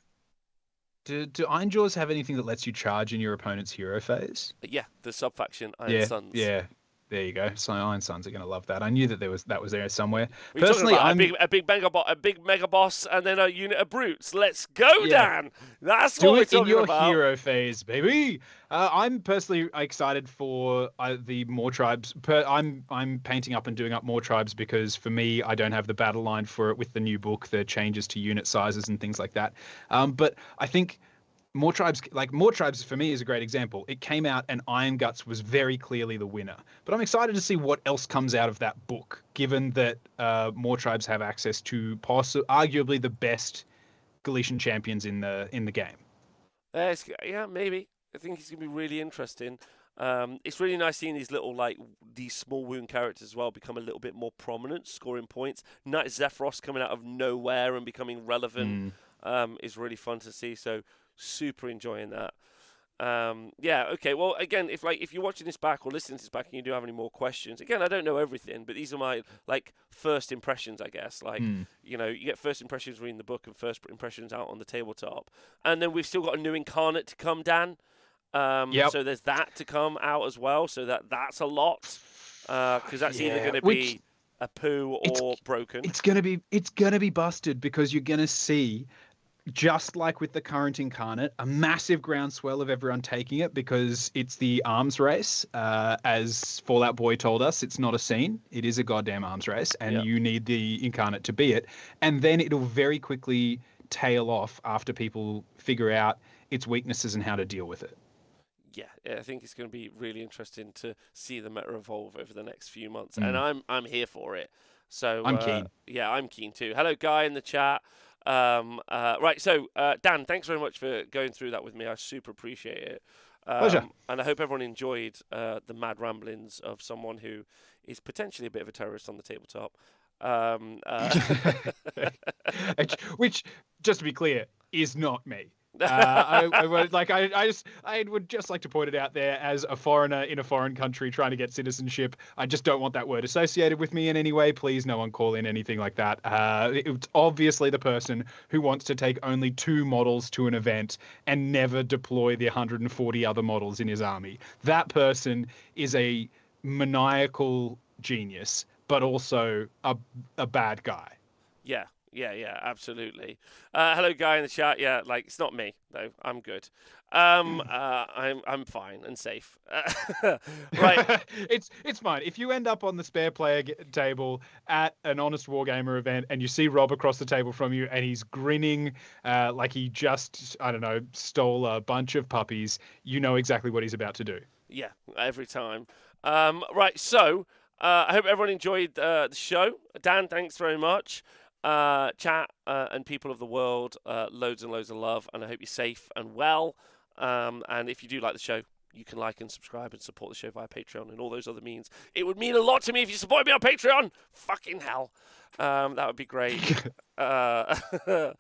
Do Ironjaws have anything that lets you charge in your opponent's hero phase? Yeah, the sub-faction Iron Suns. Yeah. There you go. So Iron Suns are going to love that. I knew that that was there somewhere. Personally, a big mega boss, and then a unit of brutes. Let's go, Dan. That's what we're talking about. Do it in your hero phase, baby. I'm personally excited for the more tribes. I'm painting up and doing up more tribes because for me, I don't have the battle line for it with the new book, the changes to unit sizes and things like that. But I think. More Tribes for me is a great example. It came out and Iron Guts was very clearly the winner. But I'm excited to see what else comes out of that book, given that More Tribes have access to arguably the best Galletian champions in the game. Yeah, maybe. I think it's going to be really interesting. It's really nice seeing these small wound characters as well become a little bit more prominent, scoring points. Knight Zephyros coming out of nowhere and becoming relevant is really fun to see. So super enjoying that. Okay. Well, again, if you're watching this back or listening to this back and you do have any more questions, again, I don't know everything, but these are my first impressions, I guess. You get first impressions reading the book and first impressions out on the tabletop, and then we've still got a new incarnate to come, Dan. So there's that to come out as well. So that's a lot because that's either going to be a poo or broken. It's gonna be busted because you're gonna see. Just like with the current incarnate, a massive groundswell of everyone taking it because it's the arms race. As Fallout Boy told us, it's not a scene. It is a goddamn arms race, and you need the incarnate to be it. And then it'll very quickly tail off after people figure out its weaknesses and how to deal with it. Yeah, I think it's going to be really interesting to see the meta evolve over the next few months, and I'm here for it. So I'm keen. Yeah, I'm keen too. Hello, Guy in the chat. Right, so Dan, thanks very much for going through that with me. I super appreciate it. Pleasure. And I hope everyone enjoyed the mad ramblings of someone who is potentially a bit of a terrorist on the tabletop. Which, just to be clear, is not me. I would just like to point it out there as a foreigner in a foreign country trying to get citizenship. I just don't want that word associated with me in any way. Please, no one call in anything like that. It's obviously the person who wants to take only 2 models to an event and never deploy the 140 other models in his army. That person is a maniacal genius, but also a bad guy. Yeah. Yeah, absolutely. Hello, guy in the chat. Yeah, like it's not me though. I'm good. I'm fine and safe. Right. It's fine. If you end up on the spare player table at an Honest Wargamer event and you see Rob across the table from you and he's grinning like he just, I don't know, stole a bunch of puppies, you know exactly what he's about to do. Yeah, every time. Right. So I hope everyone enjoyed the show. Dan, thanks very much. Chat and people of the world, loads and loads of love, and I hope you're safe and well. And if you do like the show, you can like and subscribe and support the show via Patreon and all those other means. It would mean a lot to me if you supported me on Patreon. Fucking hell. That would be great. So,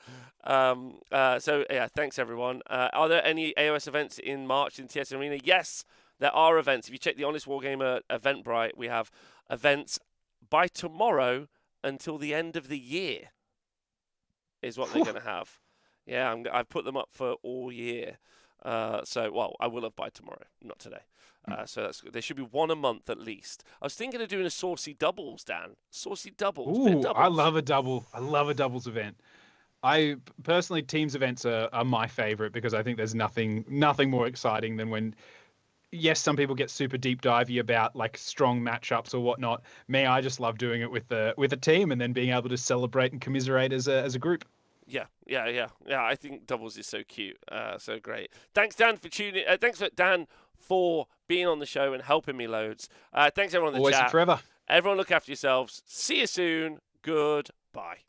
yeah, thanks, everyone. Are there any AOS events in March in TS Arena? Yes, there are events. If you check the Honest Wargamer Eventbrite, we have events by tomorrow until the end of the year is what they're going to have. Yeah, I've put them up for all year. Well, I will have by tomorrow, not today. So there should be one a month at least. I was thinking of doing a saucy doubles, Dan. Saucy doubles. Ooh, doubles. I love a double. I love a doubles event. I personally, teams events are my favorite because I think there's nothing more exciting than when, yes, some people get super deep divey about like strong matchups or whatnot. Me, I just love doing it with a team and then being able to celebrate and commiserate as a group. Yeah. I think doubles is so cute, so great. Thanks, Dan, for tuning. Thanks, Dan, for being on the show and helping me loads. Thanks, everyone in the Always chat. and forever. Everyone, look after yourselves. See you soon. Goodbye.